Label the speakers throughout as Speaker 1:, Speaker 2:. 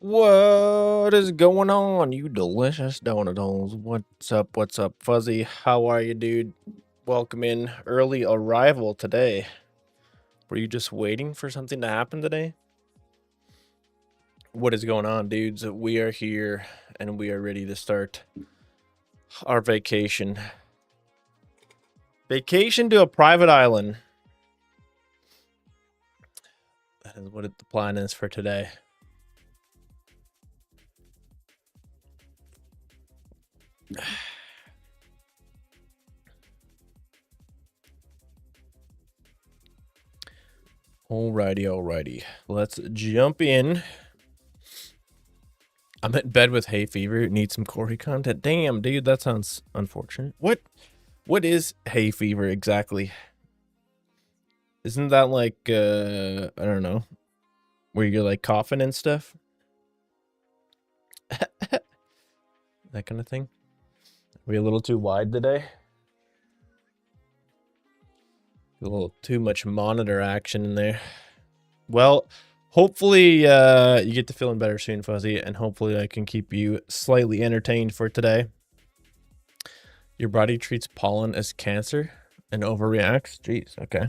Speaker 1: What is going on, you delicious donatos? What's up? What's up, Fuzzy? How are you, dude? Welcome in. Early arrival today. Were you just waiting for something to happen today? What is going on, dudes? We are here and we are ready to start our vacation. Vacation to a private island. That is what the plan is for today. Alrighty. Let's jump in. I'm in bed with hay fever. Need some Korey content. Damn, dude, that sounds unfortunate. What is hay fever exactly? Isn't that like I don't know, where you're like coughing and stuff? That kind of thing. Are we a little too wide today? A little too much monitor action in there. Well, hopefully you get to feeling better soon, Fuzzy, and hopefully I can keep you slightly entertained for today. Your body treats pollen as cancer and overreacts? Jeez, okay.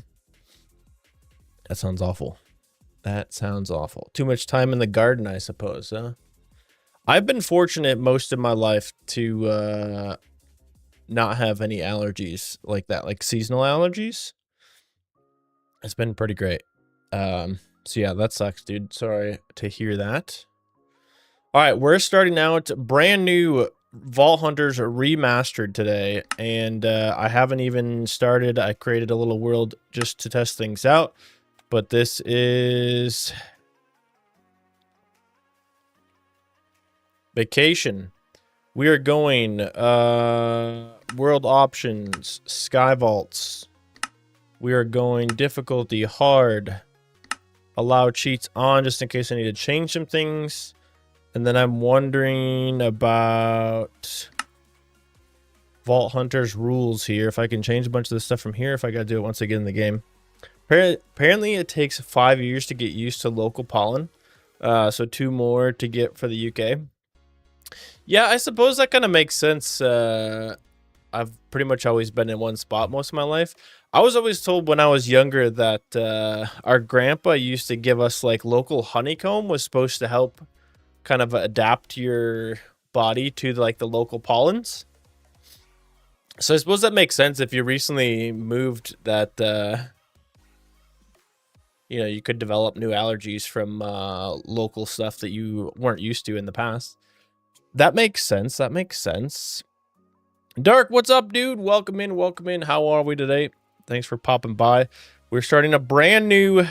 Speaker 1: That sounds awful. That sounds awful. Too much time in the garden, I suppose, huh? I've been fortunate most of my life to not have any allergies like that, like seasonal allergies. It's been pretty great. So yeah, that sucks, dude. Sorry to hear that. All right, we're starting out brand new Vault Hunters Remastered today, and I haven't even started. I created a little world just to test things out, but this is vacation. We are going world options, sky vaults. We are going difficulty hard. Allow cheats on just in case I need to change some things. And then I'm wondering about Vault Hunters rules here. If I can change a bunch of this stuff from here, if I gotta do it once I get in the game. Apparently it takes 5 years to get used to local pollen. So 2 more to get for the UK. Yeah, I suppose that kind of makes sense. I've pretty much always been in one spot most of my life. I was always told when I was younger that our grandpa used to give us like local honeycomb was supposed to help kind of adapt your body to like the local pollens. So I suppose that makes sense if you recently moved that you know, you could develop new allergies from local stuff that you weren't used to in the past. That makes sense. That makes sense. Dark, what's up, dude? Welcome in. Welcome in. How are we today? Thanks for popping by. We're starting a brand new...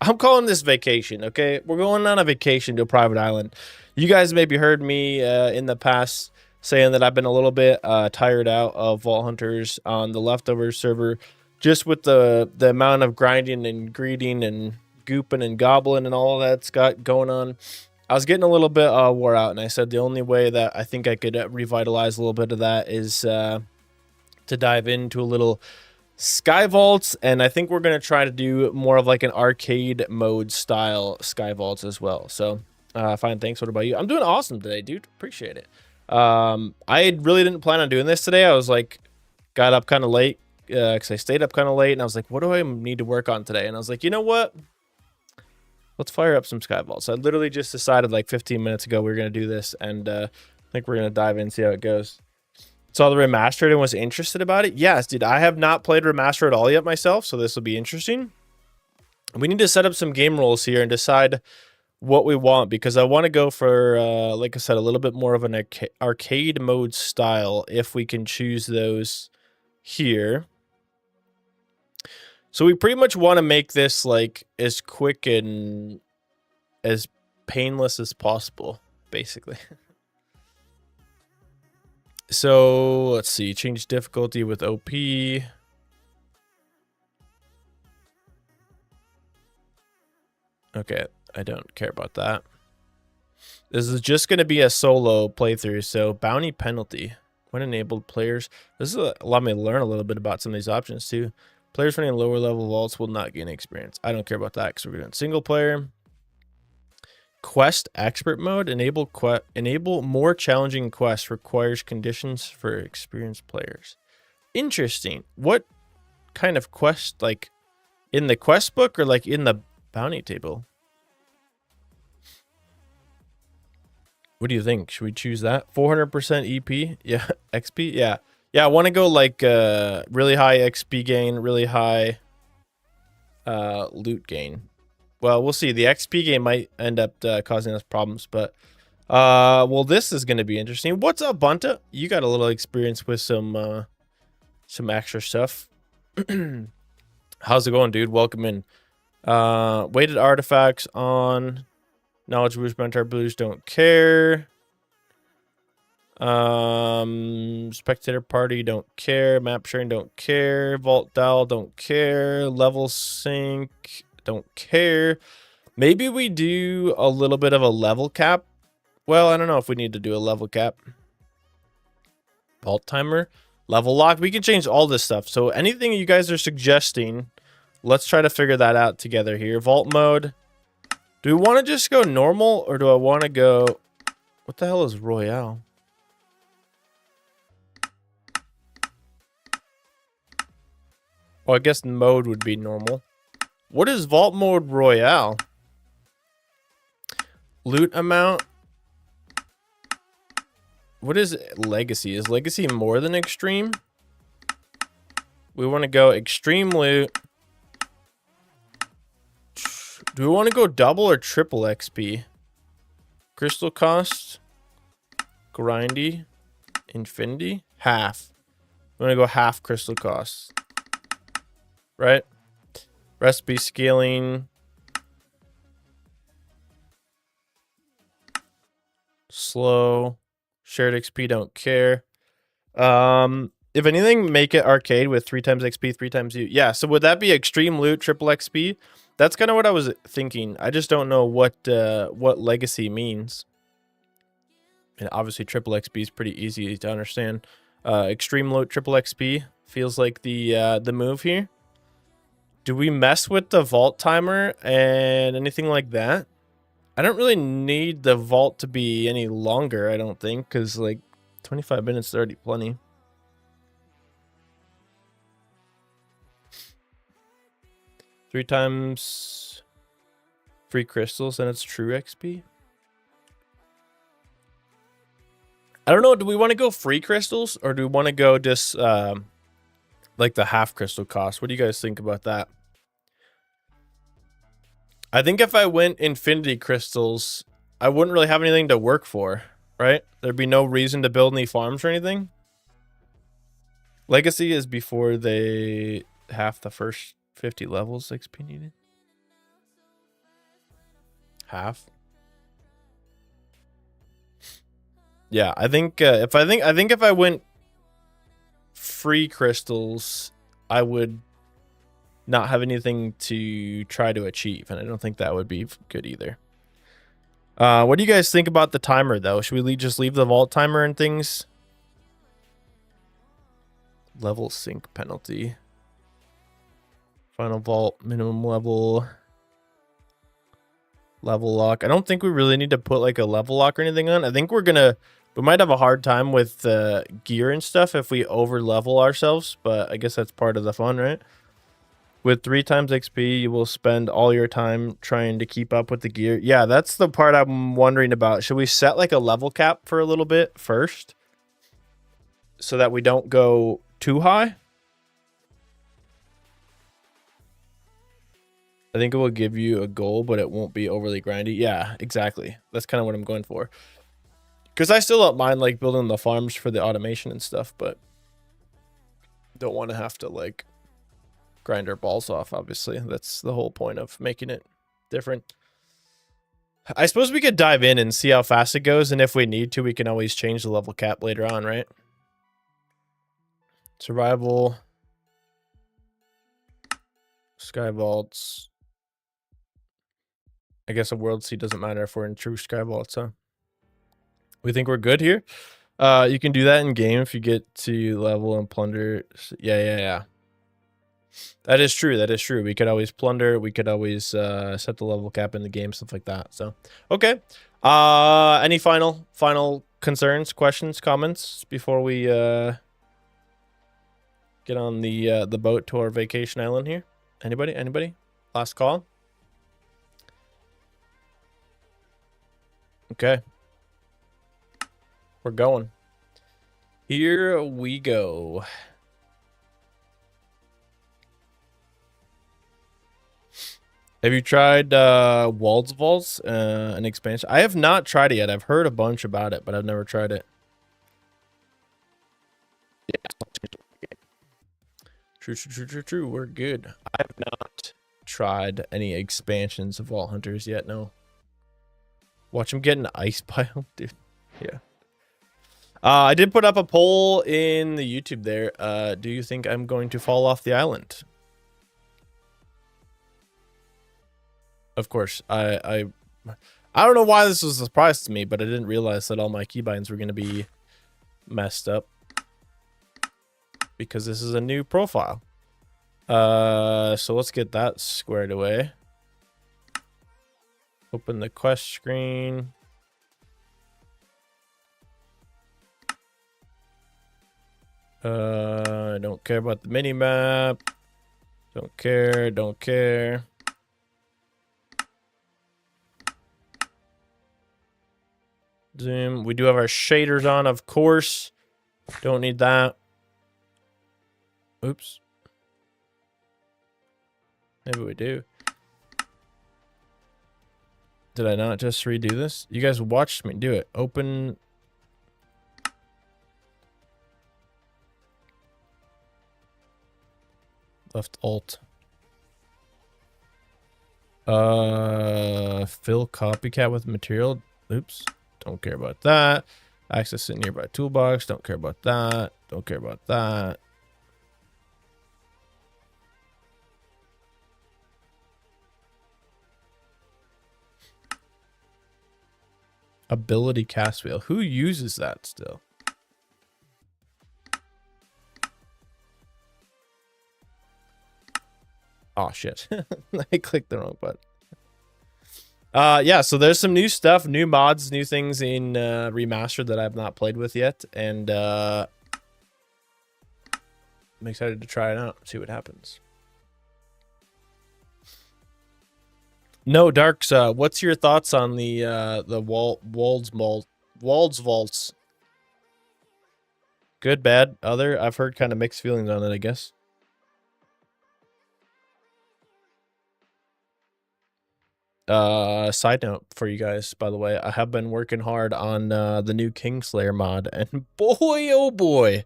Speaker 1: I'm calling this vacation, okay? We're going on a vacation to a private island. You guys maybe heard me in the past saying that I've been a little bit tired out of Vault Hunters on the Leftovers server, just with the amount of grinding and greeting and gooping and gobbling and all that's got going on. I was getting a little bit wore out, and I said the only way that I think I could revitalize a little bit of that is to dive into a little Sky Vaults, and I think we're going to try to do more of like an arcade mode style Sky Vaults as well. So, fine, thanks. What about you? I'm doing awesome today, dude. Appreciate it. I really didn't plan on doing this today. I was like, got up kind of late because I stayed up kind of late, and I was like, what do I need to work on today? And I was like, you know what? Let's fire up some Sky Vaults. I literally just decided like 15 minutes ago we were going to do this, and I think we're going to dive in and see how it goes. Saw the Remastered and was interested about it. Yes, dude, I have not played Remastered at all yet myself, so this will be interesting. We need to set up some game rules here and decide what we want, because I want to go for, like I said, a little bit more of an arcade mode style if we can choose those here. So we pretty much want to make this like as quick and as painless as possible, basically. So let's see, change difficulty with OP. Okay, I don't care about that. This is just going to be a solo playthrough, so bounty penalty. When enabled, players... This will allow me to learn a little bit about some of these options too. Players running lower level vaults will not gain experience. I don't care about that because we're doing single player. Quest expert mode. Enable more challenging quests. Requires conditions for experienced players. Interesting. What kind of quest? Like in the quest book or like in the bounty table? What do you think? Should we choose that? 400% EP? Yeah. XP? Yeah. Yeah, I want to go like really high XP gain, really high loot gain. Well, we'll see. The XP gain might end up causing us problems, but well, this is going to be interesting. What's up, Bunta? You got a little experience with some extra stuff. How's it going, dude? Welcome in. Weighted artifacts on. Knowledge boost, mentor boost, don't care. Spectator party, don't care. Map sharing, don't care. Vault dial, don't care. Level sync, don't care. Maybe we do a little bit of a level cap. Well, I don't know if we need to do a level cap. Vault timer, level lock. We can change all this stuff. So anything you guys are suggesting, let's try to figure that out together here. Vault mode. Do we want to just go normal or do I want to go... What the hell is Royale? Oh, I guess mode would be normal. What is Vault mode Royale? Loot amount. What is Legacy? Is Legacy more than Extreme? We want to go Extreme loot. Do we want to go double or triple XP? Crystal cost. Grindy. Infinity. Half. We want to go half crystal cost. Right? Recipe scaling. Slow. Shared XP, don't care. If anything, make it arcade with 3 times XP, 3 times U. Yeah, so would that be extreme loot, triple XP? That's kind of what I was thinking. I just don't know what legacy means. And obviously triple XP is pretty easy to understand. Extreme loot, triple XP feels like the move here. Do we mess with the vault timer and anything like that? I don't really need the vault to be any longer, I don't think, because like 25 minutes is already plenty. Three times free crystals and it's true XP. I don't know. Do we want to go free crystals or do we want to go just like the half crystal cost? What do you guys think about that? I think if I went infinity crystals, I wouldn't really have anything to work for, right? There'd be no reason to build any farms or anything. Legacy is before they have the first 50 levels XP needed. Half. Yeah, I think if I went free crystals, I would not have anything to try to achieve, and I don't think that would be good either. What do you guys think about the timer though? Should we just leave the vault timer and things? Level sync penalty. Final vault, minimum level. Level lock. I don't think we really need to put like a level lock or anything on. I think we might have a hard time with gear and stuff if we over level ourselves, but I guess that's part of the fun, right? With 3 times XP, you will spend all your time trying to keep up with the gear. Yeah, that's the part I'm wondering about. Should we set like a level cap for a little bit first so that we don't go too high? I think it will give you a goal, but it won't be overly grindy. Yeah, exactly. That's kind of what I'm going for. Because I still don't mind like building the farms for the automation and stuff, but don't want to have to like grind our balls off, obviously. That's the whole point of making it different. I suppose we could dive in and see how fast it goes, and if we need to, we can always change the level cap later on, right? Survival. Sky vaults. I guess a world seed doesn't matter if we're in true sky vaults, huh? We think we're good here. You can do that in game if you get to level and plunder. Yeah. That is true. That is true. We could always plunder. We could always set the level cap in the game, stuff like that. So, okay. Any final concerns, questions, comments before we get on the boat to our vacation island here? Anybody? Anybody? Last call. Okay. We're going. Here we go. Have you tried Walls Vaults, an expansion? I have not tried it yet. I've heard a bunch about it, but I've never tried it. True. We're good. I have not tried any expansions of Vault Hunters yet, no. Watch him get an ice biome, dude. Yeah. I did put up a poll in the YouTube there. Do you think I'm going to fall off the island? Of course, I don't know why this was a surprise to me, but I didn't realize that all my keybinds were going to be messed up because this is a new profile. So let's get that squared away. Open the quest screen. I don't care about the mini map. Don't care. Zoom. We do have our shaders on, of course. Don't need that. Oops. Maybe we do. Did I not just redo this? You guys watched me do it. Open. Left alt. Fill copycat with material. Oops. Don't care about that. Access in nearby toolbox. Don't care about that. Don't care about that. Ability cast wheel. Who uses that still? Oh shit. I clicked the wrong button. Yeah, so there's some new stuff, new mods, new things in Remastered that I've not played with yet, and I'm excited to try it out, see what happens. No, Darks, what's your thoughts on the Walls Vaults? Good, bad, other? I've heard kind of mixed feelings on it, I guess. Side note for you guys, by the way, I have been working hard on the new Kingslayer mod, and boy, oh boy,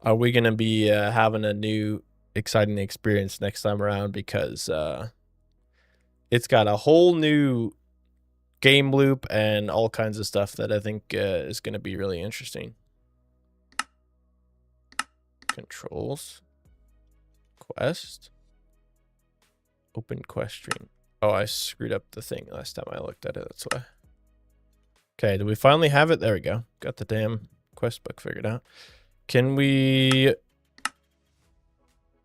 Speaker 1: are we gonna be having a new exciting experience next time around, because it's got a whole new game loop and all kinds of stuff that I think is gonna be really interesting. Controls, quest, open quest stream. Oh, I screwed up the thing last time I looked at it. That's why. Okay, do we finally have it? There we go. Got the damn quest book figured out. Can we...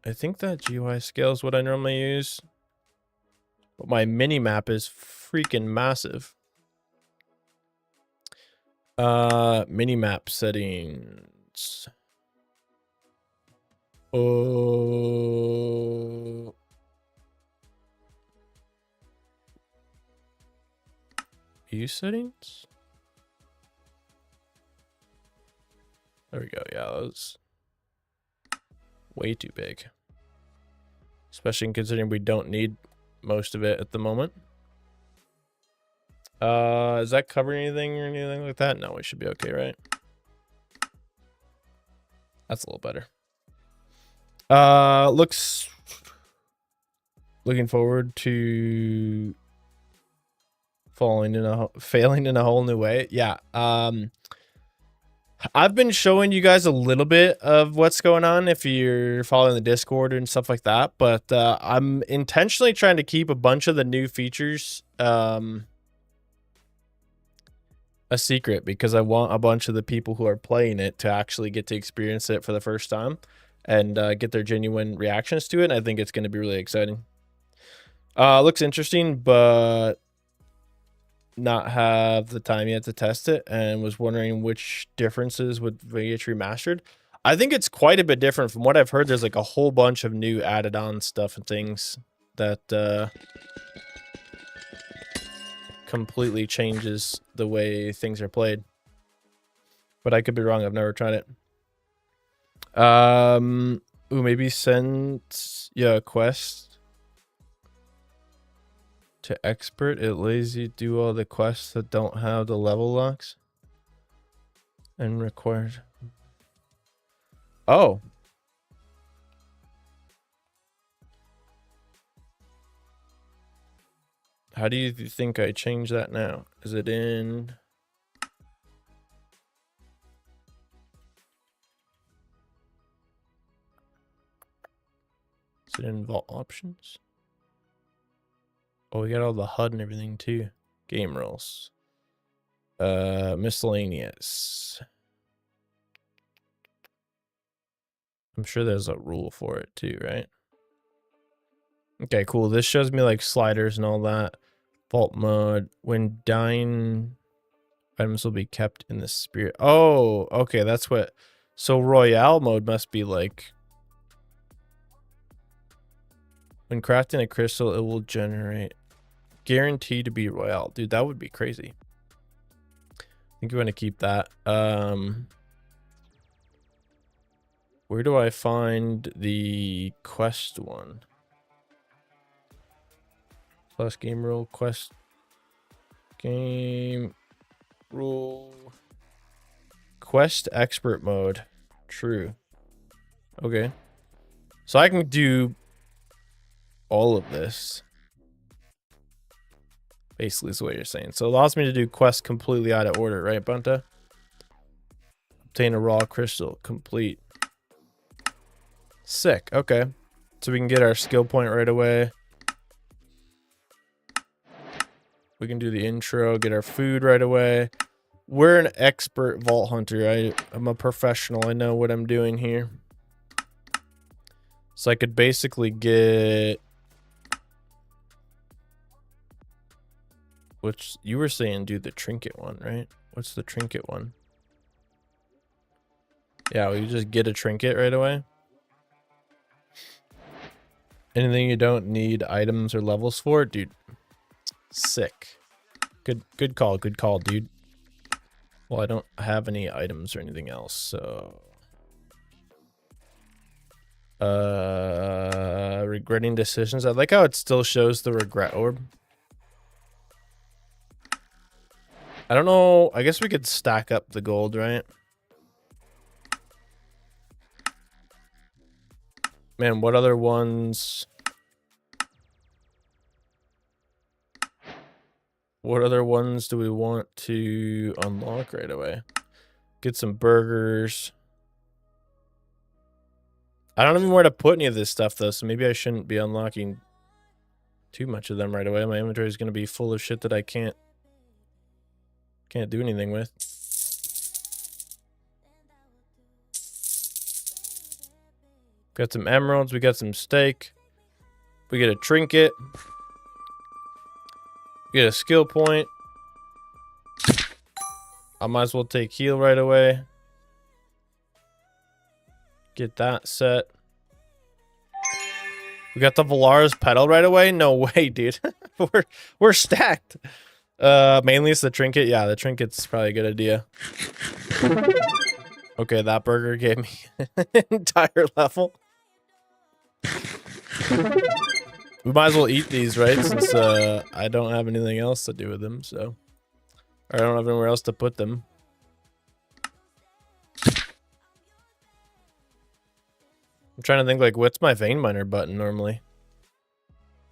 Speaker 1: I think that GUI scale is what I normally use. But my mini map is freaking massive. Mini map settings. Oh... View settings. There we go. Yeah, that was way too big, especially considering we don't need most of it at the moment. Is that covering anything or anything like that? No, we should be okay, right? That's a little better. Looking forward to failing in a whole new way. Yeah. I've been showing you guys a little bit of what's going on if you're following the Discord and stuff like that, but I'm intentionally trying to keep a bunch of the new features a secret, because I want a bunch of the people who are playing it to actually get to experience it for the first time. and get their genuine reactions to it. I think it's going to be really exciting. Looks interesting, but not have the time yet to test it, and was wondering which differences would VH Remastered. I think it's quite a bit different from what I've heard. There's like a whole bunch of new added on stuff and things that completely changes the way things are played. But I could be wrong. I've never tried it. Ooh, maybe send a quest to expert. It lets you do all the quests that don't have the level locks and required. Oh. How do you think I change that now? Is it in? Is it in vault options? Oh, we got all the HUD and everything too. Game rules. Miscellaneous. I'm sure there's a rule for it too, right? Okay, cool. This shows me like sliders and all that. Vault mode. When dying, items will be kept in the spirit. Oh, okay. That's what. So Royale mode must be like. When crafting a crystal, it will generate. Guaranteed to be Royale. Dude, that would be crazy. I think you want to keep that. Where do I find the quest one? Plus game rule, quest, game rule, quest expert mode. True. Okay. So I can do all of this. Basically is what you're saying. So it allows me to do quests completely out of order, right, Bunta? Obtain a raw crystal. Complete. Sick. Okay. So we can get our skill point right away. We can do the intro, get our food right away. We're an expert vault hunter. I'm a professional. I know what I'm doing here. So I could basically get... Which you were saying do the trinket one, right? What's the trinket one? Yeah, we just get a trinket right away. Anything you don't need items or levels for, dude. Sick. Good call, dude. Well, I don't have any items or anything else, so regretting decisions. I like how it still shows the regret orb. I don't know. I guess we could stack up the gold, right? Man, what other ones? What other ones do we want to unlock right away? Get some burgers. I don't even know where to put any of this stuff, though, so maybe I shouldn't be unlocking too much of them right away. My inventory is going to be full of shit that I can't do anything with. Got some emeralds. We got some steak. We get a trinket. We get a skill point. I might as well take heal right away. Get that set. We got the Valaris pedal right away? No way, dude. we're stacked. Mainly it's the trinket. Yeah, the trinket's probably a good idea. Okay, that burger gave me an entire level. We might as well eat these, right? Since I don't have anything else to do with them, so. Or I don't have anywhere else to put them. I'm trying to think, like, what's my vein miner button normally?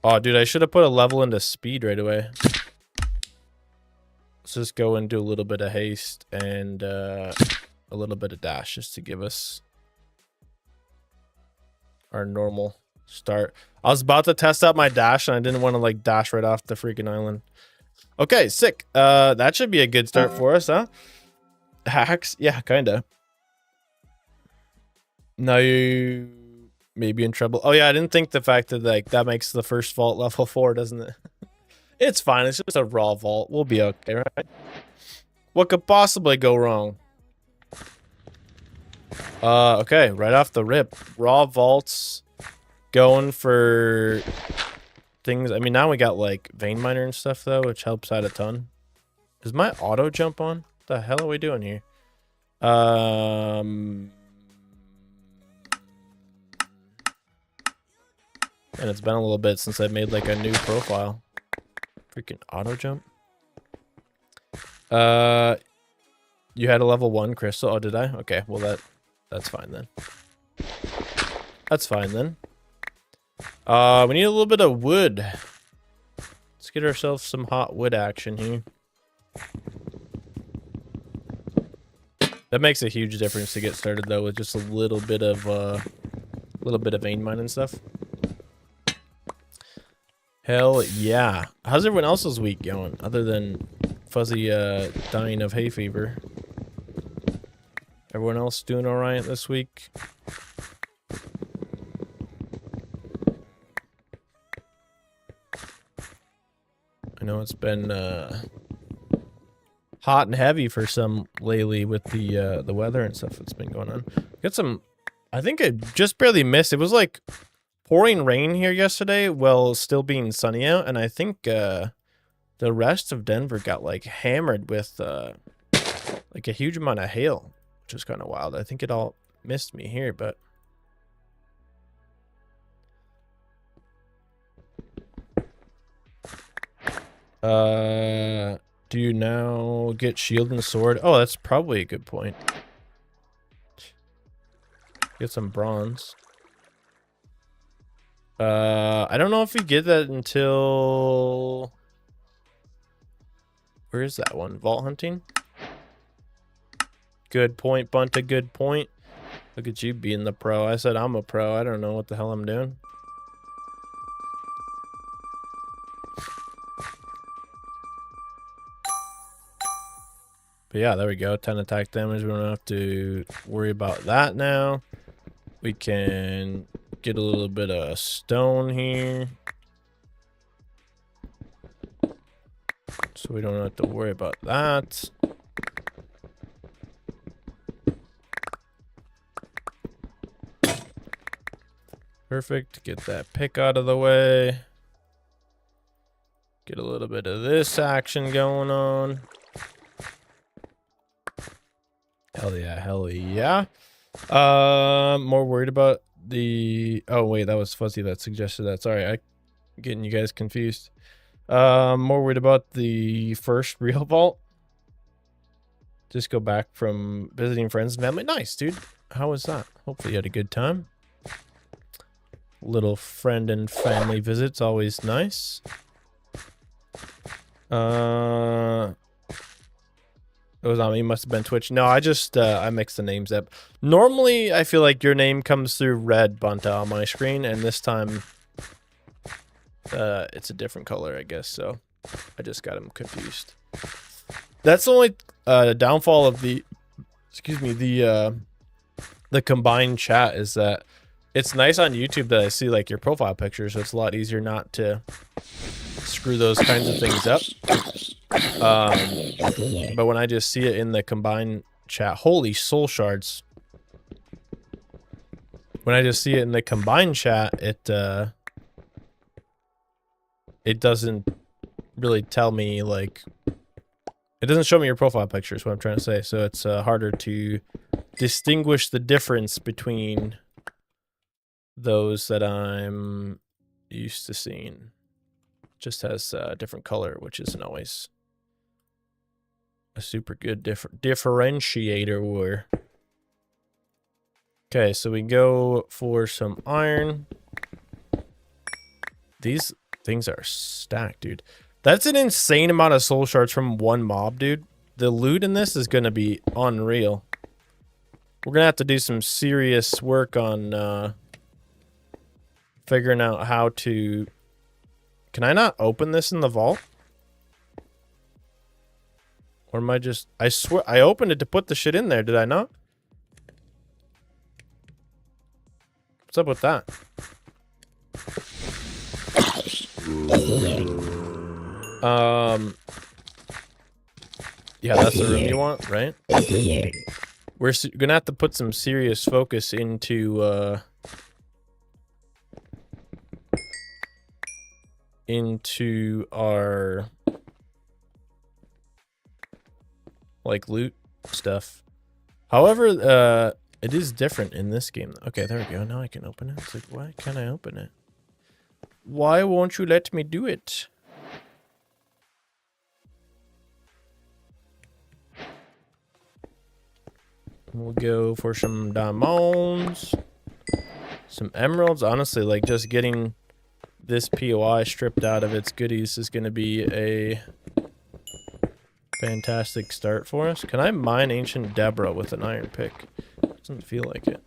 Speaker 1: Oh, dude, I should have put a level into speed right away. Let's just go and do a little bit of haste and a little bit of dash just to give us our normal start. I was about to test out my dash and I didn't want to like dash right off the freaking island. Okay, sick. That should be a good start for us, huh? Hacks? Yeah, kinda. Now you may be in trouble. Oh yeah, I didn't think the fact that like that makes the first vault level 4, doesn't it? It's fine. It's just a raw vault. We'll be okay, right? What could possibly go wrong? Okay, right off the rip, raw vaults, going for things. I mean, now we got like vein miner and stuff though, which helps out a ton. Is my auto jump on? What the hell are we doing here? And it's been a little bit since I made like a new profile. Freaking auto jump. You had a level 1 crystal. Oh, did I? Okay, well that's fine then. That's fine then. We need a little bit of wood. Let's get ourselves some hot wood action here. That makes a huge difference to get started though, with just a little bit of vein mine and stuff. Hell yeah. How's everyone else's week going, other than Fuzzy dying of hay fever? Everyone else doing all right this week? I know it's been hot and heavy for some lately with the weather and stuff that's been going on. Got some, I think I just barely missed. It was like pouring rain here yesterday while still being sunny out, and I think the rest of Denver got like hammered with like a huge amount of hail, which is kind of wild. I think it all missed me here, but do you now get shield and sword? Oh, that's probably a good point. Get some bronze. I don't know if we get that until... Where is that one? Vault hunting? Good point, Bunta, good point. Look at you being the pro. I said I'm a pro. I don't know what the hell I'm doing. But yeah, there we go. 10 attack damage. We don't have to worry about that now. We can get a little bit of stone here. So we don't have to worry about that. Perfect. Get that pick out of the way. Get a little bit of this action going on. Hell yeah, hell yeah. More worried about the... Oh, wait, that was Fuzzy that suggested that. Sorry, I'm getting you guys confused. More worried about the first real vault. Just go back from visiting friends and family. Nice, dude. How was that? Hopefully you had a good time. Little friend and family visits, always nice. It was on me. Must have been Twitch. No, I just I mixed the names up. Normally, I feel like your name comes through red, Bunta, on my screen, and this time it's a different color, I guess. So I just got them confused. That's the only downfall of the, excuse me, the combined chat is that it's nice on YouTube that I see like your profile picture, so it's a lot easier not to screw those kinds of things up. But when I just see it in the combined chat, holy soul shards. When I just see it in the combined chat, it doesn't really tell me, like, it doesn't show me your profile picture is what I'm trying to say. So it's harder to distinguish the difference between those that I'm used to seeing. Just has a different color, which isn't always a super good differentiator. Okay, so we go for some iron. These things are stacked, dude. That's an insane amount of soul shards from one mob, dude. The loot in this is going to be unreal. We're going to have to do some serious work on figuring out how to... Can I not open this in the vault? Or am I just... I swear, I opened it to put the shit in there, did I not? What's up with that? Yeah, that's the room you want, right? We're gonna have to put some serious focus into our like loot stuff. However, it is different in this game. Okay, there we go. Now I can open it. It's like, why can't I open it? Why won't you let me do it? We'll go for some diamonds, some emeralds. Honestly, like just getting this POI stripped out of its goodies is going to be a fantastic start for us. Can I mine Ancient Deborah with an iron pick? Doesn't feel like it.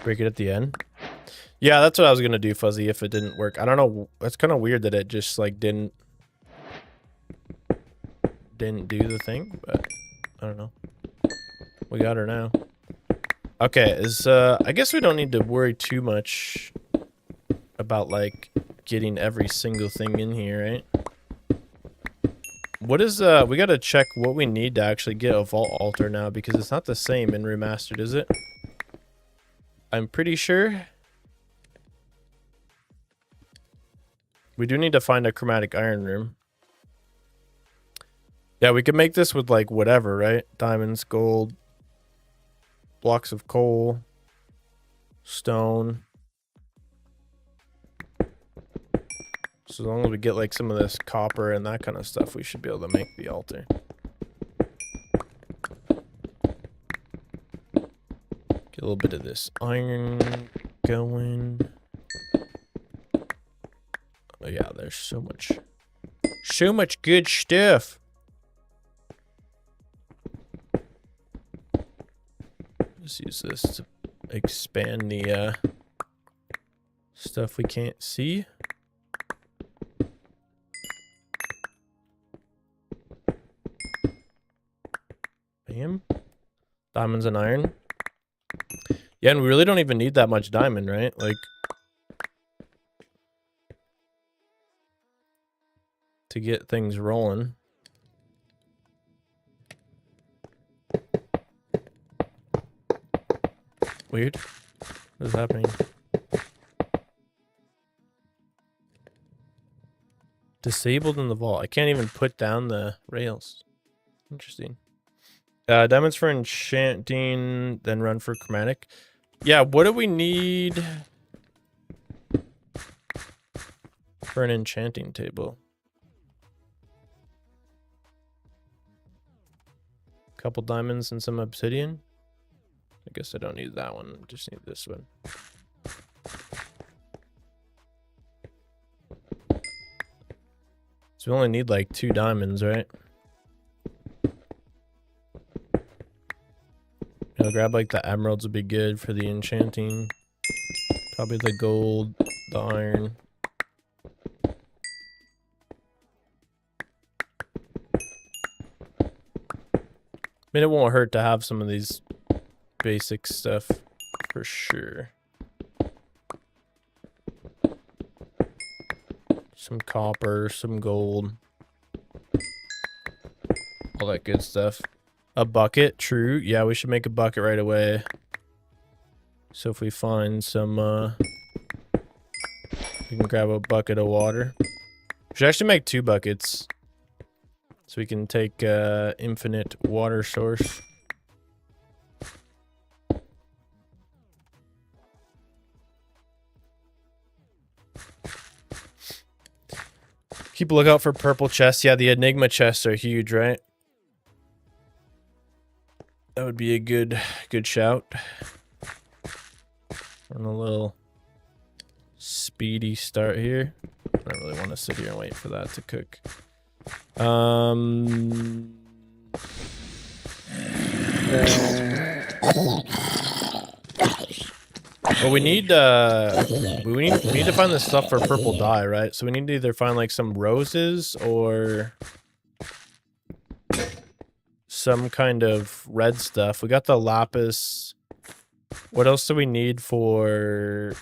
Speaker 1: Break it at the end. Yeah, that's what I was gonna do, Fuzzy, if it didn't work. I don't know. It's kind of weird that it just like didn't do the thing, but I don't know. We got her now. Okay, I guess we don't need to worry too much about like getting every single thing in here, right? What is we gotta check what we need to actually get a vault altar now, because it's not the same in Remastered, is it? I'm pretty sure. We do need to find a chromatic iron room. Yeah, we could make this with like whatever, right? Diamonds, gold, blocks of coal, stone. So as long as we get like some of this copper and that kind of stuff, we should be able to make the altar. Get a little bit of this iron going. Oh yeah, there's so much good stuff. Just use this to expand the stuff we can't see. Bam. Diamonds and iron. Yeah, and we really don't even need that much diamond, right? Like, to get things rolling. Weird. What is happening? Disabled in the vault. I can't even put down the rails. Interesting. Diamonds for enchanting, then run for chromatic. Yeah, what do we need for an enchanting table? Couple diamonds and some obsidian. I guess I don't need that one. I just need this one. So we only need like 2 diamonds, right? I'll grab like the emeralds would be good for the enchanting. Probably the gold, the iron. I mean, it won't hurt to have some of these basic stuff for sure. Some copper, some gold. All that good stuff. A bucket, true. Yeah, we should make a bucket right away. So if we find some, we can grab a bucket of water. We should actually make 2 buckets. So we can take, infinite water source. Keep a lookout for purple chests. Yeah, the Enigma chests are huge, right? That would be a good shout. On a little speedy start here. I don't really want to sit here and wait for that to cook. Well, we need to find the stuff for purple dye, right? So we need to either find like some roses or some kind of red stuff. We got the lapis. What else do we need for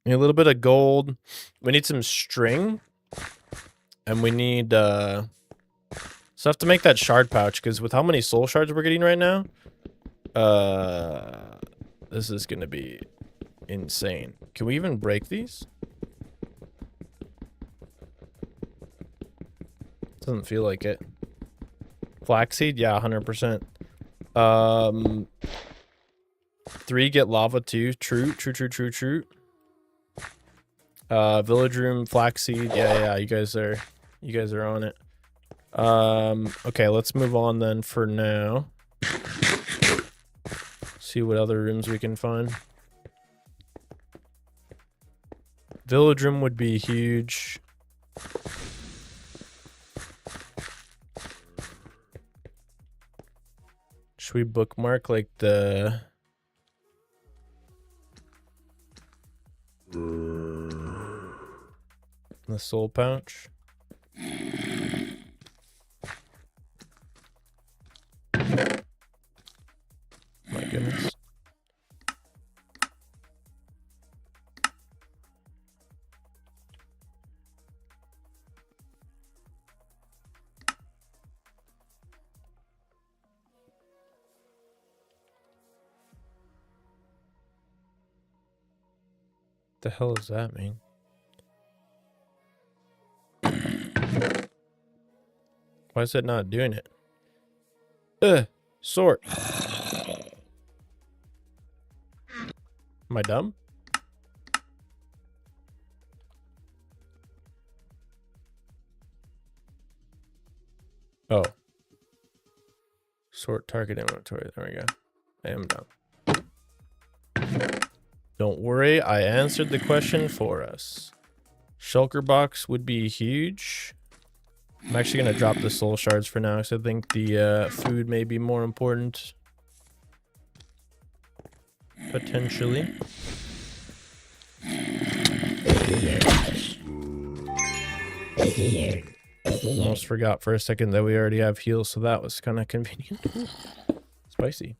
Speaker 1: a little bit of gold? We need some string, and we need stuff to make that shard pouch, because with how many soul shards we're getting right now, this is gonna be insane. Can we even break these? Doesn't feel like it. Flaxseed, yeah, 100%. 3 get lava too. True. Village room, flaxseed, yeah. You guys are on it. Okay, let's move on then for now. See what other rooms we can find. Village room would be huge. Should we bookmark like the soul pouch? My goodness. The hell does that mean? Why is it not doing it? Sort. Am I dumb? Oh. Sort target inventory. There we go. I am dumb. Don't worry, I answered the question for us. Shulker box would be huge. I'm actually going to drop the soul shards for now, because I think the food may be more important. Potentially. Almost forgot for a second that we already have heals, so that was kind of convenient. Spicy.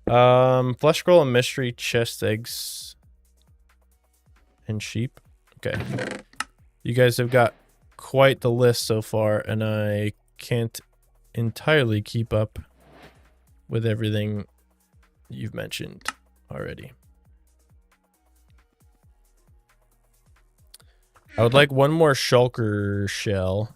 Speaker 1: Flesh scroll and mystery chest eggs. And sheep. Okay. You guys have got quite the list so far, and I can't entirely keep up with everything you've mentioned already. I would like one more shulker shell.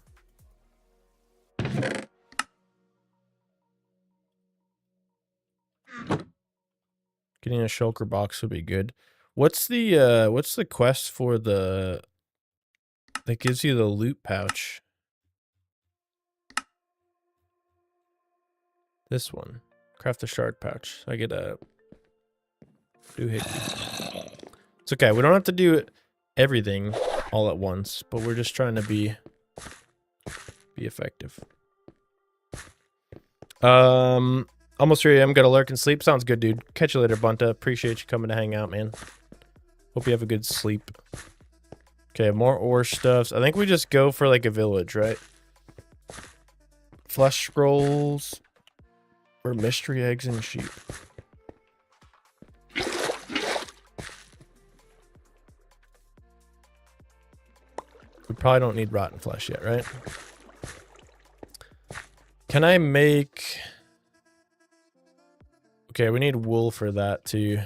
Speaker 1: Getting a shulker box would be good. What's the quest for the that gives you the loot pouch? This one. Craft the shard pouch. I get a doohickey. It's okay. We don't have to do everything all at once, but we're just trying to be effective. Almost 3 a.m. Gotta lurk and sleep. Sounds good, dude. Catch you later, Bunta. Appreciate you coming to hang out, man. Hope you have a good sleep. Okay, more ore stuffs. I think we just go for like a village, right? Flesh scrolls. Or mystery eggs and sheep. We probably don't need rotten flesh yet, right? Can I make... Okay, we need wool for that too.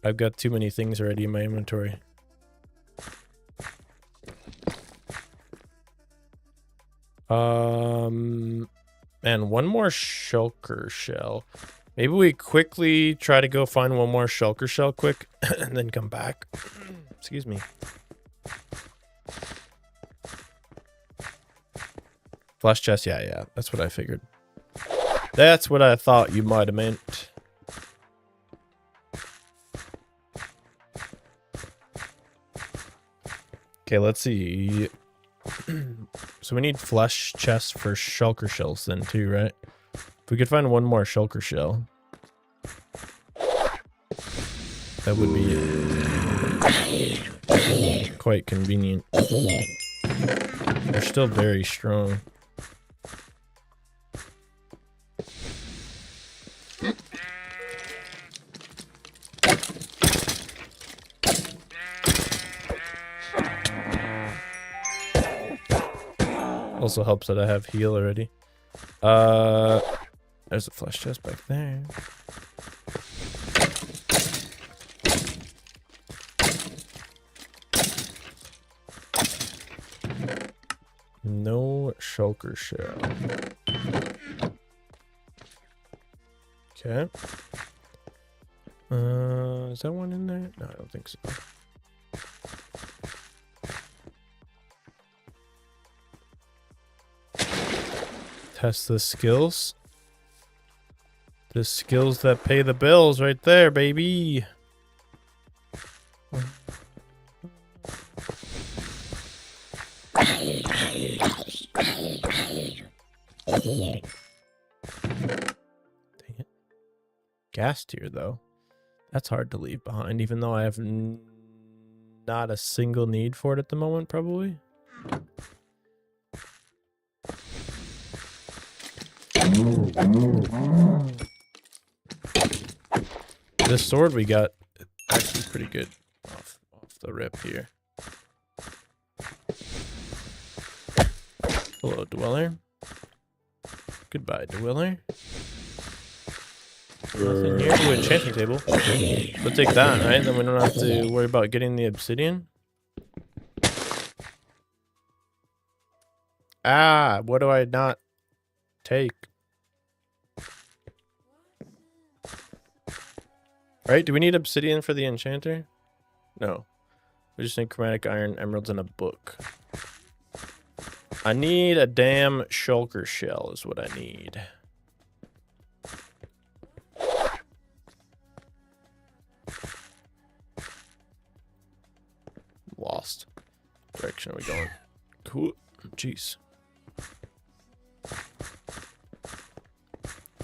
Speaker 1: I've got too many things already in my inventory. And one more shulker shell. Maybe we quickly try to go find one more shulker shell quick and then come back. Excuse me. Flesh chest, yeah, that's what I figured. That's what I thought you might have meant. Okay, let's see. So we need flesh chests for shulker shells then too, right? If we could find one more shulker shell. That would be quite convenient. They're still very strong. Also helps that I have heal already. There's a flesh chest back there. No shulker shell. Okay. Is that one in there? No, I don't think so. Test the skills. The skills that pay the bills right there, baby. Dang it. Gas tier, though. That's hard to leave behind, even though I have not a single need for it at the moment, probably. This sword we got actually pretty good off the rip here. Hello, Dweller. Goodbye, Dweller. Nothing here. Ooh, enchanting table. We'll take that, right? Then we don't have to worry about getting the obsidian. Ah, what do I not take? Right? Do we need obsidian for the enchanter? No. We just need chromatic iron, emeralds, and a book. I need a damn shulker shell is what I need. Lost. Direction are we going? Cool. Jeez.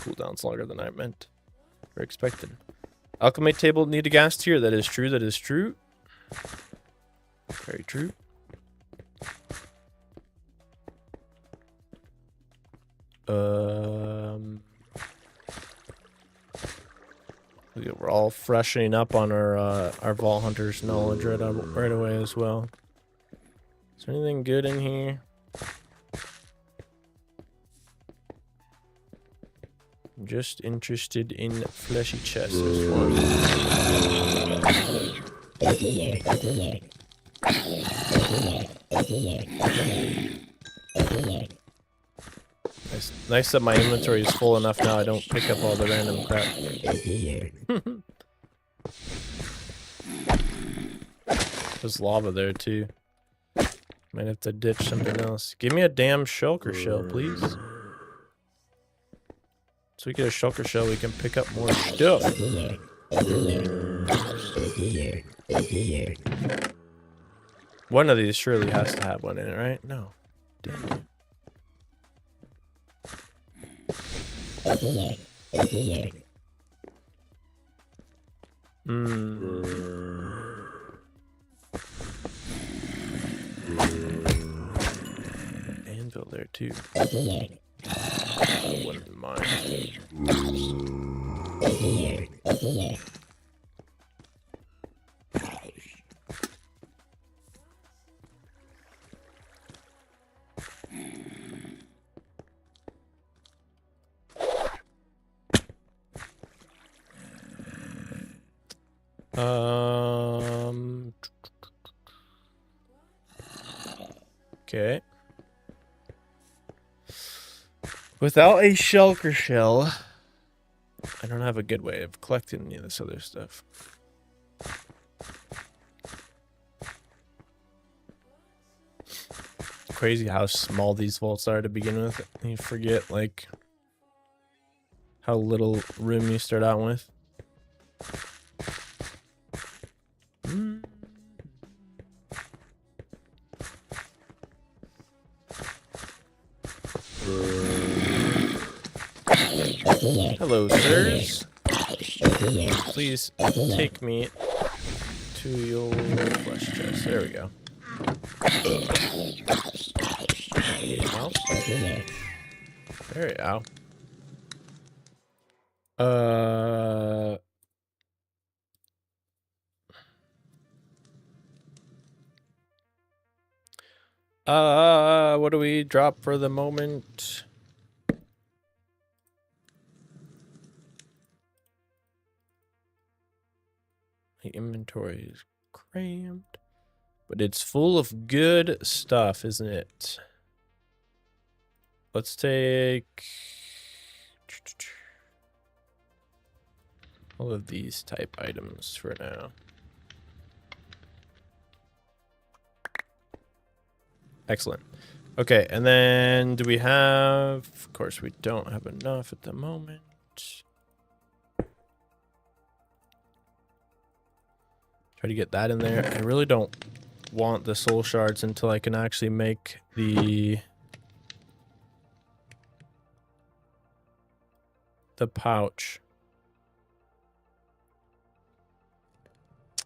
Speaker 1: Cooldown's longer than I meant or expected. Alchemate table need a gas tier. That is true. That is true. Very true. We're all freshening up on our Vault Hunter's knowledge right away as well. Is there anything good in here? I'm just interested in fleshy chests. There's one. Nice that my inventory is full enough now I don't pick up all the random crap. There's lava there too. Might have to ditch something else. Give me a damn shulker shell, please. So we get a shulker shell, we can pick up more stuff. One of these surely has to have one in it, right? No. Damn it. Anvil there too. I wouldn't mind. Okay. Without a shulker shell, I don't have a good way of collecting any of this other stuff. Crazy how small these vaults are to begin with. You forget, like, how little room you start out with. Hello, sirs. Please take me to your flesh chest. There we go. Mouse? There we go. What do we drop for the moment? The inventory is crammed, but it's full of good stuff, isn't it? Let's take all of these type items for now. Excellent. Okay, and then do we have... Of course, we don't have enough at the moment. Try to get that in there. I really don't want the soul shards until I can actually make the pouch.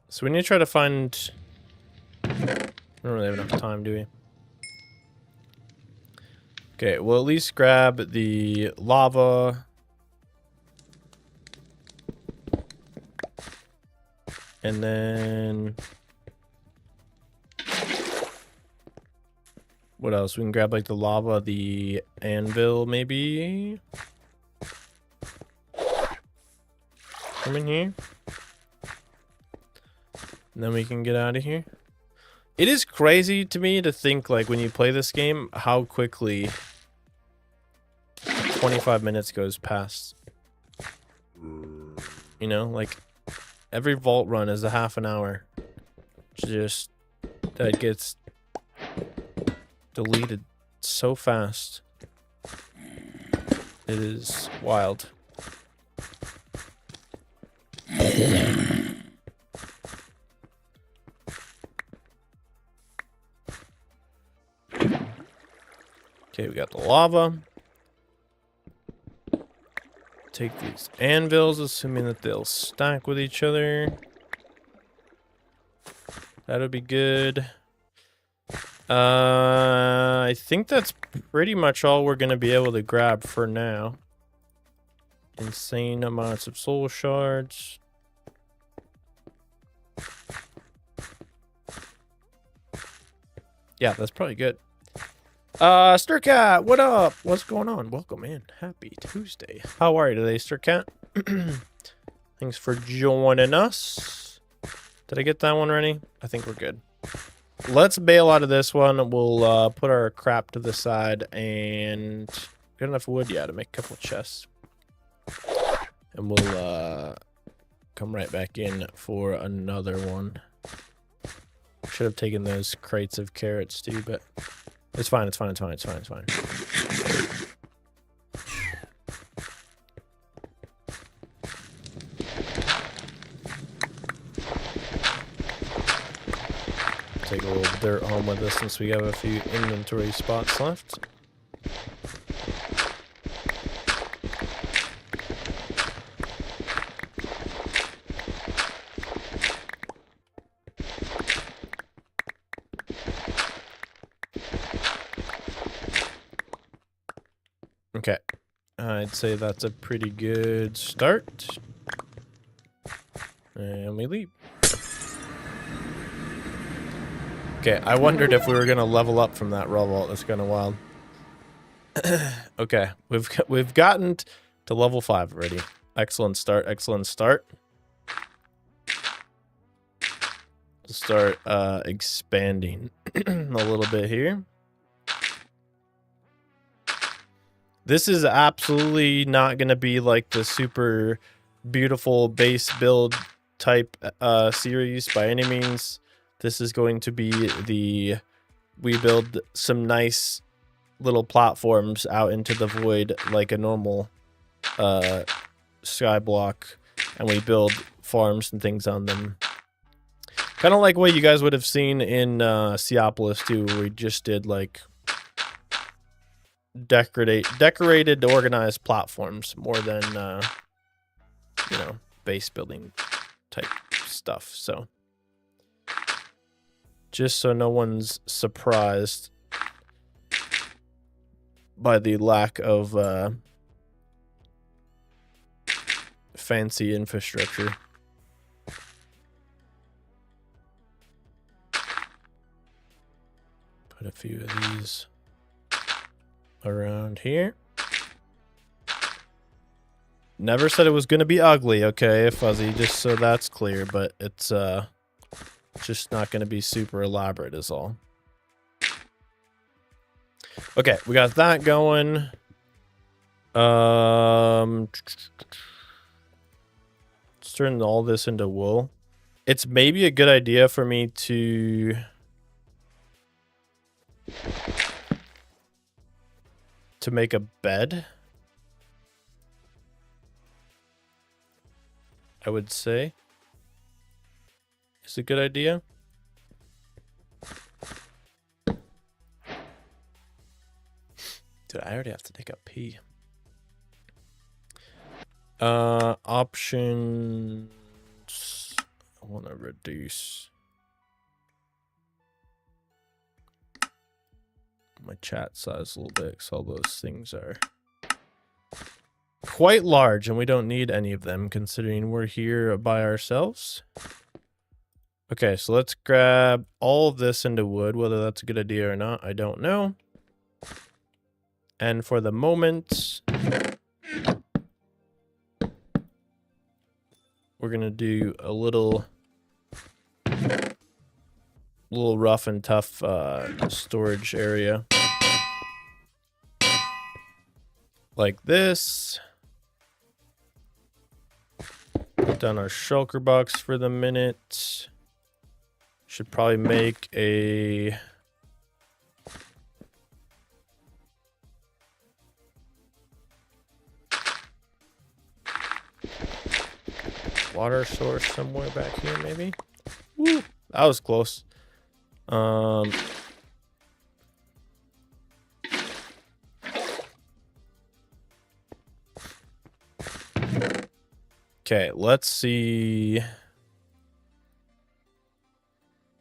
Speaker 1: So we need to try to find... We don't really have enough time, do we? Okay, we'll at least grab the lava. And then... What else? We can grab like the lava, the anvil maybe? Come in here. And then we can get out of here. It is crazy to me to think, like, when you play this game, how quickly 25 minutes goes past. You know, like, every vault run is a half an hour. Just, that gets deleted so fast. It is wild. Okay, we got the lava. Take these anvils, assuming that they'll stack with each other. That'll be good. I think that's pretty much all we're going to be able to grab for now. Insane amounts of soul shards. Yeah, that's probably good. Stircat, what up? What's going on? Welcome in. Happy Tuesday. How are you today, Stircat? Thanks for joining us. Did I get that one ready? I think we're good. Let's bail out of this one. We'll put our crap to the side and get enough wood, yeah, to make a couple chests. And we'll come right back in for another one. Should have taken those crates of carrots too, but it's fine, it's fine, it's fine, it's fine, it's fine. Take a little dirt home with us since we have a few inventory spots left. Okay, I'd say that's a pretty good start. And we leave. Okay, I wondered if we were gonna level up from that raw vault. That's kind of wild. Okay, we've gotten to level 5 already. Excellent start, excellent start. We'll start expanding a little bit here. This is absolutely not gonna be like the super beautiful base build type series by any means. This is going to be we build some nice little platforms out into the void like a normal sky block, and we build farms and things on them. Kind of like what you guys would have seen in Seopolis too, where we just did like decorated, organized platforms more than you know, base building type stuff. So Just so no one's surprised by the lack of fancy infrastructure. Put a few of these around here. Never said it was going to be ugly, okay, Fuzzy, just so that's clear, but it's just not going to be super elaborate is all. Okay, we got that going. Let's turn all this into wool. It's maybe a good idea for me to make a bed. I would say. It's a good idea. Dude, I already have to take a pee. Options. I want to reduce my chat size a little bit because all those things are quite large and we don't need any of them considering we're here by ourselves. Okay, so let's grab all of this into wood. Whether that's a good idea or not, I don't know. And for the moment, we're gonna do a little rough and tough storage area. Like this. Put down our shulker box for the minute. Should probably make a water source somewhere back here, maybe. Woo, that was close. Okay, let's see.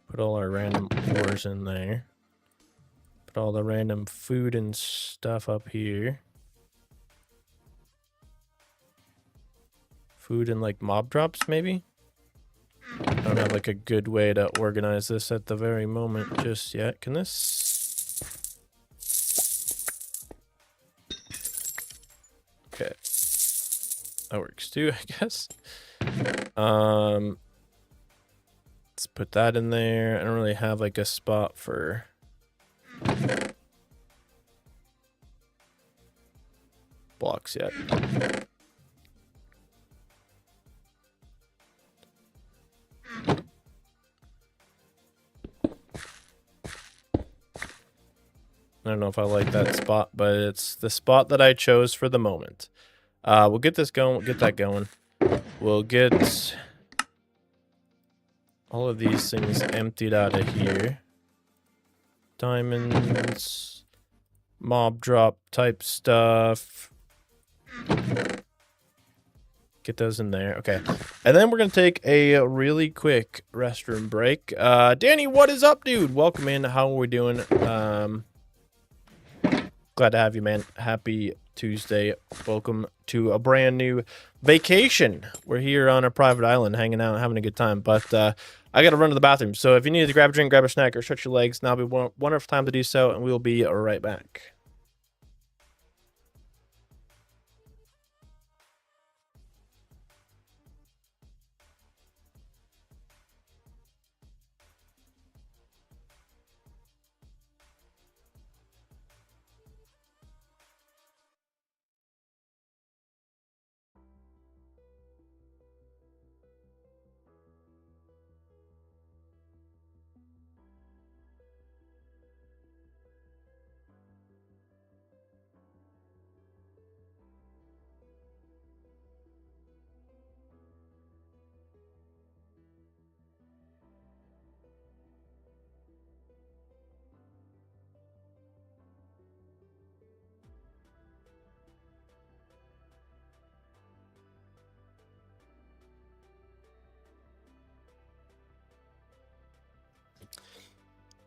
Speaker 1: Put all our random ores in there. Put all the random food and stuff up here. Food and like mob drops, maybe? I don't have like a good way to organize this at the very moment just yet. Can this? Okay. That works too, I guess. Let's put that in there. I don't really have like a spot for blocks yet. I don't know if I like that spot, but it's the spot that I chose for the moment. We'll get this going. We'll get that going. We'll get all of these things emptied out of here. Diamonds, mob drop type stuff. Get those in there. Okay. And then we're going to take a really quick restroom break. Danny, what is up, dude? Welcome in. How are we doing? Glad to have you, man. Happy Tuesday. Welcome to a brand new vacation. We're here on a private island, hanging out, having a good time. But I got to run to the bathroom. So if you need to grab a drink, grab a snack, or stretch your legs, now will be one wonderful time to do so, and we'll be right back.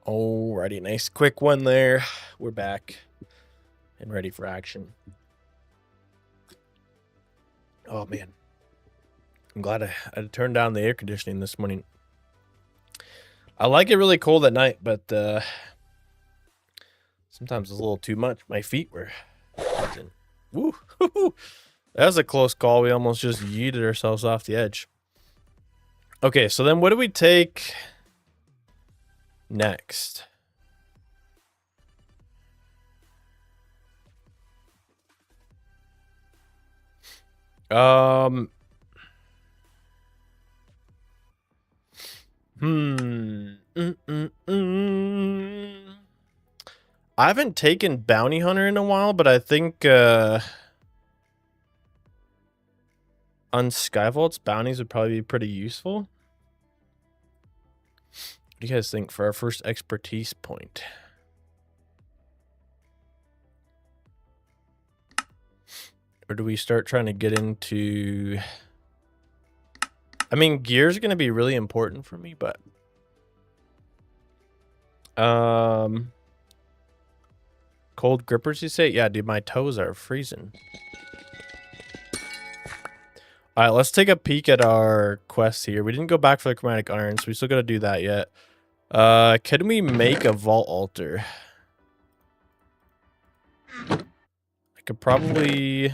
Speaker 1: Alrighty, nice quick one there. We're back and ready for action. Oh man, I'm glad I turned down the air conditioning this morning. I like it really cold at night, but sometimes it's a little too much. My feet were freezing. Woo! That was a close call. We almost just yeeted ourselves off the edge. Okay, so then what do we take next? I haven't taken Bounty Hunter in a while, but I think on Skyvault's bounties would probably be pretty useful. What do you guys think for our first expertise point? Or do we start trying to get into... I mean, gear's going to be really important for me, but... Cold grippers, you say? Yeah, dude, my toes are freezing. All right, let's take a peek at our quest here. We didn't go back for the chromatic iron, so we still got to do that yet. Can we make a vault altar? I could probably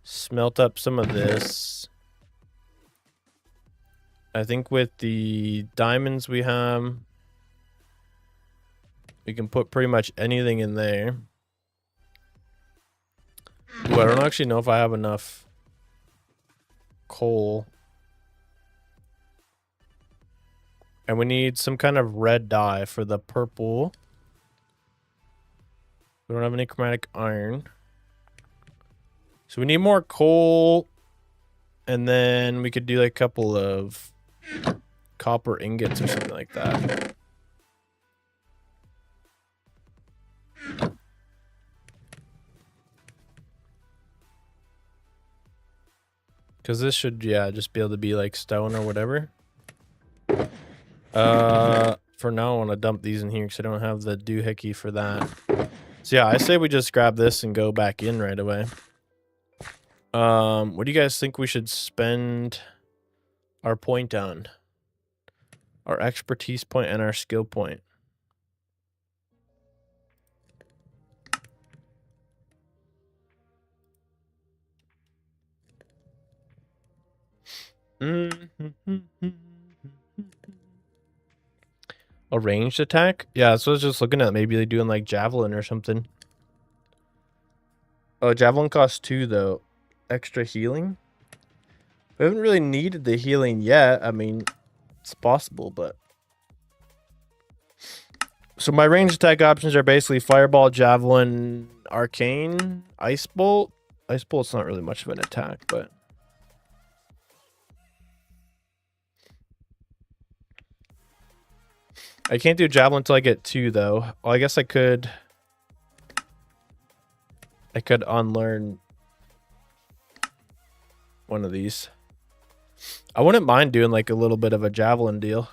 Speaker 1: smelt up some of this. I think with the diamonds we have, we can put pretty much anything in there. Ooh, I don't actually know if I have enough coal. And we need some kind of red dye for the purple. We don't have any chromatic iron. So we need more coal. And then we could do like a couple of copper ingots or something like that. Because this should, yeah, just be able to be like stone or whatever. For now, I want to dump these in here because I don't have the doohickey for that. So yeah, I say we just grab this and go back in right away. What do you guys think we should spend our point on? Our expertise point and our skill point. A ranged attack? Yeah, so I was just looking at maybe doing like javelin or something. Oh, javelin costs 2 though. Extra healing? We haven't really needed the healing yet. I mean, it's possible, but... So my ranged attack options are basically fireball, javelin, arcane, ice bolt. Ice bolt's not really much of an attack, but... I can't do javelin until I get 2 though. Well, I guess I could unlearn one of these. I wouldn't mind doing like a little bit of a javelin deal.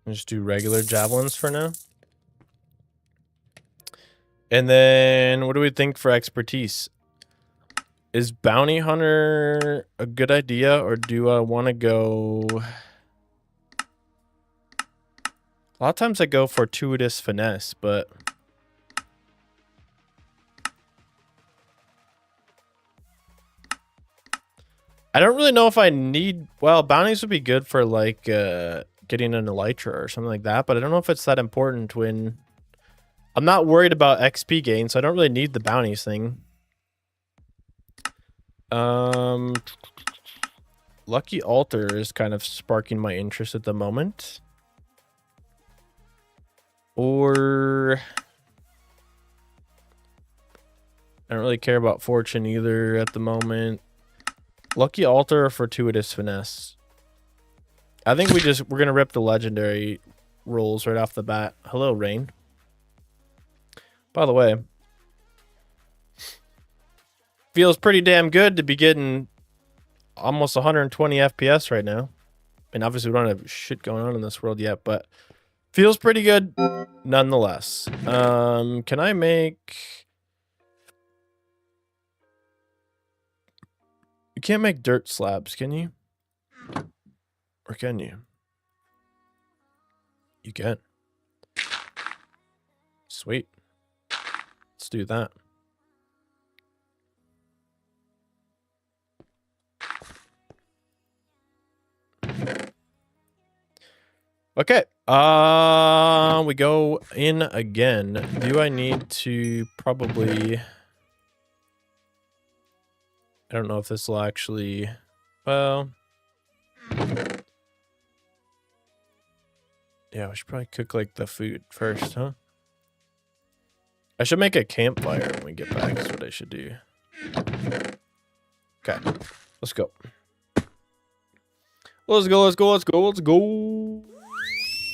Speaker 1: Just do regular javelins for now. And then what do we think for expertise? Is bounty hunter a good idea, or do I want to go... A lot of times I go fortuitous finesse, but... I don't really know if I need... Well, bounties would be good for like getting an elytra or something like that, but I don't know if it's that important when... I'm not worried about XP gain, so I don't really need the bounties thing. Lucky Altar is kind of sparking my interest at the moment. Or... I don't really care about fortune either at the moment. Lucky altar or fortuitous finesse? I think we're gonna rip the legendary rolls right off the bat. Hello, Rain. By the way, feels pretty damn good to be getting almost 120 FPS right now. And obviously we don't have shit going on in this world yet, but feels pretty good nonetheless. Can I make... You can't make dirt slabs, can you? Or can you? You can. Sweet. Let's do that. Okay. We go in again. Do I need to probably... I don't know if this will actually... Well... Yeah, we should probably cook, like, the food first, huh? I should make a campfire when we get back, is what I should do. Okay. Let's go. Let's go, let's go, let's go, let's go.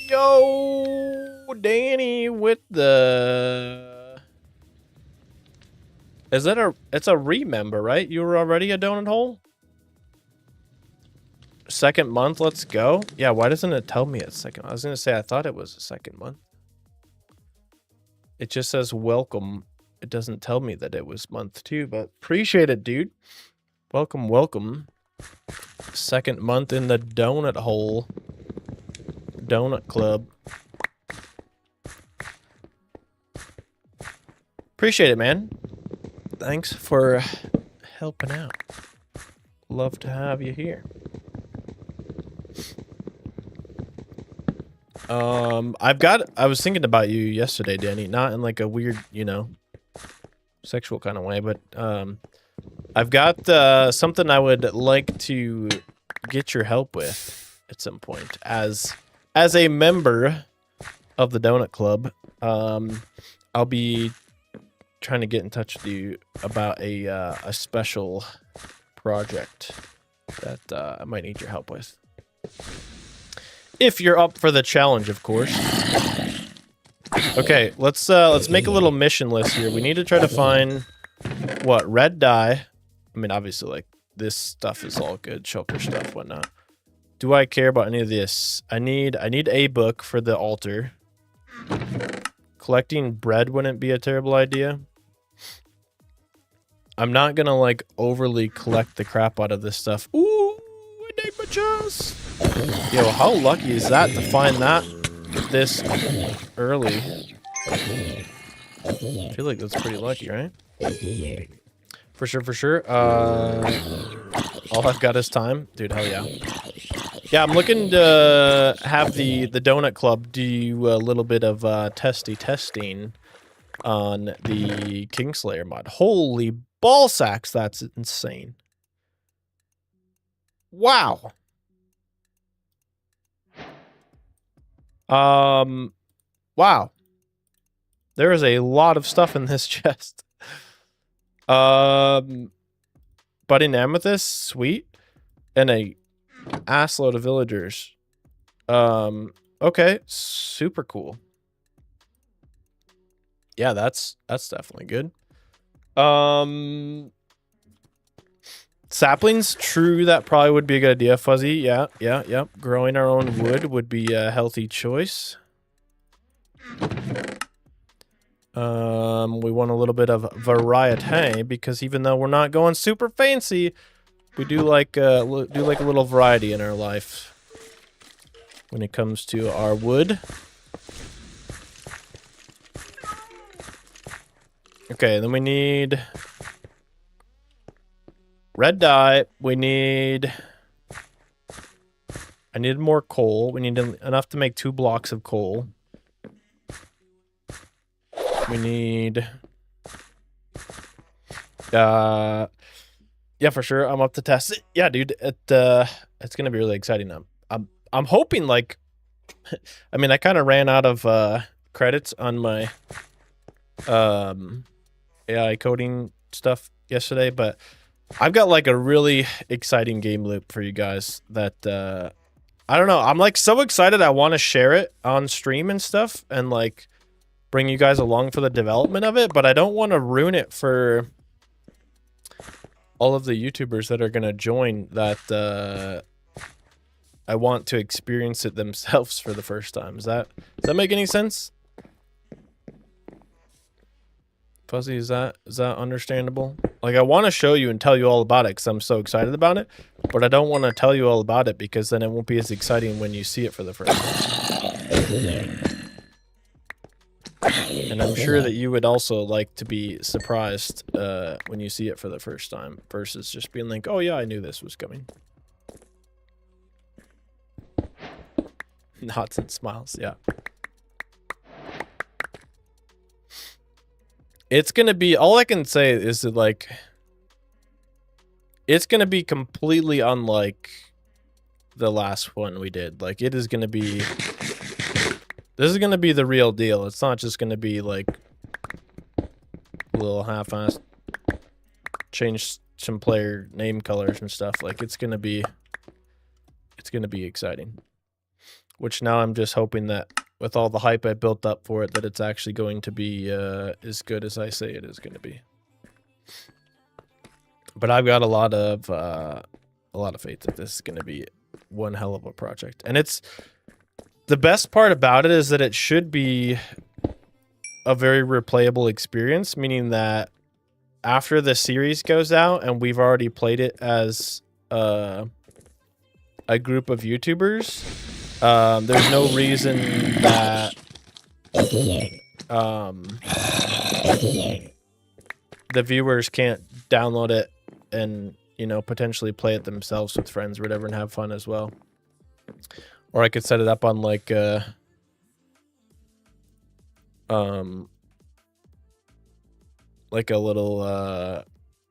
Speaker 1: Yo, Danny with the... Is that a... It's a remember, right? You were already a donut hole? Second month, let's go. Yeah, why doesn't it tell me it's second? I was going to say I thought it was a second month. It just says welcome. It doesn't tell me that it was month 2, but appreciate it, dude. Welcome, welcome. Second month in the donut hole. Donut club. Appreciate it, man. Thanks for helping out. Love to have you here. I was thinking about you yesterday, Danny, not in like a weird, you know, sexual kind of way, but I've got something I would like to get your help with at some point. As a member of the Donut Club, I'll be trying to get in touch with you about a special project that I might need your help with. If you're up for the challenge, of course. Okay, let's make a little mission list here. We need to try to find what? Red dye. I mean, obviously, like, this stuff is all good, shulker stuff, whatnot. Do I care about any of this? I need a book for the altar. Collecting bread wouldn't be a terrible idea. I'm not gonna, like, overly collect the crap out of this stuff. Ooh, I need my chest. Yo, how lucky is that to find that this early? I feel like that's pretty lucky, right? For sure, for sure. All I've got is time. Dude, hell yeah. Yeah, I'm looking to have the Donut Club do a little bit of testing on the Kingslayer mod. Holy ball sacks, that's insane. Wow. Wow. There is a lot of stuff in this chest. Budding amethyst, sweet. And a assload of villagers. Okay, super cool. Yeah, that's definitely good. Saplings, true, that probably would be a good idea. Fuzzy, yeah. Growing our own wood would be a healthy choice. We want a little bit of variety because even though we're not going super fancy, we do like a little variety in our life when it comes to our wood. Okay, then we need red dye. I need more coal. We need enough to make 2 blocks of coal. We need yeah, for sure. I'm up to test it. Yeah, dude, it's gonna be really exciting. I'm hoping, like, I mean, I kind of ran out of credits on my AI coding stuff yesterday, but I've got like a really exciting game loop for you guys that I don't know. I'm like so excited. I want to share it on stream and stuff and like bring you guys along for the development of it, but I don't want to ruin it for all of the YouTubers that are going to join that I want to experience it themselves for the first time. Does that make any sense? Fuzzy, is that understandable? Like, I want to show you and tell you all about it because I'm so excited about it, but I don't want to tell you all about it because then it won't be as exciting when you see it for the first time. And I'm sure that you would also like to be surprised when you see it for the first time versus just being like, oh yeah, I knew this was coming. Nods and smiles, yeah. It's gonna be, all I can say is that like, it's gonna be completely unlike the last one we did. Like, it is gonna be, this is gonna be the real deal. It's not just gonna be like a little half-assed, change some player name colors and stuff. Like, it's gonna be exciting. Which now I'm just hoping that with all the hype I built up for it, that it's actually going to be as good as I say it is going to be. But I've got a lot of faith that this is going to be one hell of a project. And it's the best part about it is that it should be a very replayable experience, meaning that after the series goes out and we've already played it as a group of YouTubers, there's no reason that the viewers can't download it and, you know, potentially play it themselves with friends or whatever and have fun as well. Or I could set it up on like a little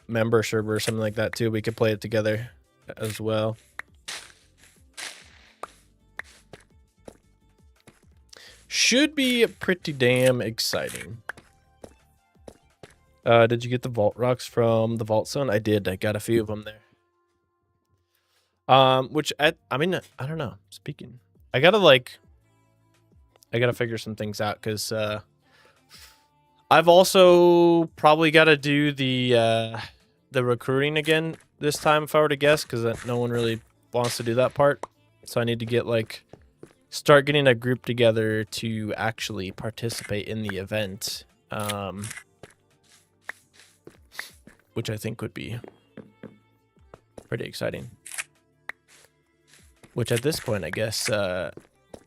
Speaker 1: member server or something like that too. We could play it together as well. Should be pretty damn exciting. Did you get the vault rocks from the vault zone? I did. I got a few of them there. Which I mean, I don't know. Speaking, I gotta figure some things out because I've also probably got to do the recruiting again this time if I were to guess, because no one really wants to do that part. So I need to get like. Start getting a group together to actually participate in the event, which I think would be pretty exciting. Which at this point, I guess,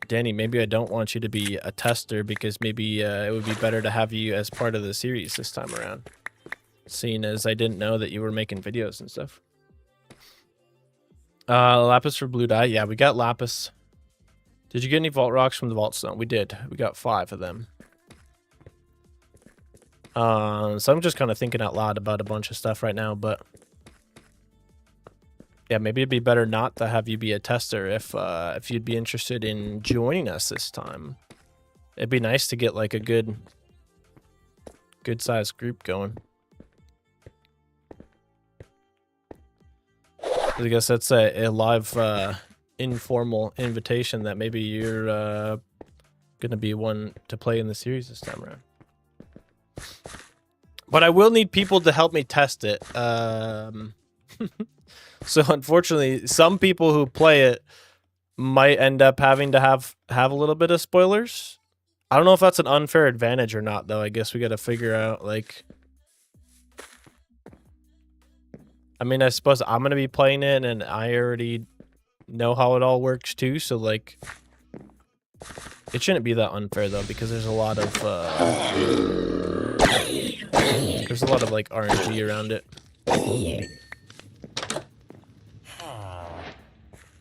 Speaker 1: Danny, maybe I don't want you to be a tester because maybe it would be better to have you as part of the series this time around, seeing as I didn't know that you were making videos and stuff. Lapis for blue dye. Yeah, we got lapis. Did you get any vault rocks from the vault zone? We did. We got 5 of them. So I'm just kind of thinking out loud about a bunch of stuff right now, but yeah, maybe it'd be better not to have you be a tester if you'd be interested in joining us this time. It'd be nice to get like a good sized group going. I guess that's a live informal invitation that maybe you're gonna be one to play in the series this time around. But I will need people to help me test it. So unfortunately, some people who play it might end up having to have a little bit of spoilers. I don't know if that's an unfair advantage or not, though. I guess we got to figure out, like... I mean, I suppose I'm going to be playing it, and I already know how it all works, too. So, like... It shouldn't be that unfair, though, because there's a lot of... There's a lot of, like, RNG around it.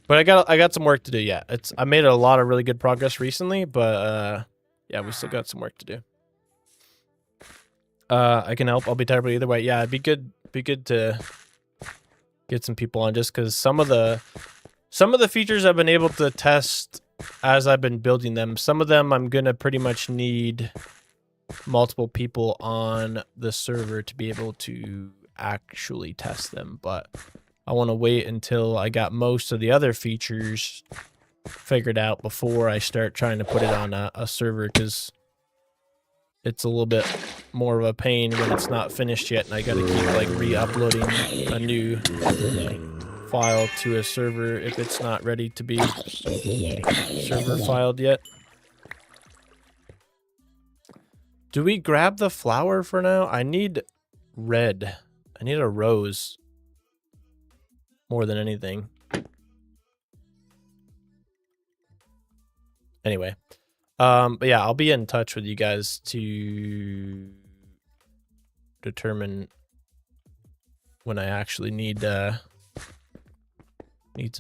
Speaker 1: But I got some work to do, yeah. I made a lot of really good progress recently, but yeah, we still got some work to do. I can help. I'll be terrible either way. Yeah, it'd be good to get some people on, just because some of the features I've been able to test as I've been building them. Some of them I'm gonna pretty much need multiple people on the server to be able to actually test them, but I want to wait until I got most of the other features figured out before I start trying to put it on a server, because it's a little bit more of a pain when it's not finished yet and I gotta keep like re-uploading a new file to a server if it's not ready to be server filed yet. Do we grab the flower for now? I need red. I need a rose more than anything. Anyway, but yeah, I'll be in touch with you guys to determine when I actually need some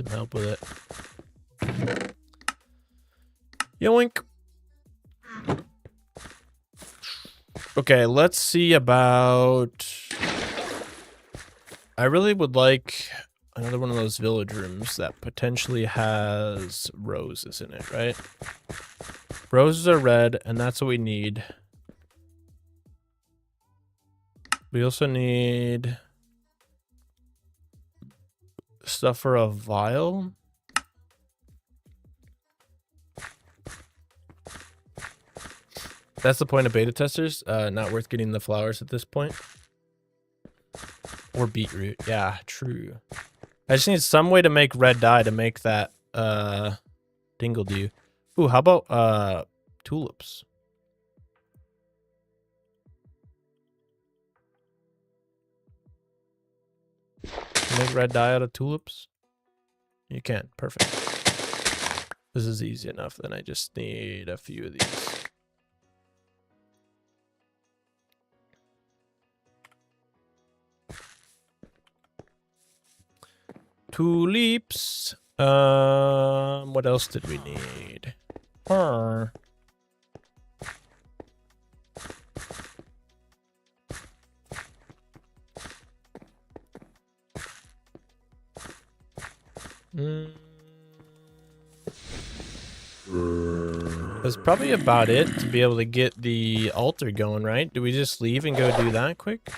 Speaker 1: help with it. Yoink. Okay, let's see about... I really would like another one of those village rooms that potentially has roses in it, right? Roses are red, and that's what we need. We also need stuff for a vial. That's the point of beta testers. Not worth getting the flowers at this point. Or beetroot. Yeah, true. I just need some way to make red dye to make that dingle dew. Ooh, how about tulips? Make red dye out of tulips? You can. Perfect. This is easy enough. Then I just need a few of these. Tulips. What else did we need? That's probably about it to be able to get the altar going, right? Do we just leave and go do that quick?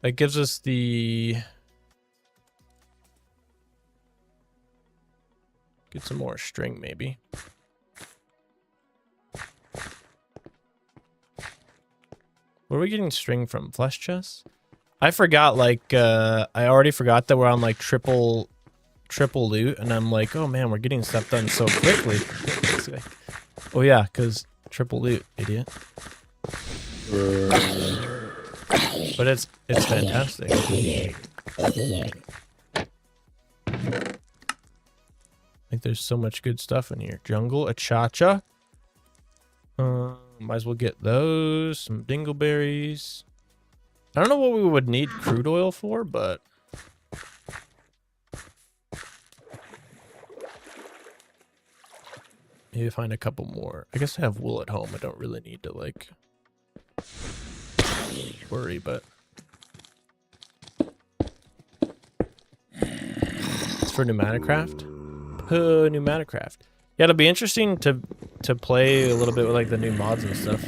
Speaker 1: That gives us the... Get some more string, maybe. Where are we getting string from? Flesh chests? I forgot, like, I already forgot that we're on, like, triple loot, and I'm like, oh man, we're getting stuff done so quickly. Oh yeah, because triple loot, idiot. But it's fantastic. I think there's so much good stuff in here. Jungle, a cha-cha. Might as well get those. Some dingleberries. I don't know what we would need crude oil for, but... maybe find a couple more. I guess I have wool at home. I don't really need to, like... worry, but... it's for Pneumaticraft? Pneumaticraft. Yeah, it'll be interesting to play a little bit with, like, the new mods and stuff.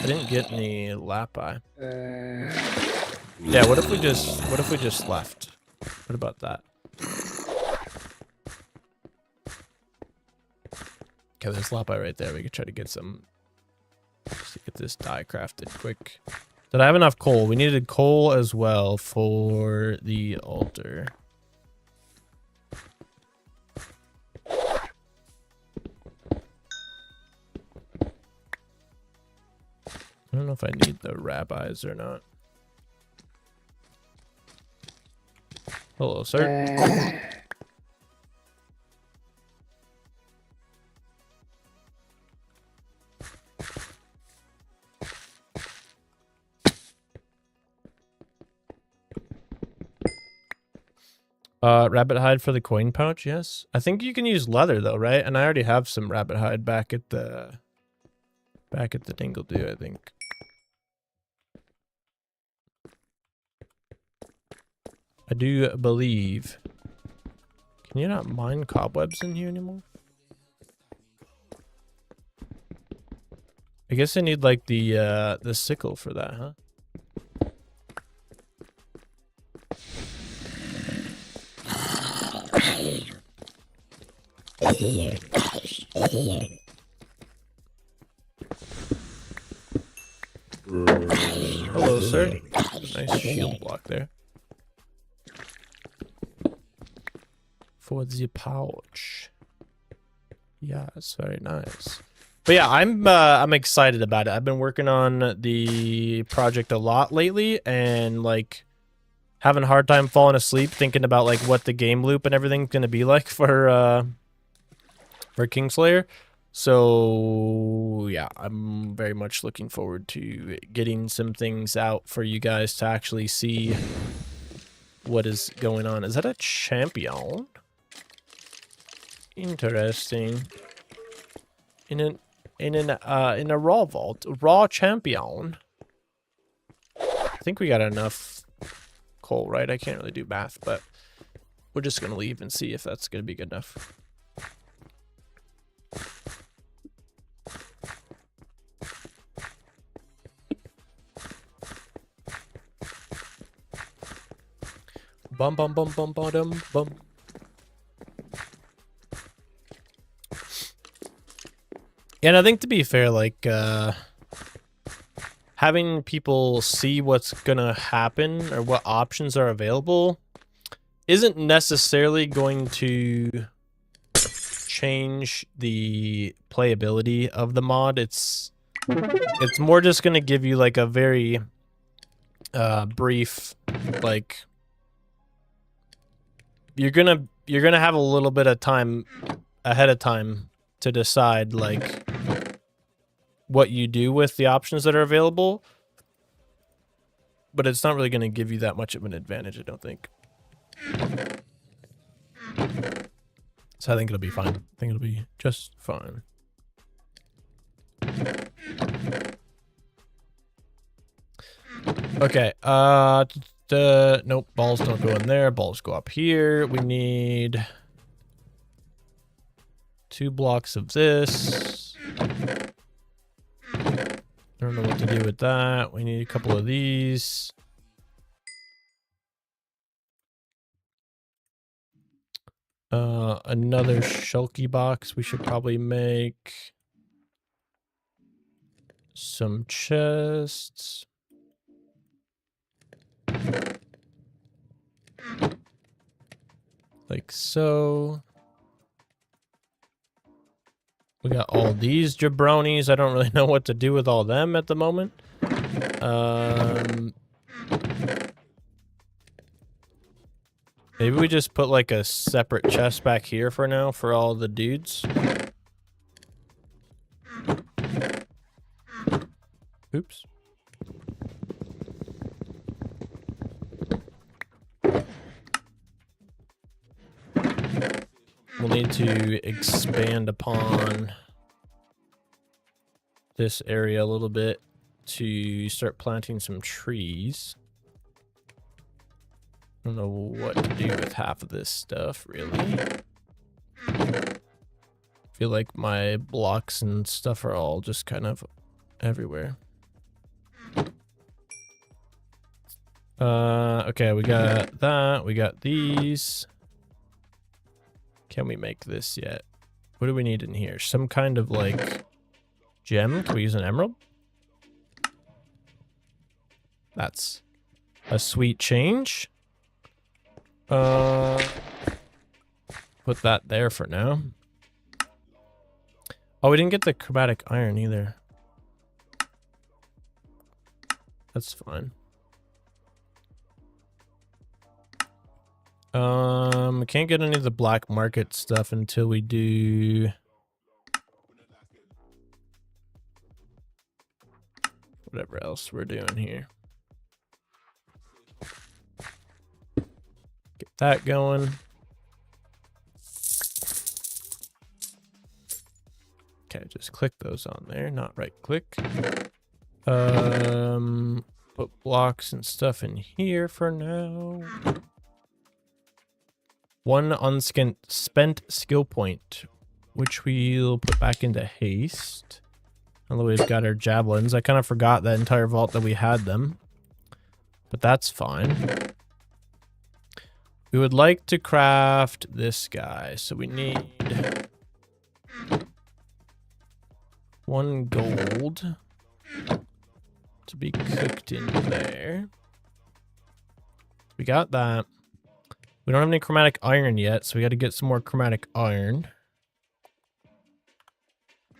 Speaker 1: I didn't get any lapis. Yeah, what if we just left? What about that? Okay, there's lapis right there. We could try to get some, just to get this dye crafted quick. Did I have enough coal? We needed coal as well for the altar. I don't know if I need the rabbis or not. Hello, sir. Rabbit hide for the coin pouch, yes. I think you can use leather though, right? And I already have some rabbit hide back at the dingle dew, I think. I do believe. Can you not mine cobwebs in here anymore? I guess I need like the sickle for that, huh? Hello, sir. Nice shield block there. For the pouch. Yeah, it's very nice. But yeah, I'm excited about it. I've been working on the project a lot lately, and like having a hard time falling asleep thinking about like what the game loop and everything's gonna be like for Kingslayer. So yeah, I'm very much looking forward to getting some things out for you guys to actually see what is going on. Is that a champion? Interesting. In a raw vault, raw champion. I think we got enough coal, right? I can't really do math, but we're just gonna leave and see if that's gonna be good enough. Bum bum bum bum bum bum. And I think, to be fair, like having people see what's gonna happen or what options are available isn't necessarily going to change the playability of the mod. It's more just gonna give you like a very brief, like you're gonna have a little bit of time ahead of time to decide like what you do with the options that are available, but it's not really going to give you that much of an advantage, I don't think. So I think it'll be fine. I think it'll be just fine. Okay, nope, balls don't go in there. Balls go up here. We need 2 blocks of this. I don't know what to do with that. We need a couple of these. Another shulky box. We should probably make some chests. Like so. We got all these jabronis. I don't really know what to do with all them at the moment. Maybe we just put like a separate chest back here for now for all the dudes. Oops. We'll need to expand upon this area a little bit to start planting some trees. I don't know what to do with half of this stuff, really. I feel like my blocks and stuff are all just kind of everywhere. Okay, we got that. We got these. Can we make this yet? What do we need in here? Some kind of like gem? Can we use an emerald? That's a sweet change. Put that there for now. Oh, we didn't get the chromatic iron either. That's fine. We can't get any of the black market stuff until we do whatever else we're doing here. Get that going. Okay, just click those on there, not right click. Put blocks and stuff in here for now. 1 unspent skill point, which we'll put back into haste. Although we've got our javelins. I kind of forgot that entire vault that we had them. But that's fine. We would like to craft this guy. So we need 1 gold to be cooked in there. We got that. We don't have any chromatic iron yet, so we got to get some more chromatic iron.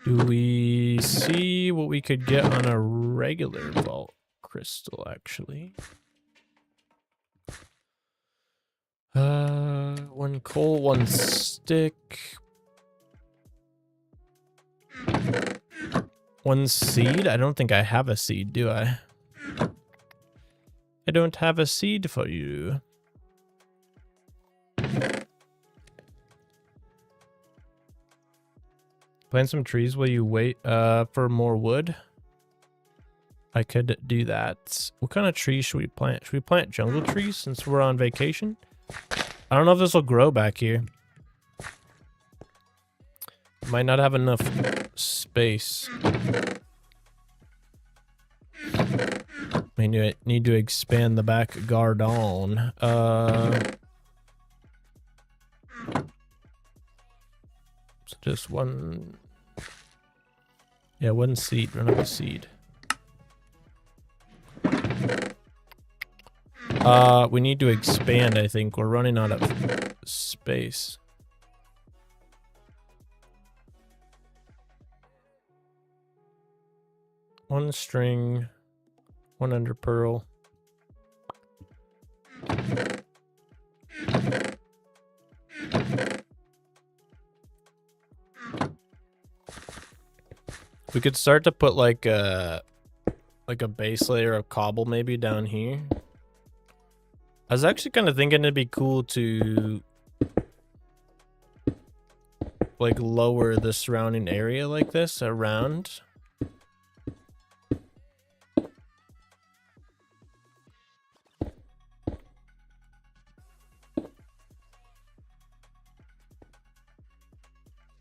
Speaker 1: Do we see what we could get on a regular vault crystal, actually? 1 coal, 1 stick. 1 seed? I don't think I have a seed, do I? I don't have a seed for you. Plant some trees while you wait for more wood. I could do that. What kind of trees should we plant? Should we plant jungle trees since we're on vacation? I don't know if this will grow back here. Might not have enough space. May need to expand the back garden. So just 1. Yeah, 1 seed. Run out of seed. We need to expand, I think. We're running out of space. One string, 1 under pearl. We could start to put like a base layer of cobble maybe down here. I was actually kind of thinking it'd be cool to like lower the surrounding area like this around.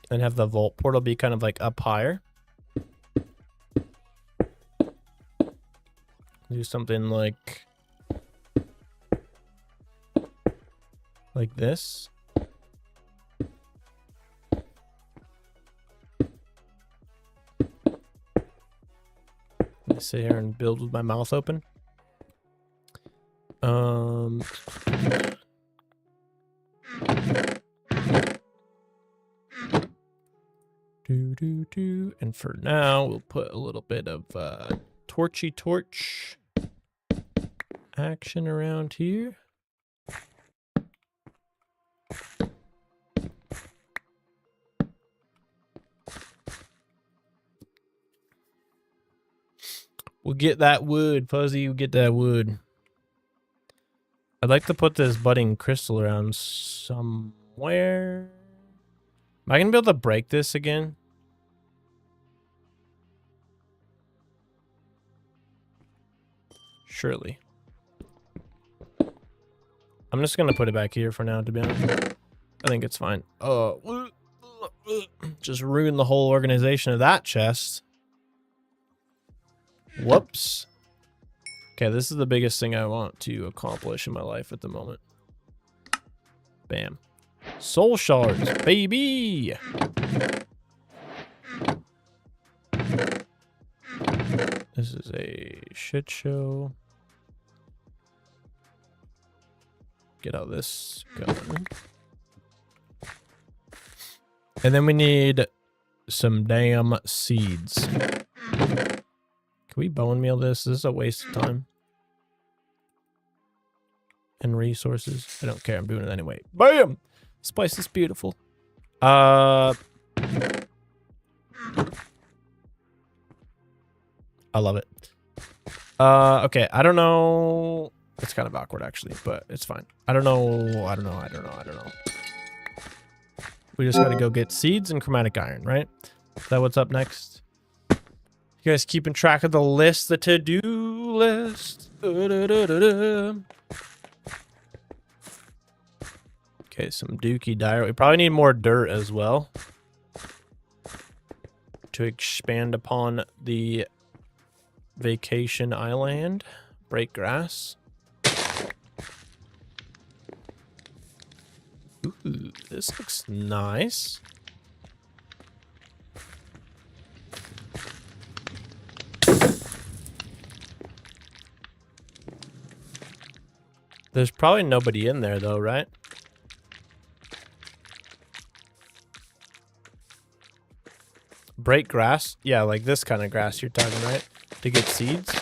Speaker 1: And have the vault portal be kind of like up higher. Do something like this. Let me sit here and build with my mouth open. And for now, we'll put a little bit of torchy torch action around here. We'll get that wood, Fuzzy. We'll get that wood. I'd like to put this budding crystal around somewhere. Am I going to be able to break this again? Surely. I'm just going to put it back here for now, to be honest. I think it's fine. Just ruined the whole organization of that chest. Whoops. Okay, this is the biggest thing I want to accomplish in my life at the moment. Bam. Soul shards, baby! This is a shit show. Get all this going. And then we need some damn seeds. Can we bone meal this? This is a waste of time. And resources. I don't care. I'm doing it anyway. Bam! This place is beautiful. I love it. Okay. I don't know. It's kind of awkward, actually, but it's fine. I don't know. I don't know. We just got to go get seeds and chromatic iron, right? Is that what's up next? You guys keeping track of the list, the to-do list? Okay, Okay, some dookie dire. We probably need more dirt as well to expand upon the vacation island. Break grass. Ooh, this looks nice. There's probably nobody in there though, right? Break grass? Yeah, like this kind of grass you're talking, right? To get seeds? I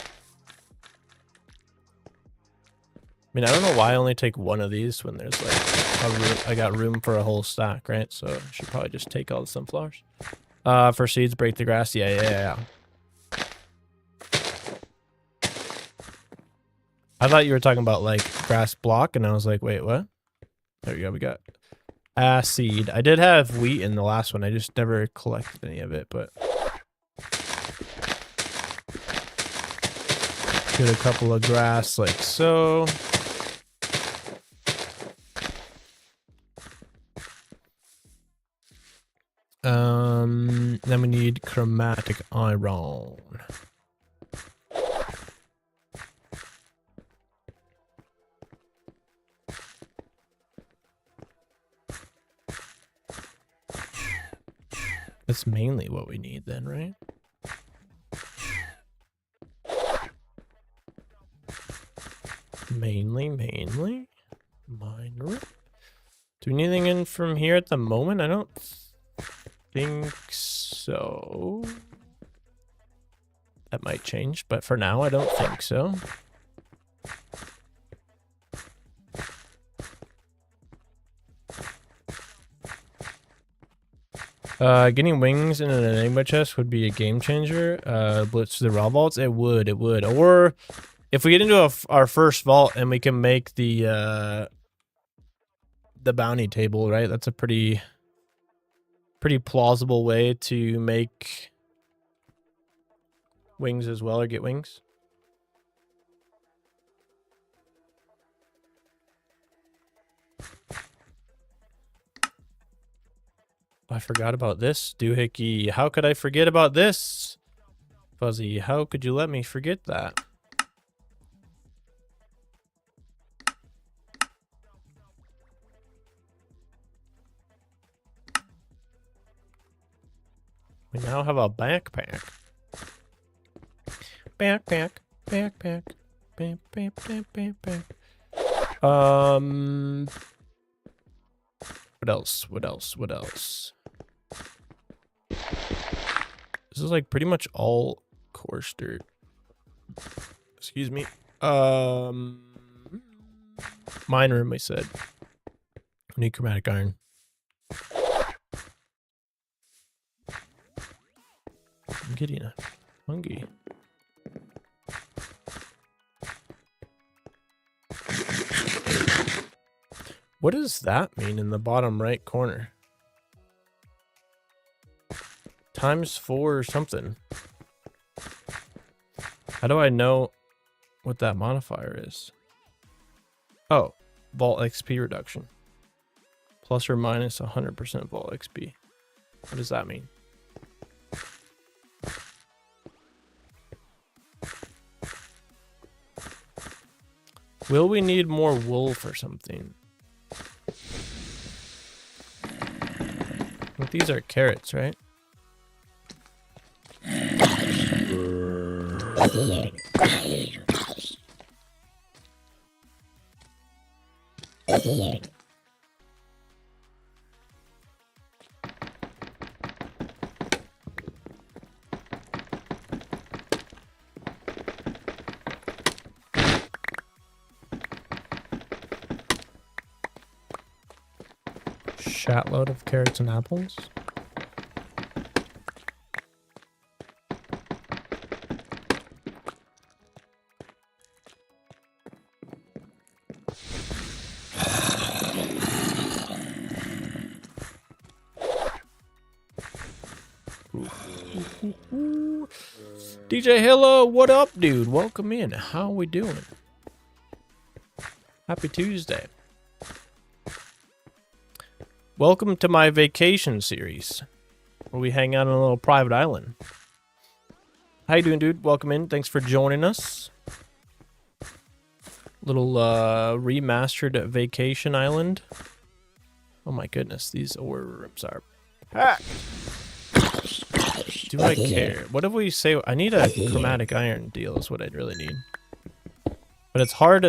Speaker 1: mean, I don't know why I only take one of these when there's like I got room for a whole stack, right? So I should probably just take all the sunflowers. For seeds, break the grass. Yeah. I thought you were talking about like grass block, and I was like, wait, what? There we go. We got seed. I did have wheat in the last one. I just never collected any of it, but get a couple of grass like so. Then we need chromatic iron. That's mainly what we need then, right? Mainly. Mine. Do we need anything in from here at the moment? I don't think so. That might change, but for now, I don't think so. Getting wings in an enigma chest would be a game changer. Blitz the raw vaults. It would. Or if we get into our first vault and we can make the bounty table, right? That's a pretty plausible way to make wings as well, or get wings. I forgot about this. Doohickey, how could I forget about this? Fuzzy, how could you let me forget that? We now have a backpack. Backpack. What else? This is like pretty much all coarse dirt. Excuse me. Mine room, we said. Need chromatic iron. I'm getting hungry. What does that mean in the bottom right corner? ×4 or something. How do I know what that modifier is? Oh, vault XP reduction. Plus or minus 100% vault XP. What does that mean? Will we need more wool for something? I think these are carrots, right? Shatload of carrots and apples. DJ Hello, what up, dude? Welcome in. How we doing? Happy Tuesday. Welcome to my vacation series, where we hang out on a little private island. How you doing, dude? Welcome in. Thanks for joining us. Little remastered vacation island. Oh my goodness, these orbs are packed. Do I care? What if we say I need a chromatic iron deal is what I'd really need. But it's hard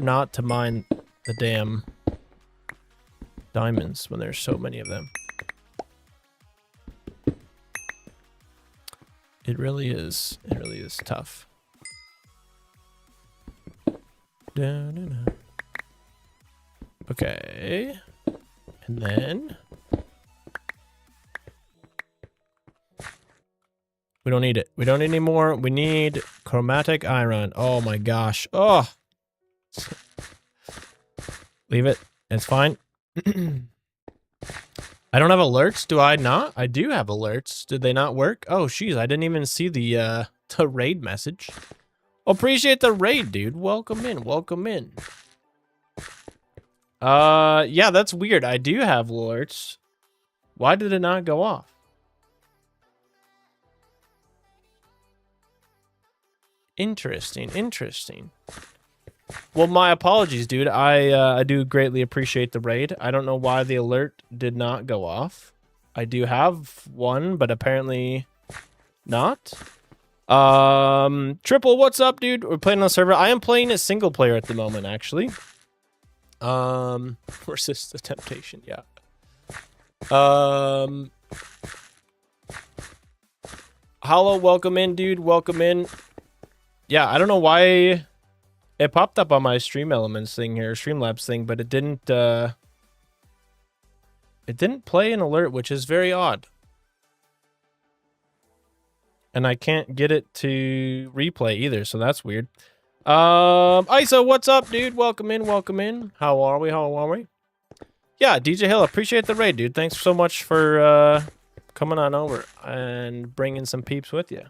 Speaker 1: not to mine the damn diamonds when there's so many of them. It really is. It really is tough. Okay. And then we don't need it. We don't need any more. We need chromatic iron. Oh my gosh. Oh. Leave it. It's fine. I don't have alerts. Do I not? I do have alerts. Did they not work? Oh, jeez. I didn't even see the raid message. Appreciate the raid, dude. Welcome in. Welcome in. Yeah, that's weird. I do have alerts. Why did it not go off? Interesting. Interesting. Well, my apologies, dude. I do greatly appreciate the raid. I don't know why the alert did not go off. I do have one, but apparently not. Triple, what's up, dude? We're playing on a server. I am playing a single player at the moment, actually. Resist the temptation, yeah. Hollow, welcome in, dude. Welcome in. Yeah, I don't know why it popped up on my Stream Elements thing here, Streamlabs thing, but it didn't play an alert, which is very odd. And I can't get it to replay either, so that's weird. ISO, what's up, dude? Welcome in, welcome in. How are we? How are we? Yeah, DJ Hill, appreciate the raid, dude. Thanks so much for coming on over and bringing some peeps with you.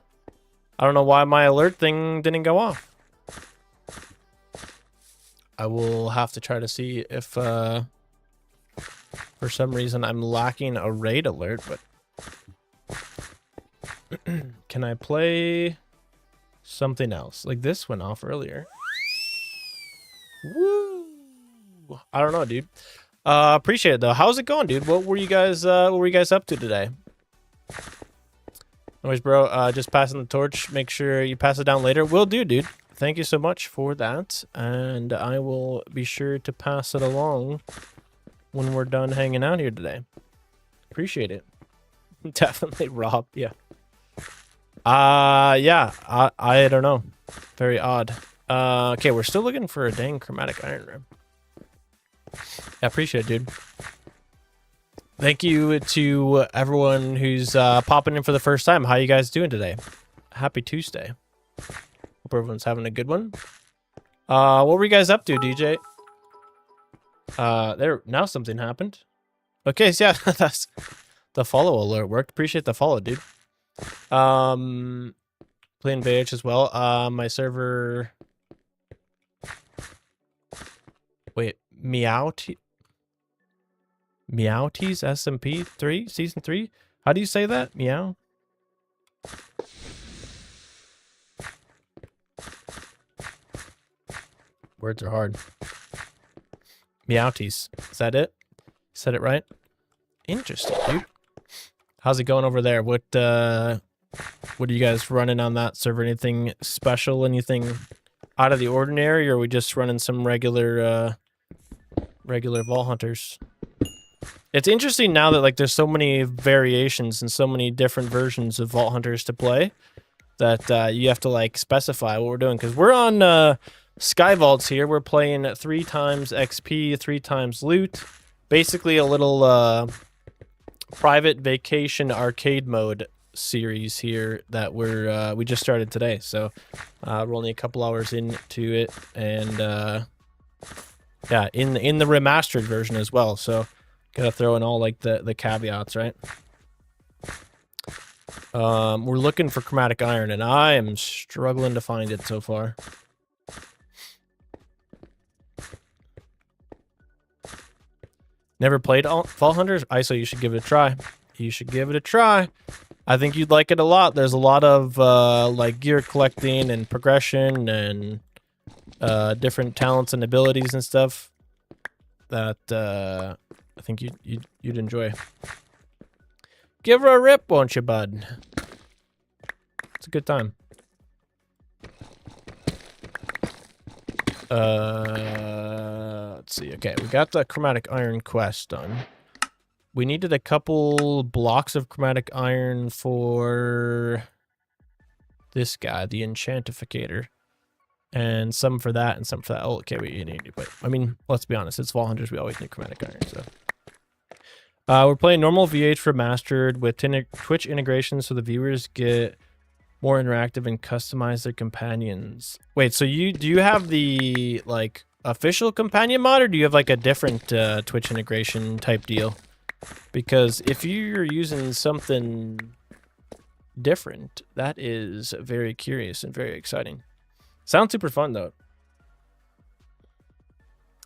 Speaker 1: I don't know why my alert thing didn't go off. I will have to try to see if for some reason I'm lacking a raid alert, but can I play something else? Like this went off earlier. Woo! I don't know, dude. Appreciate it though. How's it going, dude? What were you guys up to today? Anyways, bro, just passing the torch. Make sure you pass it down later. Will do, dude. Thank you so much for that. And I will be sure to pass it along when we're done hanging out here today. Appreciate it. Definitely Rob, yeah. Yeah, I don't know. Very odd. Okay, we're still looking for a dang chromatic iron rim. I appreciate it, dude. Thank you to everyone who's popping in for the first time. How you guys doing today? Happy Tuesday. Hope everyone's having a good one. What were you guys up to, DJ? There, now something happened. Okay, so yeah, that's the follow alert worked. Appreciate the follow, dude. Playing VH as well. My server. Wait, Meowties SMP 3 season 3. How do you say that? Meow. Words are hard. Meowties. Is that it? Said it right? Interesting, dude. How's it going over there? What are you guys running on that server? Anything special? Anything out of the ordinary? Or are we just running some regular Vault Hunters? It's interesting now that like there's so many variations and so many different versions of Vault Hunters to play that you have to like specify what we're doing, because we're on Sky Vaults here. We're playing 3 times XP, 3 times loot. Basically a little private vacation arcade mode series here that we just started today. So we're only a couple hours into it, and yeah, in the remastered version as well. So gotta throw in all like the caveats, right? We're looking for chromatic iron, and I am struggling to find it so far. Never played Vault Hunters? ISO, you should give it a try. You should give it a try. I think you'd like it a lot. There's a lot of like gear collecting and progression and different talents and abilities and stuff that I think you'd enjoy. Give her a rip, won't you, bud? It's a good time. Let's see. Okay, we got the chromatic iron quest done. We needed a couple blocks of chromatic iron for this guy, the enchantificator. And some for that and some for that. Oh, okay, we need to put. I mean, let's be honest, it's Vault Hunters, we always need chromatic iron, so. We're playing normal VH Remastered with Twitch integration so the viewers get more interactive and customize their companions. Wait, so do you have the like official companion mod, or do you have like a different Twitch integration type deal? Because if you're using something different, that is very curious and very exciting. Sounds super fun though.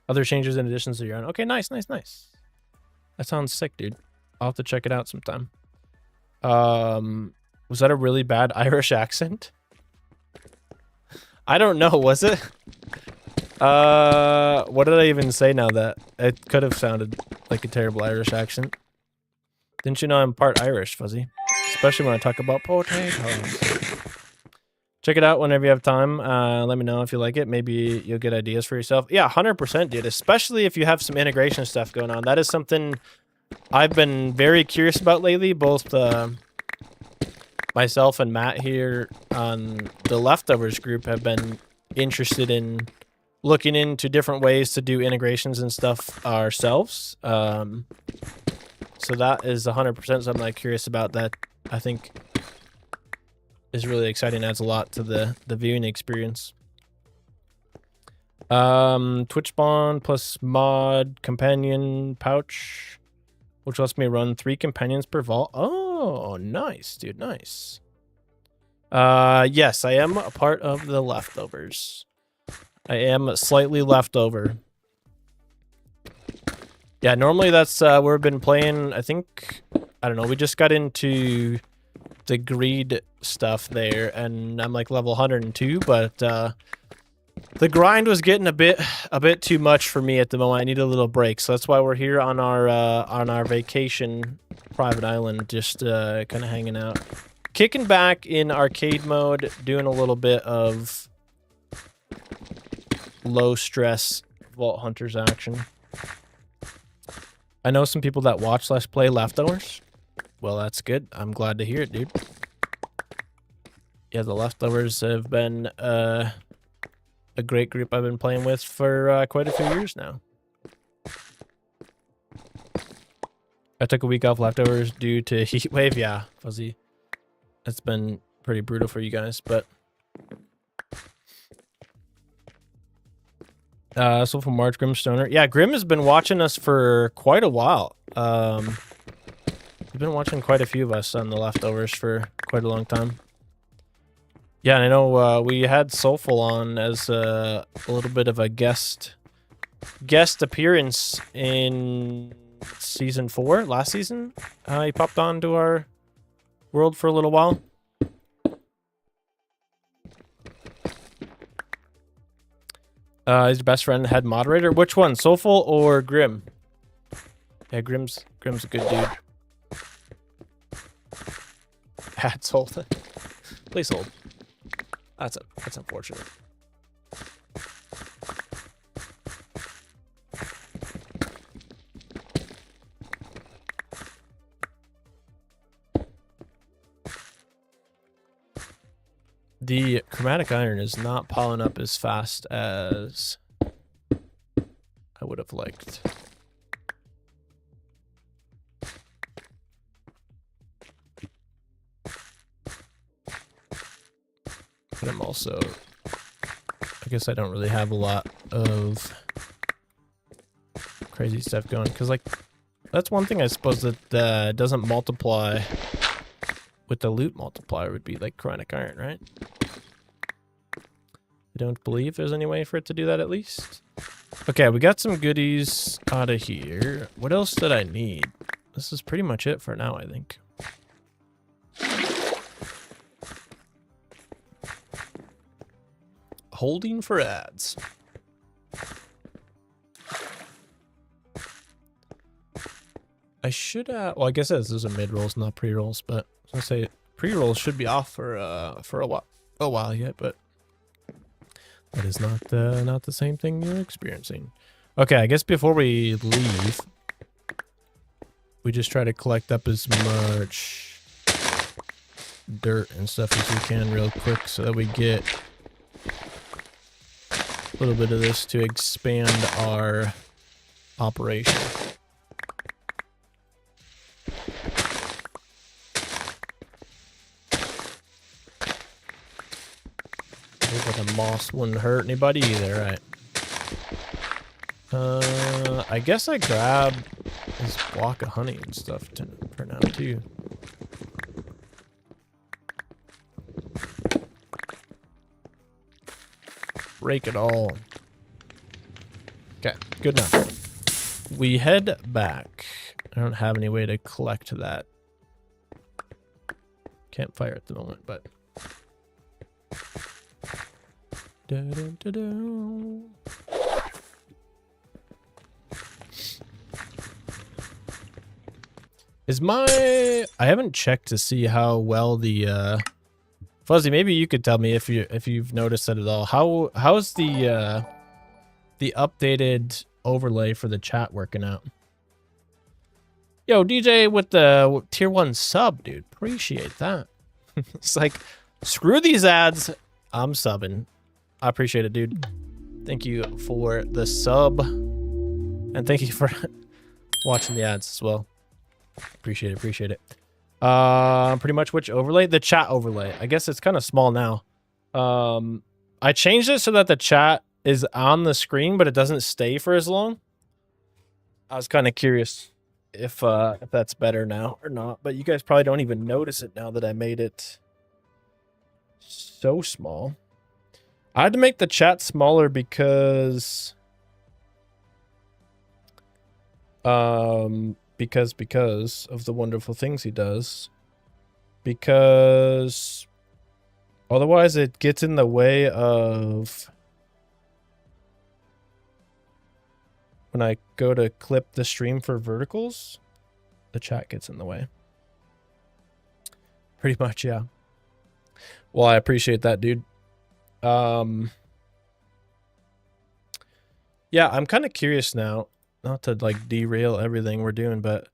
Speaker 1: Other changes and additions to your own. Okay, nice. That sounds sick, dude. I'll have to check it out sometime. Was that a really bad Irish accent? I don't know, was it? What did I even say now that it could have sounded like a terrible Irish accent? Didn't you know I'm part Irish, Fuzzy? Especially when I talk about potatoes. Check it out whenever you have time. Let me know if you like it. Maybe you'll get ideas for yourself. Yeah, 100%, dude. Especially if you have some integration stuff going on. That is something I've been very curious about lately. Both myself and Matt here on the Leftovers group have been interested in looking into different ways to do integrations and stuff ourselves. So that is 100% something I'm curious about that I think is really exciting. Adds a lot to the viewing experience. Twitch spawn plus mod companion pouch, which lets me run 3 companions per vault. Oh, nice, dude, nice. Yes, I am a part of the Leftovers. I am slightly leftover. Yeah, normally that's where we've been playing. I think, I don't know, we just got into the greed stuff there, and I'm like level 102, but the grind was getting a bit too much for me at the moment. I need a little break, so that's why we're here on our vacation private island, just kind of hanging out, kicking back in arcade mode, doing a little bit of low stress Vault Hunters action. I know some people that watch Let's Play Leftovers. Well, that's good. I'm glad to hear it, dude. Yeah, the Leftovers have been a great group I've been playing with for quite a few years now. I took a week off Leftovers due to heat wave. Yeah, Fuzzy. It's been pretty brutal for you guys, but... So from March, Grim Stoner. Yeah, Grim has been watching us for quite a while. We've been watching quite a few of us on the Leftovers for quite a long time. Yeah, and I know we had Soulful on as a little bit of a guest appearance in season 4, last season. He popped onto our world for a little while. He's your best friend, head moderator. Which one, Soulful or Grim? Yeah, Grim's a good dude. Hats hold. Please hold. That's unfortunate. The chromatic iron is not piling up as fast as I would have liked. But I'm also, I guess I don't really have a lot of crazy stuff going, because like that's one thing I suppose that doesn't multiply with the loot multiplier would be like chromatic iron, right? I don't believe there's any way for it to do that, at least. Okay, we got some goodies out of here. What else did I need? This is pretty much it for now, I think. Holding for ads. I should well, I guess this is a mid-rolls, not pre-rolls, but I was gonna say pre-rolls should be off for a while yet, but that is not the same thing you're experiencing. Okay, I guess before we leave, we just try to collect up as much dirt and stuff as we can real quick so that we get a little bit of this to expand our operation. The moss wouldn't hurt anybody either, right? I guess I grabbed this block of honey and stuff for now too. Rake it all. Okay, good enough. We head back. I don't have any way to collect that campfire at the moment, but is my I haven't checked to see how well the Fuzzy, maybe you could tell me if you've noticed that at all. How's the updated overlay for the chat working out? Yo, DJ with the tier 1 sub, dude. Appreciate that. It's like, screw these ads. I'm subbing. I appreciate it, dude. Thank you for the sub. And thank you for watching the ads as well. Appreciate it. Pretty much which overlay? The chat overlay. I guess it's kind of small now. I changed it so that the chat is on the screen, but it doesn't stay for as long. I was kind of curious if that's better now or not, but you guys probably don't even notice it now that I made it so small. I had to make the chat smaller because of the wonderful things he does. Because otherwise it gets in the way of when I go to clip the stream for verticals, the chat gets in the way. Pretty much, yeah. Well, I appreciate that, dude. Yeah, I'm kind of curious now, not to like derail everything we're doing, but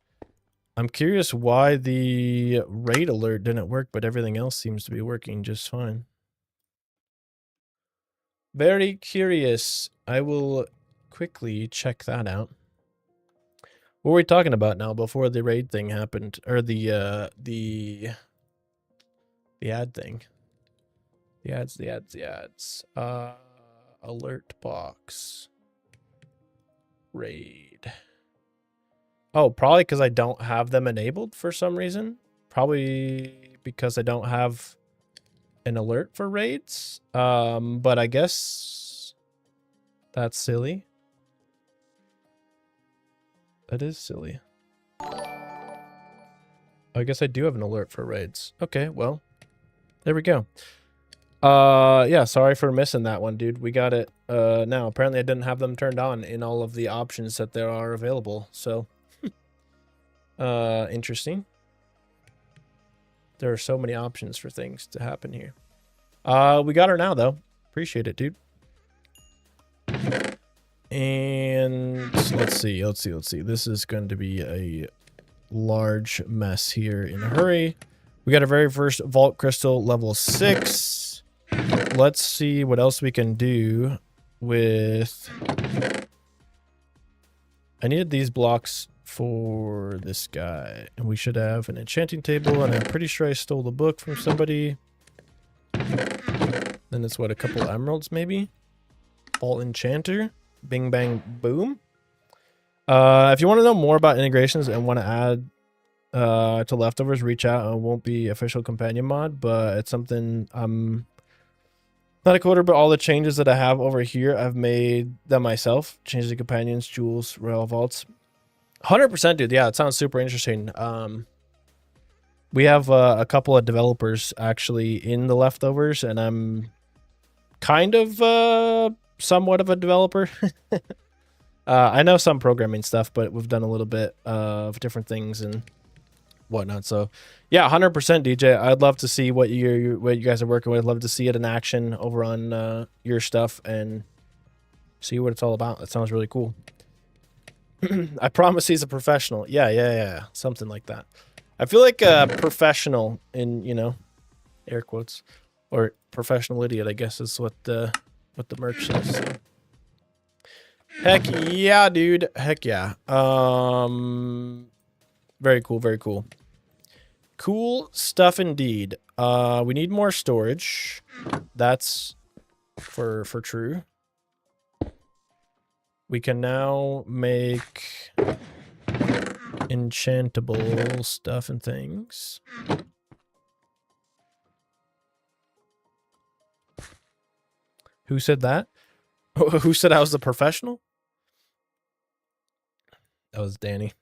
Speaker 1: I'm curious why the raid alert didn't work, but everything else seems to be working just fine. Very curious. I will quickly check that out. What were we talking about now before the raid thing happened, or the ad thing? The ads. Alert box. Raid. Oh, probably because I don't have them enabled for some reason. Probably because I don't have an alert for raids. But I guess that's silly. That is silly. I guess I do have an alert for raids. Okay, well, there we go. Yeah, sorry for missing that one, dude. We got it now. Apparently I didn't have them turned on in all of the options that there are available. So, interesting. There are so many options for things to happen here. We got her now, though. Appreciate it, dude. And let's see. This is going to be a large mess here in a hurry. We got our very first Vault Crystal level 6. Let's see what else we can do with... I needed these blocks for this guy. And we should have an enchanting table, and I'm pretty sure I stole the book from somebody. Then it's what, a couple emeralds maybe? Vault Enchanter. Bing, bang, boom. If you want to know more about integrations and want to add to leftovers, reach out. It won't be official companion mod, but it's something I'm Not a coder, but all the changes that I have over here, I've made them myself. Change the companions, jewels, rail vaults. 100%, dude. Yeah, it sounds super interesting. We have a couple of developers actually in the leftovers, and I'm kind of somewhat of a developer. I know some programming stuff, but we've done a little bit of different things and whatnot. So yeah, 100% DJ. I'd love to see what you guys are working with. I'd love to see it in action over on your stuff and see what it's all about. That sounds really cool. I promise he's a professional. Yeah. Something like that. I feel like a professional in, you know, air quotes, or professional idiot, I guess is what the merch says. So. Heck yeah, dude. Heck yeah. Very cool, very cool. Cool stuff indeed. We need more storage. That's for true. We can now make enchantable stuff and things. Who said that? Who said I was a professional? That was Danny.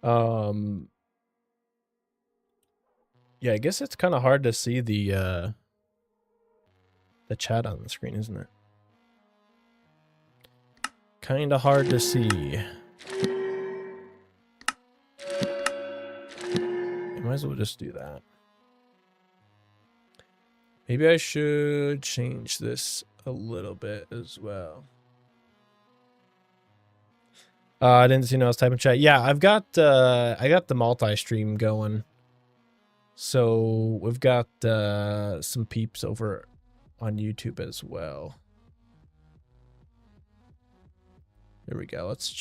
Speaker 1: Yeah, I guess it's kind of hard to see the chat on the screen, isn't it? Kind of hard to see. I might as well just do that. Maybe I should change this a little bit as well. I didn't see no else type in chat. Yeah, I got the multi-stream going. So we've got some peeps over on YouTube as well. There we go. Let's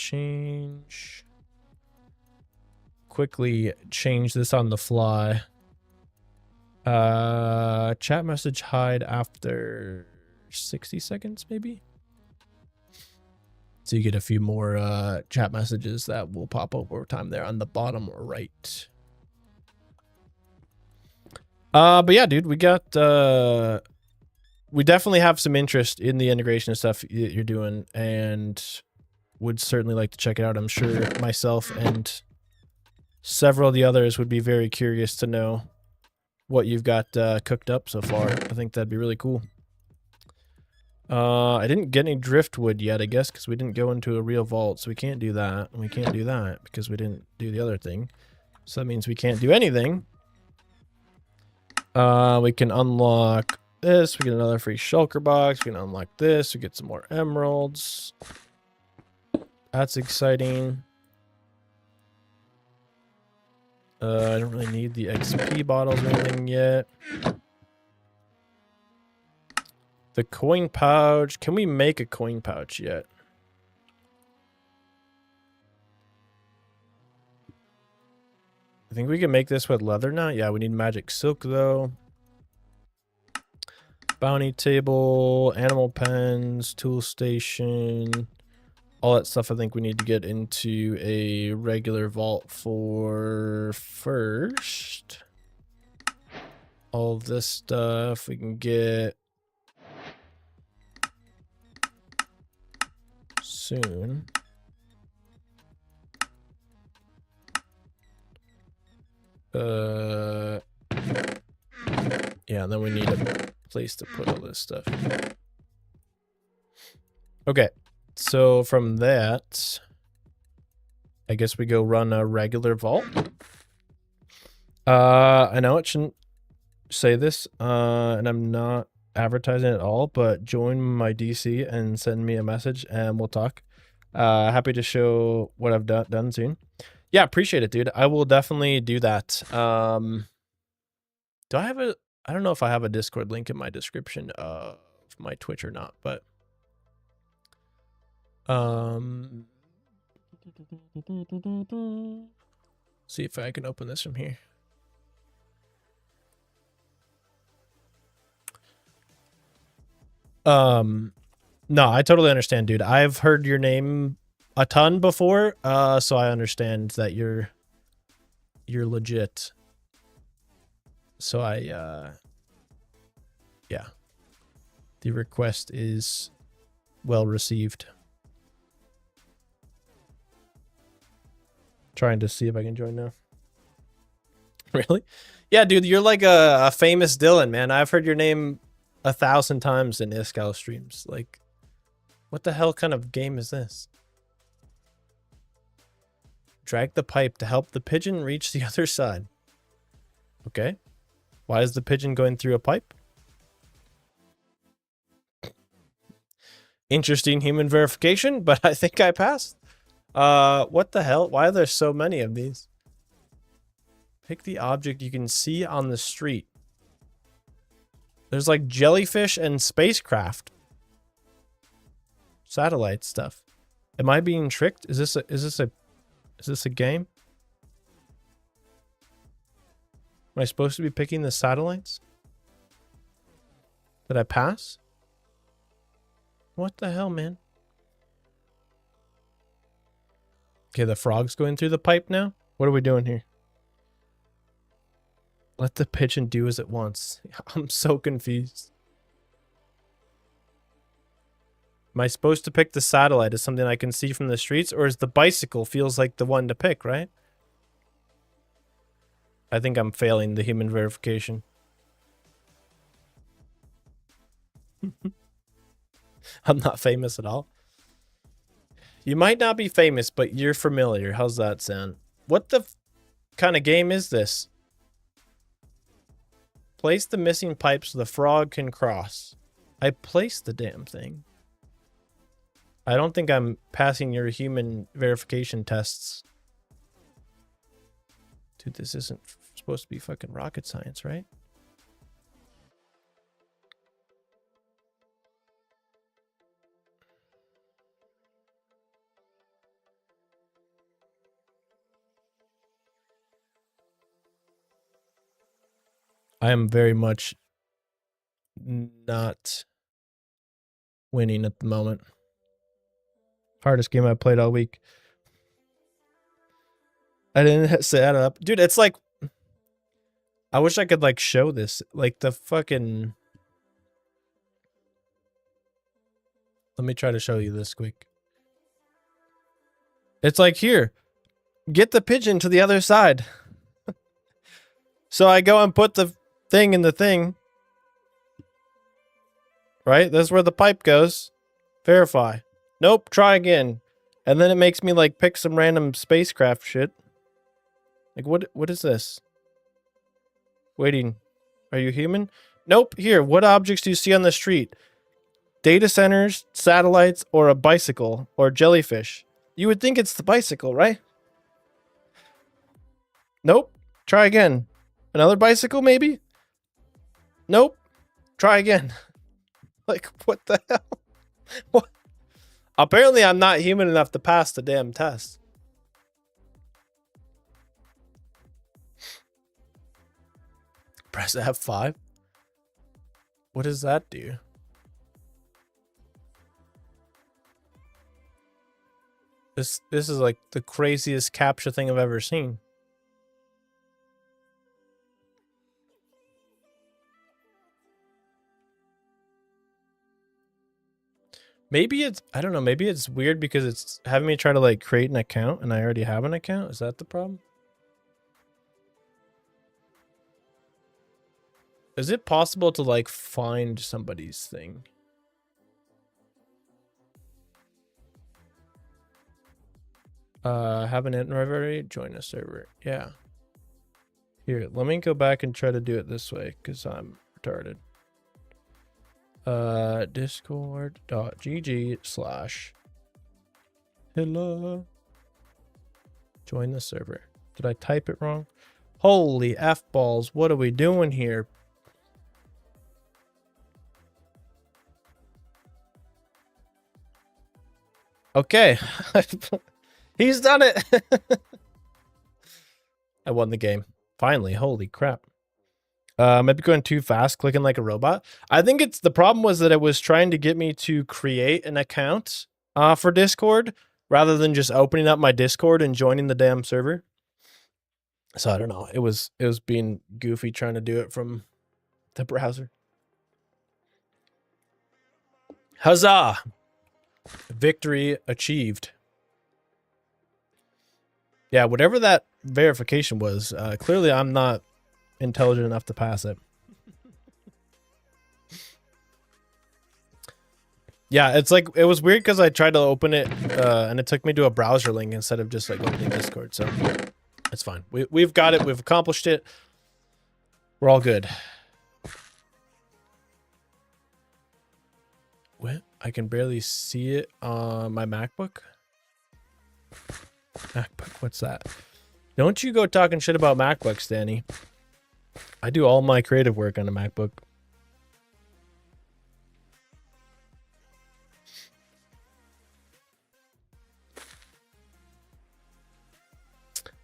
Speaker 1: quickly change this on the fly. Chat message hide after 60 seconds, maybe. So you get a few more chat messages that will pop up over time there on the bottom right. But yeah, dude, we got we definitely have some interest in the integration of stuff that you're doing, and would certainly like to check it out. I'm sure myself and several of the others would be very curious to know what you've got cooked up so far. I think that'd be really cool. I didn't get any driftwood yet, I guess, because we didn't go into a real vault, so we can't do that, and we can't do that because we didn't do the other thing. So that means we can't do anything. We can unlock this. We get another free shulker box. We can unlock this. We get some more emeralds. That's exciting. I don't really need the XP bottles or anything yet. The coin pouch. Can we make a coin pouch yet? I think we can make this with leather now. Yeah, we need magic silk though. Bounty table, animal pens, tool station, all that stuff I think we need to get into a regular vault for first. All this stuff we can get soon. Yeah, and then we need a place to put all this stuff. Okay, so from that, I guess we go run a regular vault. I know it shouldn't say this, and I'm not advertising at all, but join my DC and send me a message and we'll talk. Happy to show what I've done soon. Yeah, appreciate it, dude. I will definitely do that. Do I have a... I don't know if I have a Discord link in my description of my Twitch or not, but... see if I can open this from here. No, I totally understand, dude. I've heard your name a ton before, so I understand that you're legit. So I Yeah. The request is well received. Trying to see if I can join now. Really? Yeah, dude, you're like a famous Dylan, man. I've heard your name 1,000 times in Iskall streams. Like, what the hell kind of game is this? Drag the pipe to help the pigeon reach the other side. Okay. Why is the pigeon going through a pipe? Interesting human verification, but I think I passed. What the hell? Why are there so many of these? Pick the object you can see on the street. There's like jellyfish and spacecraft. Satellite stuff. Am I being tricked? Is this a game? Am I supposed to be picking the satellites? Did I pass? What the hell, man? Okay, the frog's going through the pipe now. What are we doing here? Let the pigeon do as it wants. I'm so confused. Am I supposed to pick the satellite as something I can see from the streets, or is the bicycle feels like the one to pick, right? I think I'm failing the human verification. I'm not famous at all. You might not be famous, but you're familiar. How's that sound? What the kind of game is this? Place the missing pipe so the frog can cross. I placed the damn thing. I don't think I'm passing your human verification tests. Dude, this isn't supposed to be fucking rocket science, right? I am very much not winning at the moment. Hardest game I played all week. I didn't set it up. Dude, it's like... I wish I could, like, show this. Like, the fucking... Let me try to show you this quick. It's like, here. Get the pigeon to the other side. So I go and put the thing in the thing. Right? That's where the pipe goes. Verify. Nope, try again. And then it makes me like pick some random spacecraft shit. Like what is this? Waiting. Are you human? Nope. Here, what objects do you see on the street? Data centers, satellites, or a bicycle, or jellyfish. You would think it's the bicycle, right? Nope. Try again. Another bicycle, maybe? Nope. Try again. Like, what the hell? What? Apparently, I'm not human enough to pass the damn test. Press F5. What does that do? This is like the craziest captcha thing I've ever seen. Maybe it's, I don't know, maybe it's weird because it's having me try to like create an account and I already have an account. Is that the problem? Is it possible to like find somebody's thing? Have an invite, join a server. Yeah. Here, let me go back and try to do it this way because I'm retarded. Discord.gg/hello. Join the server. Did I type it wrong? Holy F balls. What are we doing here? Okay. He's done it. I won the game. Finally. Holy crap. Maybe going too fast, clicking like a robot. I think it's the problem was that it was trying to get me to create an account for Discord rather than just opening up my Discord and joining the damn server. So I don't know. It was being goofy trying to do it from the browser. Huzzah! Victory achieved. Yeah, whatever that verification was, clearly I'm not intelligent enough to pass it. Yeah, it's like, it was weird because I tried to open it and it took me to a browser link instead of just like opening Discord, so it's fine. We've got it, we've accomplished it. We're all good. What? I can barely see it on my MacBook. MacBook, what's that? Don't you go talking shit about MacBooks, Danny. I do all my creative work on a MacBook.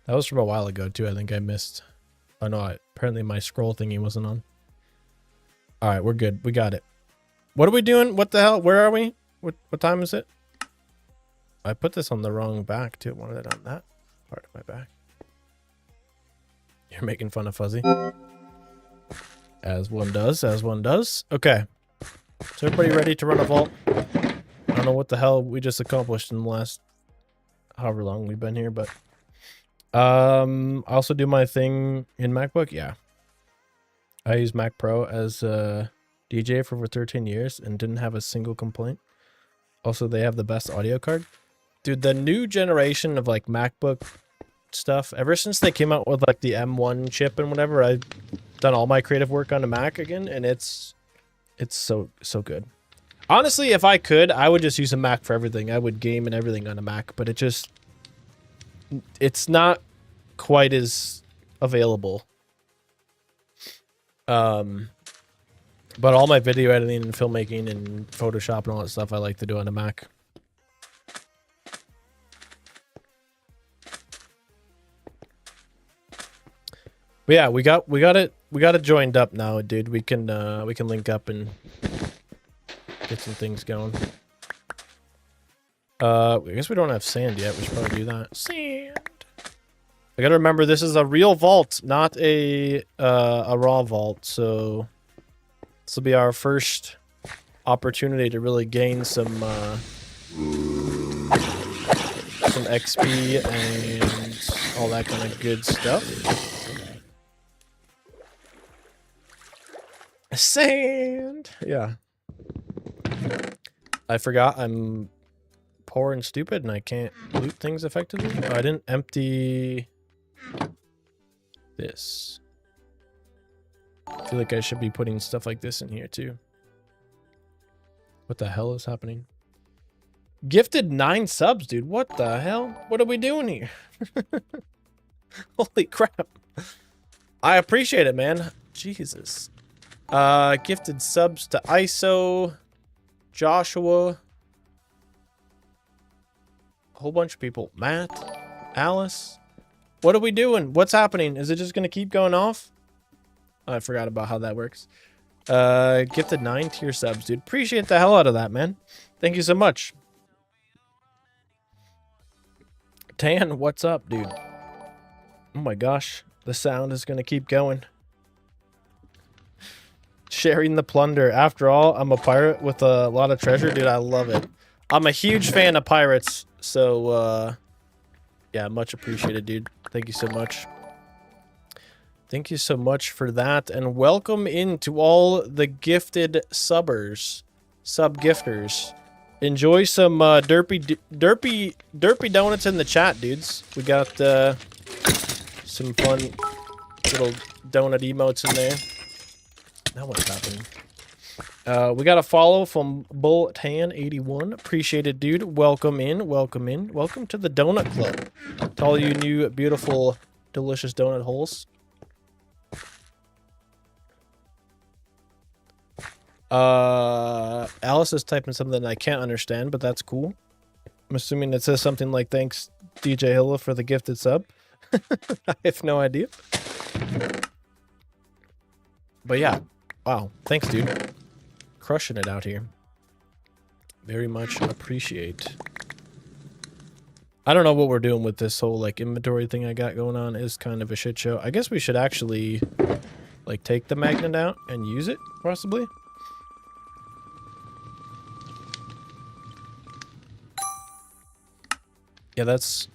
Speaker 1: That was from a while ago, too. I think I missed. Oh, no. Apparently my scroll thingy wasn't on. All right, we're good. We got it. What are we doing? What the hell? Where are we? What time is it? I put this on the wrong back, too. I wanted it on that part of my back. You're making fun of Fuzzy. As one does. As one does. Okay. Is everybody ready to run a vault? I don't know what the hell we just accomplished in the last however long we've been here, but... I also do my thing in MacBook. Yeah. I use Mac Pro as a DJ for over 13 years and didn't have a single complaint. Also, they have the best audio card. Dude, the new generation of like MacBook stuff, ever since they came out with like the M1 chip and whatever, I've done all my creative work on a Mac again, and it's so good. Honestly, if I could, I would just use a Mac for everything. I would game and everything on a Mac, but it's not quite as available. But all my video editing and filmmaking and Photoshop and all that stuff I like to do on a Mac. But yeah, we got it joined up now, dude. We can link up and get some things going. I guess we don't have sand yet. We should probably do that. Sand. I gotta remember this is a real vault, not a raw vault. So this will be our first opportunity to really gain some XP and all that kind of good stuff. Sand. Yeah. I forgot I'm poor and stupid and I can't loot things effectively. Oh, I didn't empty this. I feel like I should be putting stuff like this in here too. What the hell is happening? Gifted 9 subs, dude. What the hell? What are we doing here? Holy crap. I appreciate it, man. Jesus. Gifted subs to ISO, Joshua, a whole bunch of people. Matt, Alice. What are we doing? What's happening? Is it just going to keep going off? Oh, I forgot about how that works. Gifted 9 tier subs, dude. Appreciate the hell out of that, man. Thank you so much. Tan, what's up, dude? Oh my gosh. The sound is going to keep going. Sharing the plunder. After all, I'm a pirate with a lot of treasure. Dude, I love it. I'm a huge fan of pirates. So, yeah, much appreciated, dude. Thank you so much. Thank you so much for that. And welcome in to all the gifted subbers. Sub-gifters. Enjoy some derpy donuts in the chat, dudes. We got some fun little donut emotes in there. Now what's happening? We got a follow from Bulltan81. Appreciate it, dude. Welcome in. Welcome in. Welcome to the Donut Club. To all you new, beautiful, delicious donut holes. Alice is typing something I can't understand, but that's cool. I'm assuming it says something like, thanks, DJ Hilla, for the gifted sub. I have no idea. But yeah. Wow. Thanks, dude. Crushing it out here. Very much appreciate. I don't know what we're doing with this whole, like, inventory thing I got going on. Is kind of a shit show. I guess we should actually, like, take the magnet out and use it, possibly. Yeah, that's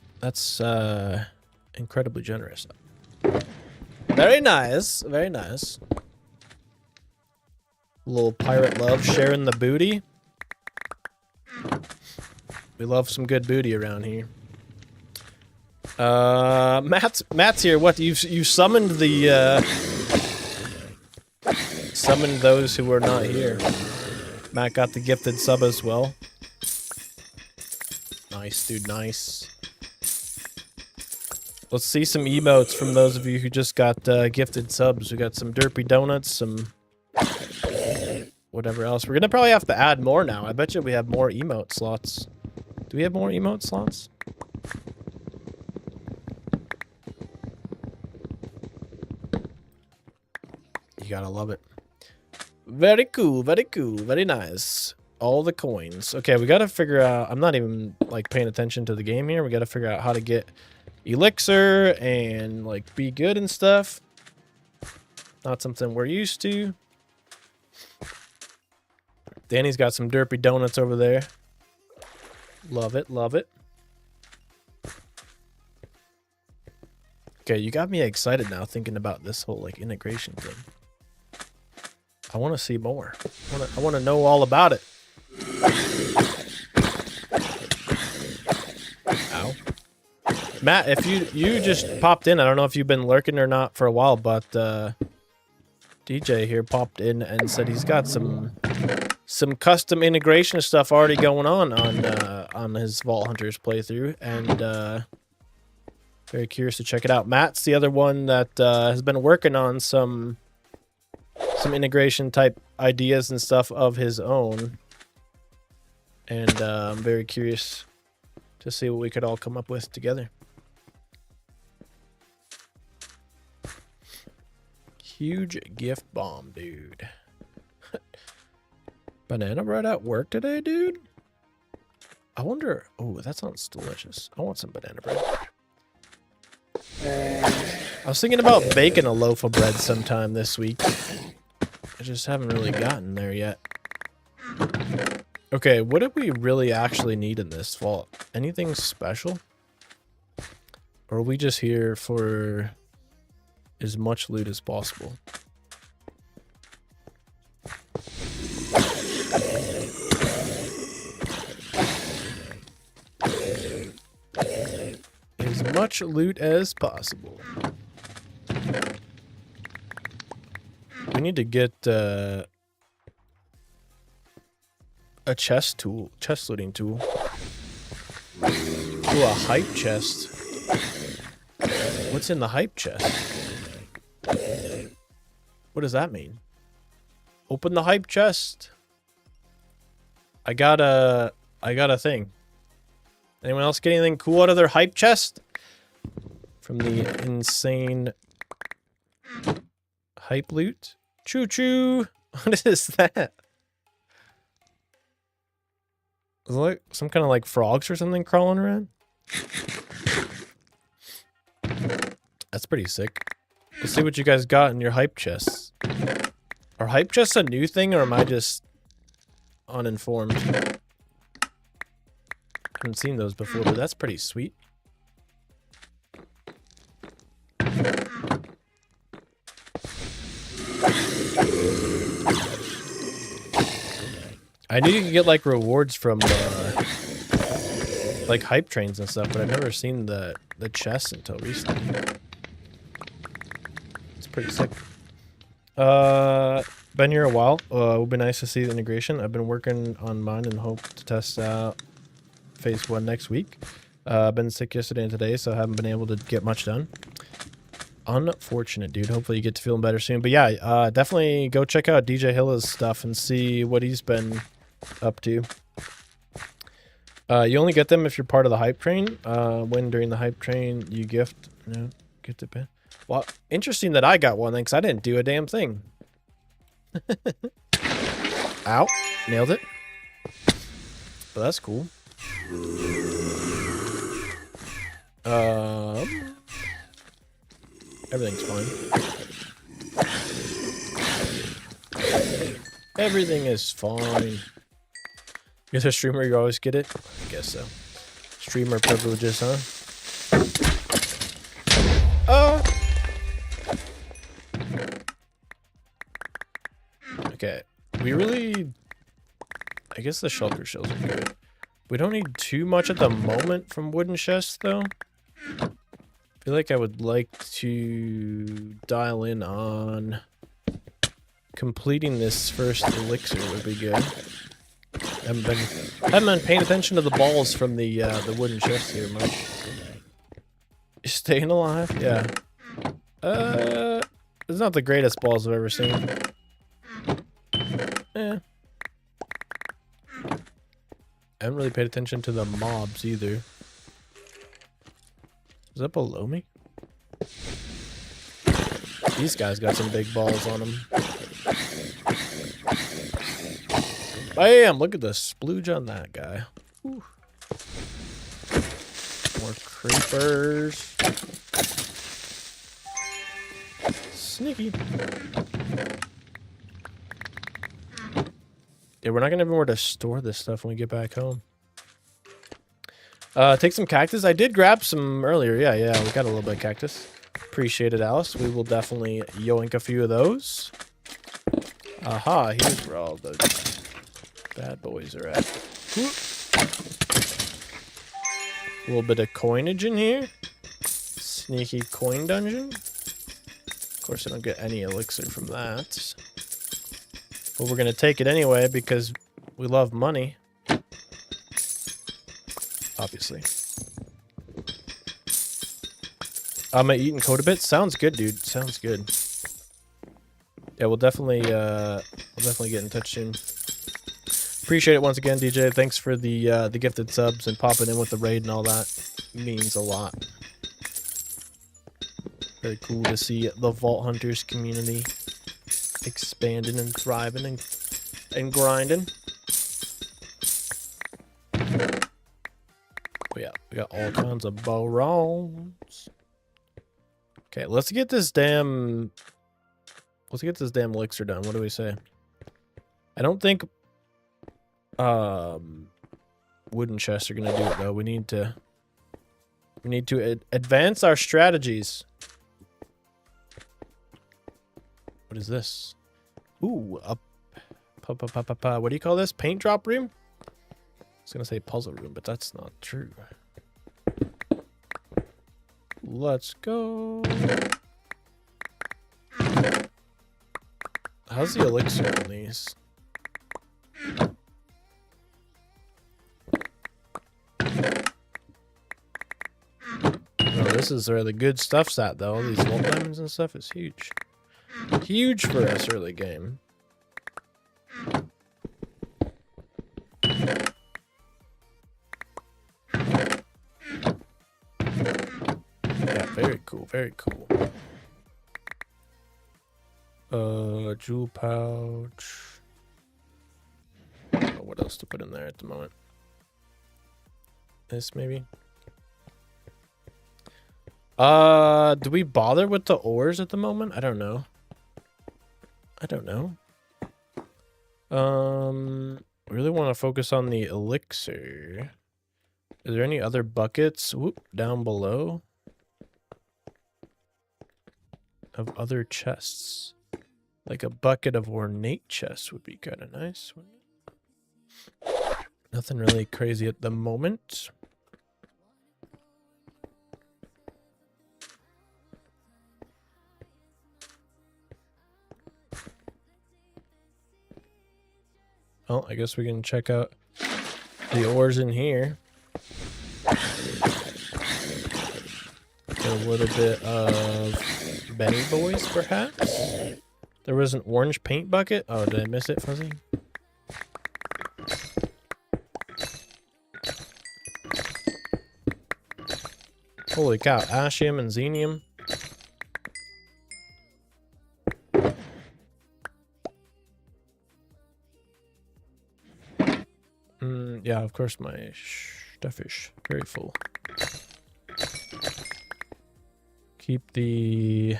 Speaker 1: incredibly generous. Very nice. Very nice. A little pirate love, sharing the booty. We love some good booty around here. Matt's here. What, you summoned the summoned those who were not here. Matt got the gifted sub as well. Nice, dude, nice. Let's see some emotes from those of you who just got gifted subs. We got some derpy donuts, some whatever else. We're gonna probably have to add more now. I bet you we have more emote slots. Do we have more emote slots? You gotta love it. Very cool, very nice. All the coins. Okay, we gotta figure out... I'm not even, like, paying attention to the game here. We gotta figure out how to get elixir and, like, be good and stuff. Not something we're used to. Danny's got some derpy donuts over there. Love it, love it. Okay, you got me excited now thinking about this whole, like, integration thing. I want to see more. I want to know all about it. Ow. Matt, if you just popped in, I don't know if you've been lurking or not for a while, but DJ here popped in and said he's got some custom integration stuff already going on his Vault Hunters playthrough, and very curious to check it out. Matt's the other one that has been working on some integration type ideas and stuff of his own, and I'm very curious to see what we could all come up with together. Huge gift bomb, dude. Banana bread at work today, dude? I wonder... Oh, that sounds delicious. I want some banana bread. I was thinking about baking a loaf of bread sometime this week. I just haven't really gotten there yet. Okay, what do we really actually need in this vault? Anything special? Or are we just here for as much loot as possible? As much loot as possible. We need to get a chest looting tool. Ooh, a hype chest. What's in the hype chest? What does that mean? Open the hype chest. I got a thing. Anyone else get anything cool out of their hype chest? From the insane hype loot? Choo choo! What is that? Is it like some kind of like frogs or something crawling around? That's pretty sick. Let's see what you guys got in your hype chests. Are hype chests a new thing, or am I just uninformed? Haven't seen those before, but that's pretty sweet. I knew you could get like rewards from like hype trains and stuff, but I've never seen the chests until recently. It's pretty sick. Been here a while. It would be nice to see the integration. I've been working on mine and hope to test out phase 1 next week. Been sick yesterday and today, so I haven't been able to get much done. Unfortunate, dude. Hopefully you get to feeling better soon. But yeah, definitely go check out DJ Hilla's stuff and see what he's been up to. You only get them if you're part of the hype train. When during the hype train you gift, gift it. Well, interesting that I got one then, because I didn't do a damn thing. Ow, nailed it. But that's cool. Everything's fine. Everything is fine. You're the streamer, you always get it? I guess so. Streamer privileges, huh? Oh! Okay. We really... I guess the shulker shells are good. We don't need too much at the moment from wooden chests, though. I feel like I would like to dial in on completing this first elixir would be good. Haven't been paying attention to the balls from the wooden chest here much. Staying alive? Yeah. It's not the greatest balls I've ever seen. Eh. I haven't really paid attention to the mobs either. Is that below me? These guys got some big balls on them. Bam! Look at the splooge on that guy. Whew. More creepers. Sneaky. Yeah, we're not gonna have anywhere to store this stuff when we get back home. Take some cactus. I did grab some earlier. Yeah, we got a little bit of cactus. Appreciate it, Alice. We will definitely yoink a few of those. Aha, here's where all the bad boys are at. Whoop. A little bit of coinage in here. Sneaky coin dungeon. Of course, I don't get any elixir from that. But we're going to take it anyway because we love money. Obviously. Am I eating Coda bits? Sounds good, dude. Sounds good. Yeah, we'll definitely get in touch soon. Appreciate it once again, DJ. Thanks for the gifted subs and popping in with the raid and all that. Means a lot. Very cool to see the Vault Hunters community expanding and thriving and grinding. Oh yeah, we got all kinds of bones. Okay, let's get this damn elixir done. What do we say? I don't think wooden chests are gonna do it though. We need to advance our strategies. What is this? Ooh, what do you call this? Paint drop room? I was gonna say puzzle room, but that's not true. Let's go. How's the elixir on these? Oh, this is where the good stuff's at, though. All these vault diamonds and stuff is huge. Huge for us early game. Yeah, very cool, very cool. Jewel pouch. I don't know what else to put in there at the moment. This maybe. Do we bother with the ores at the moment? I don't know. I really want to focus on the elixir. Is there any other buckets? Whoop, down below. Of other chests. Like a bucket of ornate chests would be kind of nice, wouldn't it? Nothing really crazy at the moment. Well, I guess we can check out the ores in here. Get a little bit of Benny Boys, perhaps? There was an orange paint bucket. Oh, did I miss it, Fuzzy? Holy cow, Ashium and Xenium. Yeah, of course my stuff is very full. Keep the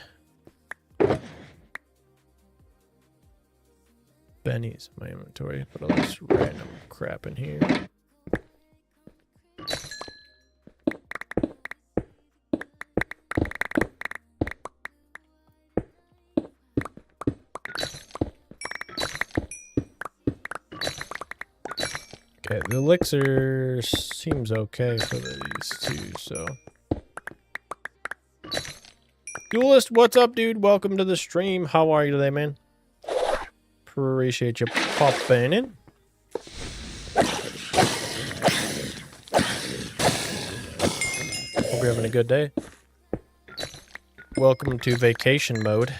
Speaker 1: bennies in my inventory. Put all this random crap in here. Okay, the elixir seems okay for these two, so. Duelist, what's up, dude? Welcome to the stream. How are you today, man? Appreciate you popping in. Hope you're having a good day. Welcome to vacation mode.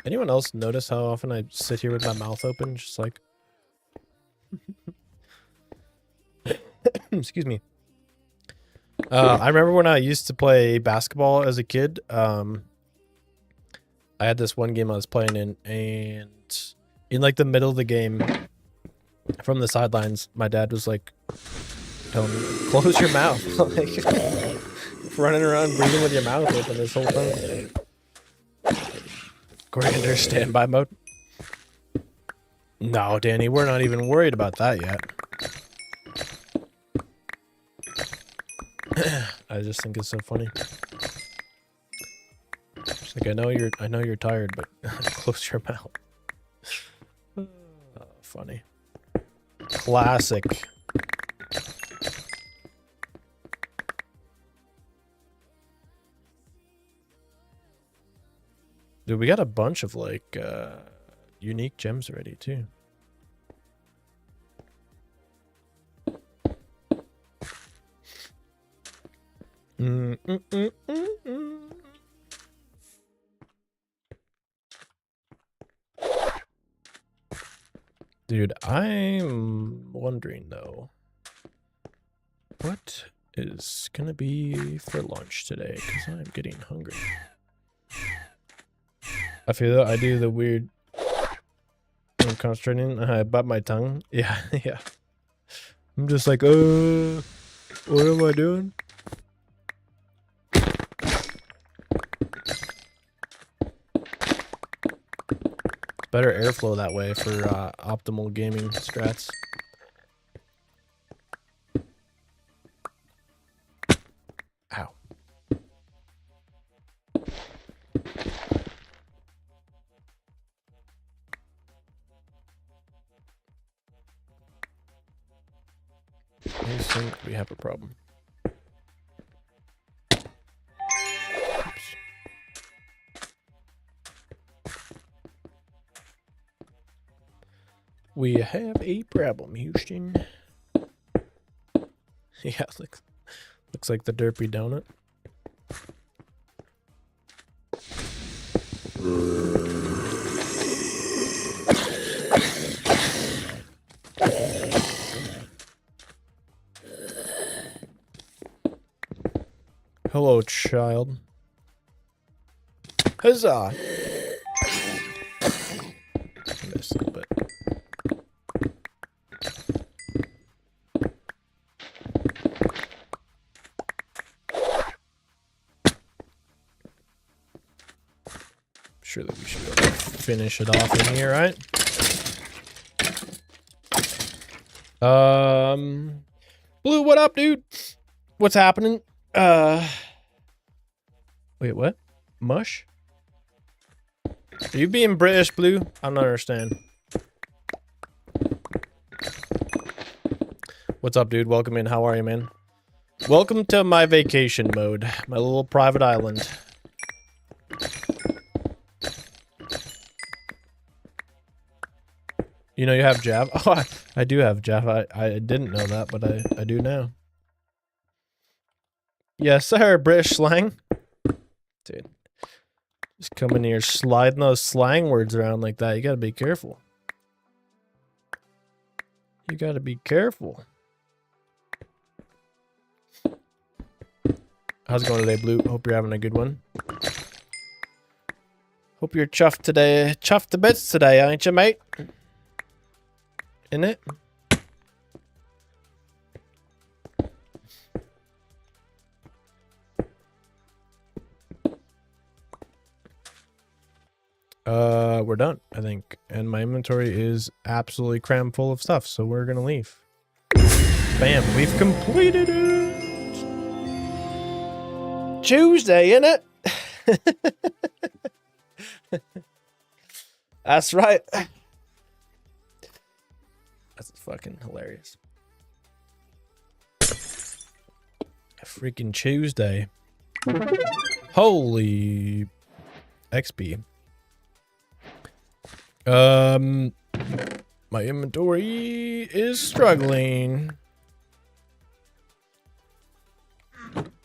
Speaker 1: Anyone else notice how often I sit here with my mouth open, just like... Excuse me. I remember when I used to play basketball as a kid. I had this one game I was playing in, and in like the middle of the game, from the sidelines, my dad was like telling me, "Close your mouth!" Like running around breathing with your mouth open this whole time. Coriander standby mode. No, Danny, we're not even worried about that yet. I just think it's so funny. It's like I know you're tired, but close your mouth. Oh, funny. Classic. Dude, we got a bunch of like unique gems already too. Dude, I'm wondering though, what is gonna be for lunch today? Because I'm getting hungry. I feel that I do the weird. I'm concentrating. I bite my tongue. Yeah, yeah. I'm just like, what am I doing? Better airflow that way for optimal gaming strats. Ow. I think we have a problem. Oops. We have a problem, Houston. Yeah, looks like the derpy donut. Hello, child. Huzzah! Missed a little bit. Sure that we should be able to finish it off in here, right? Blue, what up, dude? What's happening? Wait, what? Mush? Are you being British, Blue? I don't understand. What's up, dude? Welcome in. How are you, man? Welcome to my vacation mode. My little private island. You know you have Java? Oh, I do have Java. I didn't know that, but I do now. Yes, sir. British slang. Dude. Just coming here sliding those slang words around like that. You gotta be careful. You gotta be careful. How's it going today, Blue? Hope you're having a good one. Hope you're chuffed today. Chuffed to bits today, ain't you, mate? In it? We're done, I think. And my inventory is absolutely crammed full of stuff, so we're gonna leave. Bam, we've completed it! Tuesday, innit? That's right. That's fucking hilarious. A freaking Tuesday. Holy XP. My inventory is struggling.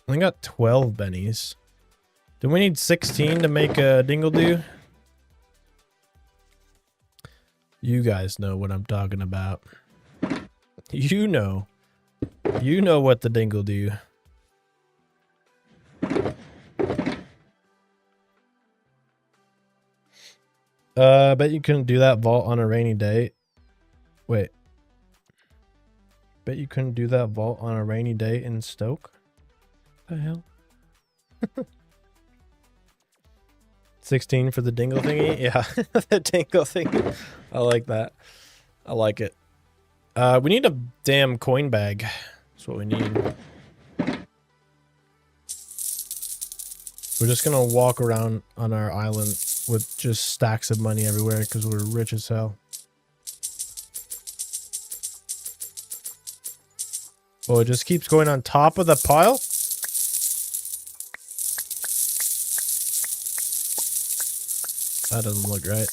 Speaker 1: I got 12 bennies. Do we need 16 to make a dingle-do? You guys know what I'm talking about. You know. You know what the dingle-do. Bet you couldn't do that vault on a rainy day. Wait. Bet you couldn't do that vault on a rainy day in Stoke? The hell? 16 for the dingle thingy? Yeah, the dingle thingy. I like that. I like it. We need a damn coin bag. That's what we need. We're just gonna walk around on our island with just stacks of money everywhere because we're rich as hell. Oh, it just keeps going on top of the pile? That doesn't look right.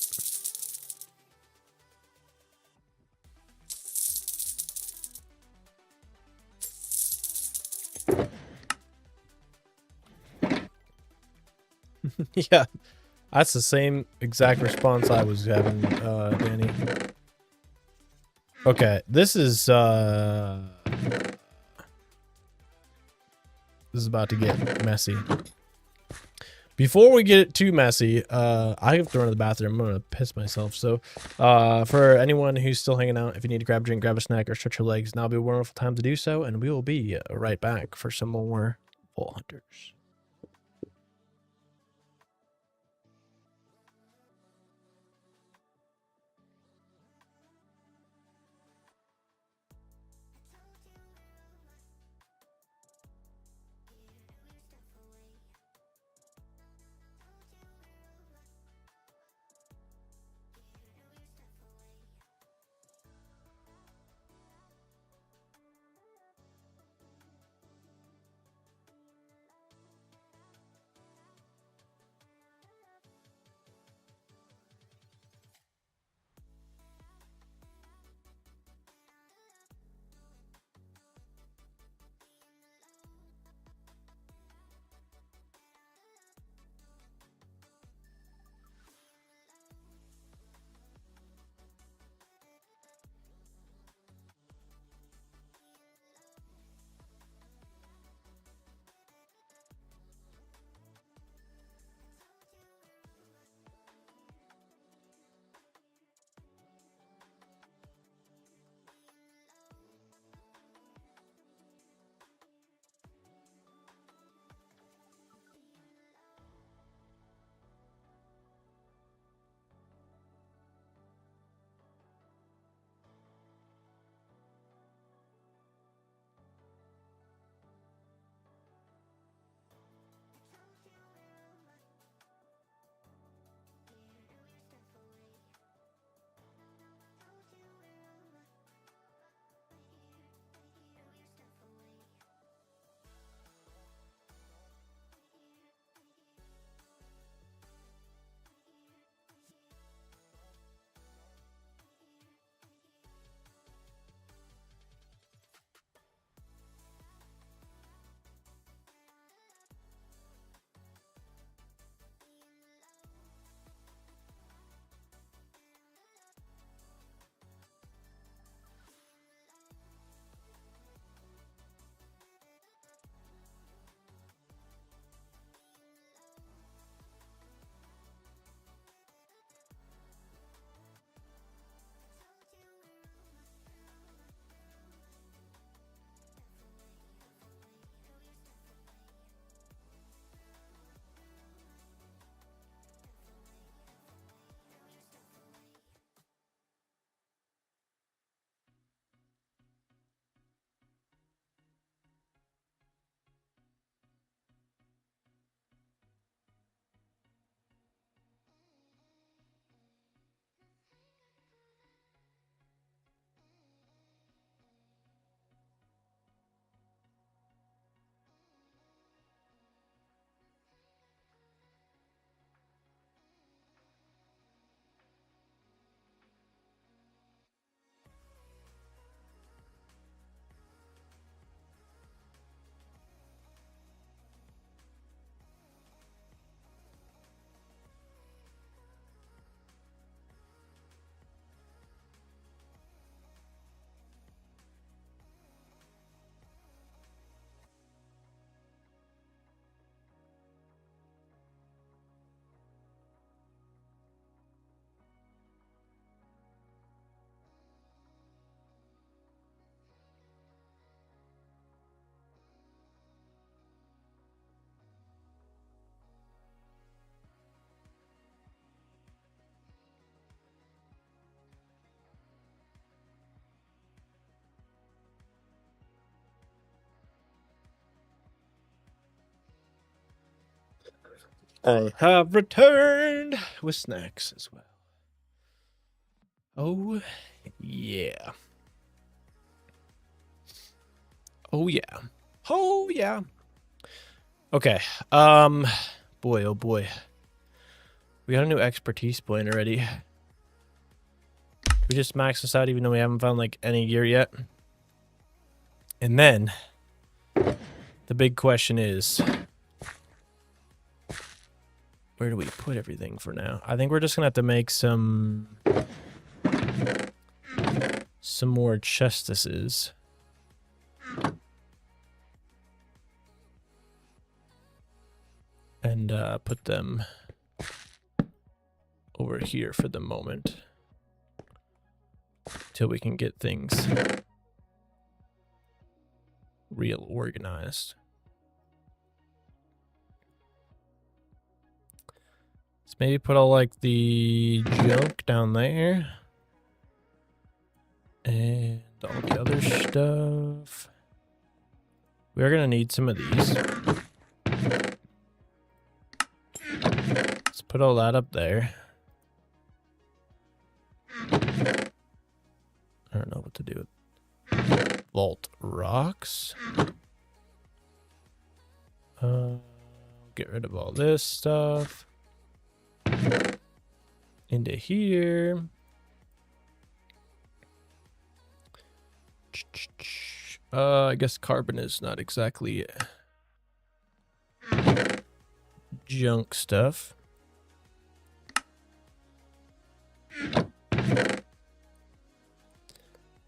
Speaker 1: Yeah, that's the same exact response I was having, Danny. Okay, this is about to get messy. Before we get too messy, I have to run to the bathroom. I'm gonna piss myself. So, for anyone who's still hanging out, if you need to grab a drink, grab a snack, or stretch your legs, now will be a wonderful time to do so, and we will be right back for some more Vault Hunters. I have returned with snacks as well. Oh, yeah. Oh, yeah. Oh, yeah. Okay. Boy, oh boy. We got a new expertise point already. We just maxed this out even though we haven't found, like, any gear yet. And then, the big question is, where do we put everything for now? I think we're just gonna have to make some more chestises. And put them over here for the moment. Till we can get things real organized. Let's maybe put all like the junk down there. And all the other stuff. We're gonna need some of these. Let's put all that up there. I don't know what to do with vault rocks. Get rid of all this stuff. Into here. I guess carbon is not exactly junk stuff.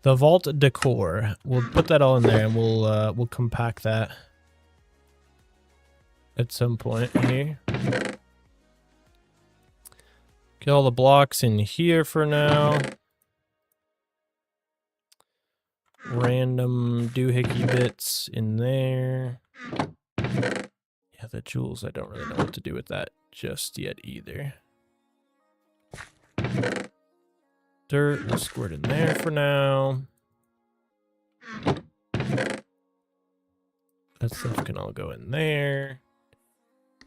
Speaker 1: The vault decor. We'll put that all in there and we'll compact that at some point here. Get all the blocks in here for now. Random doohickey bits in there. Yeah, the jewels, I don't really know what to do with that just yet either. Dirt, we'll squirt in there for now. That stuff can all go in there.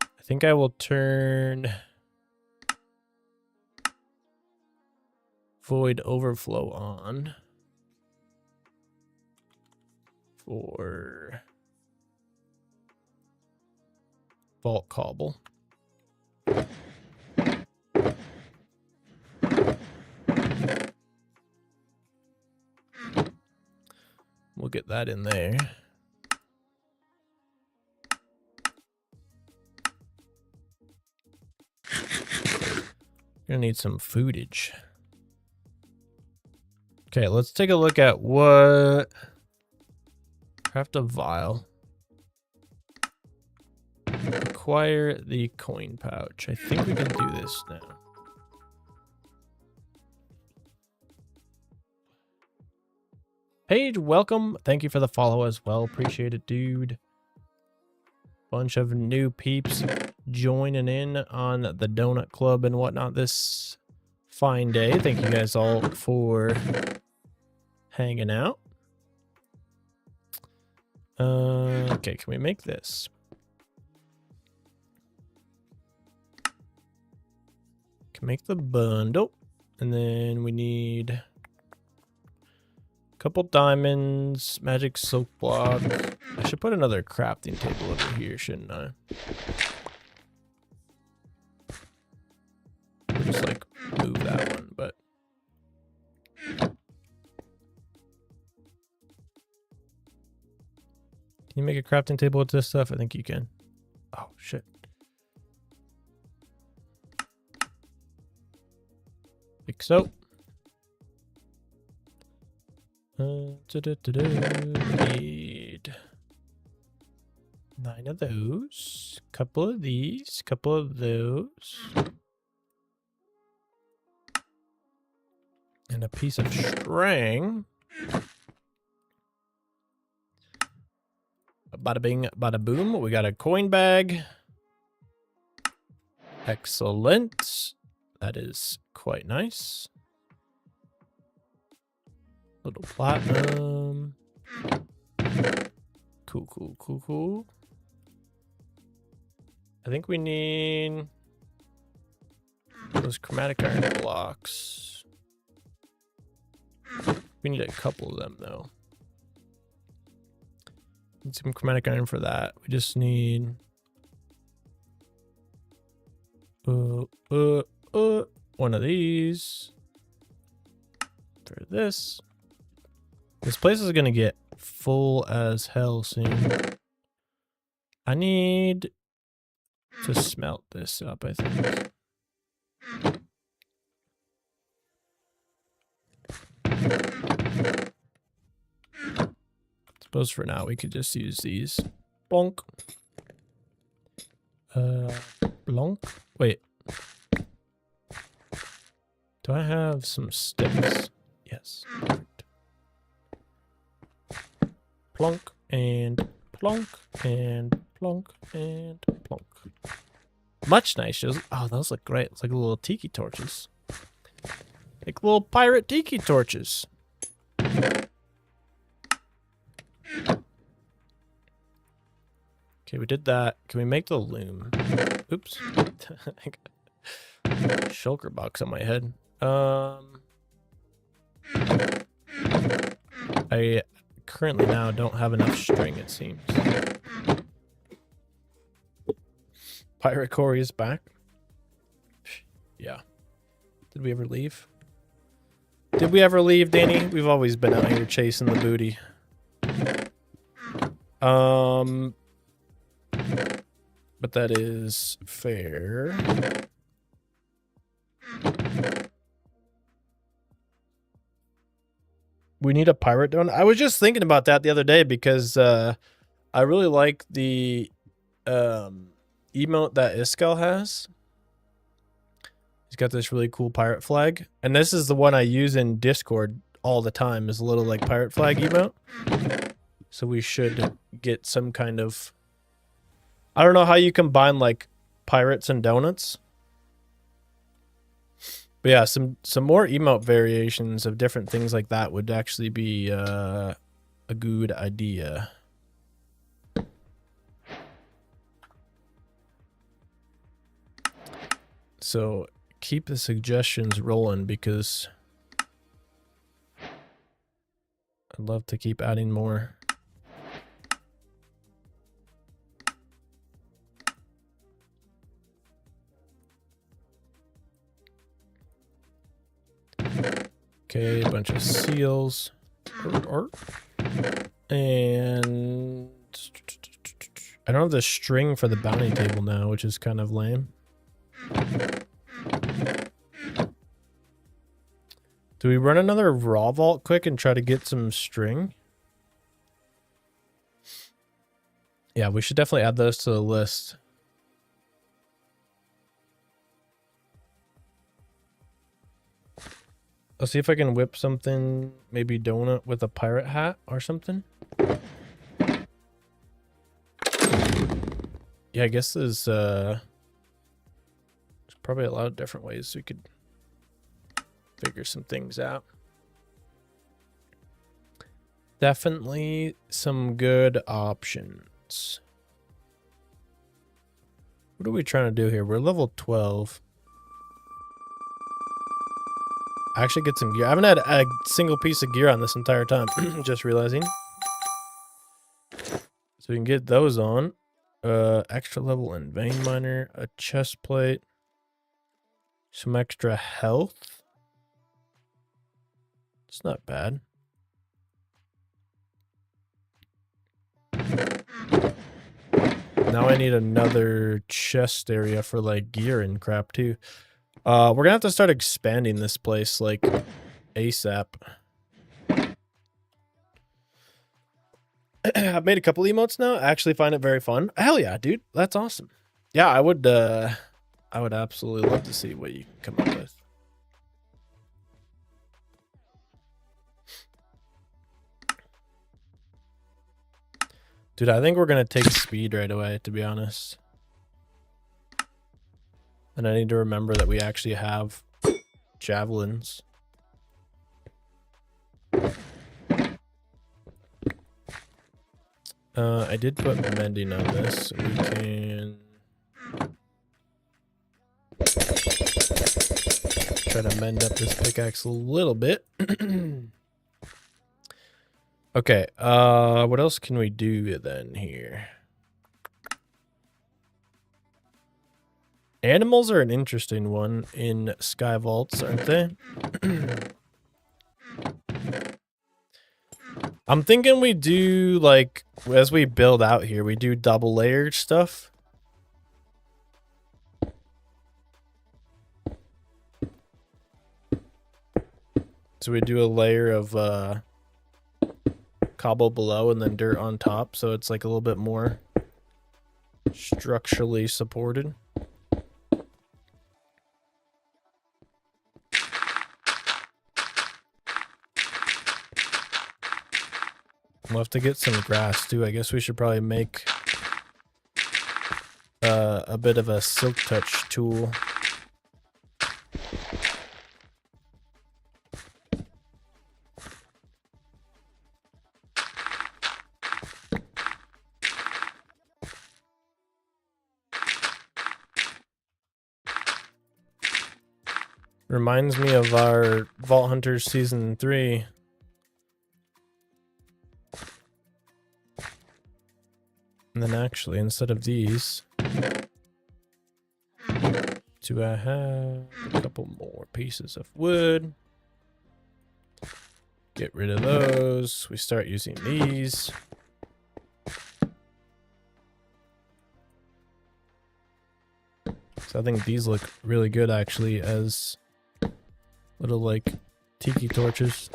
Speaker 1: I think I will turn void overflow on for vault cobble. We'll get that in there. Gonna need some footage. Okay, let's take a look at what... Craft a vial. Acquire the coin pouch. I think we can do this now. Paige, welcome. Thank you for the follow as well. Appreciate it, dude. Bunch of new peeps joining in on the Donut Club and whatnot this fine day. Thank you guys all for hanging out. Okay, can we make this? Can make the bundle. And then we need a couple diamonds, magic silk block. I should put another crafting table over here, shouldn't I? I'll just like move that one, but can you make a crafting table with this stuff? I think you can. Oh, shit. Like so. Need 9 of those. Couple of these. Couple of those. And a piece of string. Bada bing, bada boom. We got a coin bag. Excellent. That is quite nice. Little platinum. Cool, cool, cool, cool. I think we need those chromatic iron blocks. We need a couple of them though. Need some chromatic iron for that. We just need one of these for this. This place is gonna get full as hell soon. I need to smelt this up, I think. Suppose for now we could just use these. Blonk. Blonk. Wait. Do I have some sticks? Yes. Perfect. Plonk and plonk and plonk and plonk. Much nicer. Oh, those look great. It's like little tiki torches. Like little pirate tiki torches. Okay, we did that. Can we make the loom? Oops. Shulker box on my head. I currently now don't have enough string, it seems. Pirate Korey is back. Yeah. Did we ever leave? Did we ever leave, Danny? We've always been out here chasing the booty. But that is fair. We need a pirate donut. I was just thinking about that the other day because I really like the emote that Iskall has. He's got this really cool pirate flag. And this is the one I use in Discord all the time, is a little like pirate flag emote. So we should get some kind of... I don't know how you combine like pirates and donuts. But yeah, some more emote variations of different things like that would actually be a good idea. So keep the suggestions rolling because I'd love to keep adding more. Okay, a bunch of seals. And I don't have the string for the bounty table now, which is kind of lame. Do we run another raw vault quick and try to get some string? Yeah, we should definitely add those to the list. I'll see if I can whip something, maybe donut with a pirate hat or something. Yeah, I guess there's probably a lot of different ways we could figure some things out. Definitely some good options. What are we trying to do here? We're level 12. Actually get some gear. I haven't had a single piece of gear on this entire time. Just realizing. So we can get those on. Extra level in vein miner, a chest plate, some extra health. It's not bad. Now I need another chest area for like gear and crap too. We're gonna have to start expanding this place like ASAP. I've made a couple emotes now. I actually find it very fun. Hell yeah, dude. That's awesome. Yeah, I would absolutely love to see what you can come up with. Dude, I think we're gonna take speed right away, to be honest. And I need to remember that we actually have javelins. I did put mending on this, so we can Try to mend up this pickaxe a little bit. Okay, what else can we do then here? Animals are an interesting one in Sky Vaults, aren't they? I'm thinking we do, like, as we build out here, we do double layered stuff. So we do a layer of cobble below and then dirt on top, so it's like a little bit more structurally supported. We'll have to get some grass too. I guess we should probably make a bit of a silk touch tool. Reminds me of our Vault Hunters Season 3. And then actually, instead of these, do I have a couple more pieces of wood? Get rid of those. We start using these. So I think these look really good actually as little like tiki torches.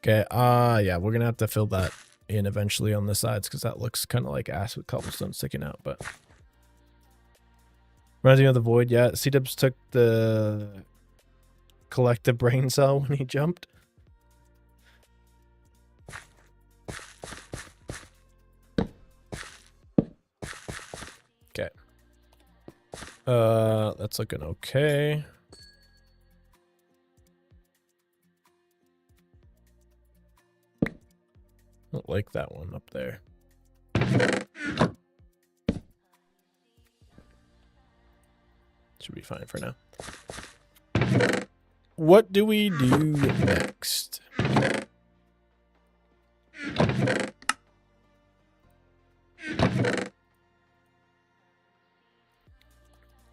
Speaker 1: Okay, yeah, we're gonna have to fill that in eventually on the sides because that looks kind of like ass with cobblestone sticking out, but reminds me of the void. Yeah, C-Dubs took the collective brain cell when he jumped. Okay. That's looking okay. I don't like that one up there. Should be fine for now. What do we do next?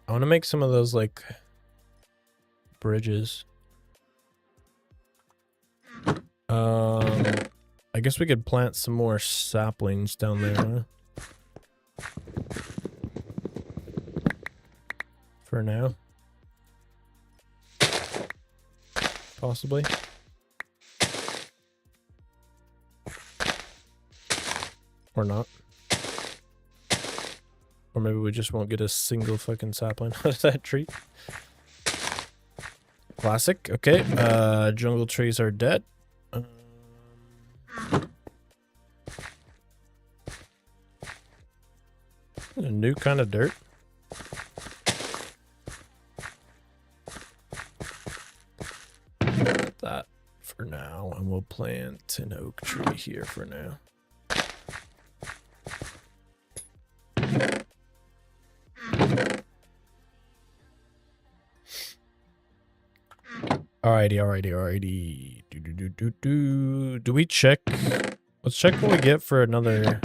Speaker 1: I want to make some of those like bridges. I guess we could plant some more saplings down there, huh? For now. Possibly. Or not. Or maybe we just won't get a single fucking sapling out of that tree. Classic. Okay. Jungle trees are dead. A new kind of dirt. That for now, and we'll plant an oak tree here for now. Alrighty. Do we check? Let's check what we get for another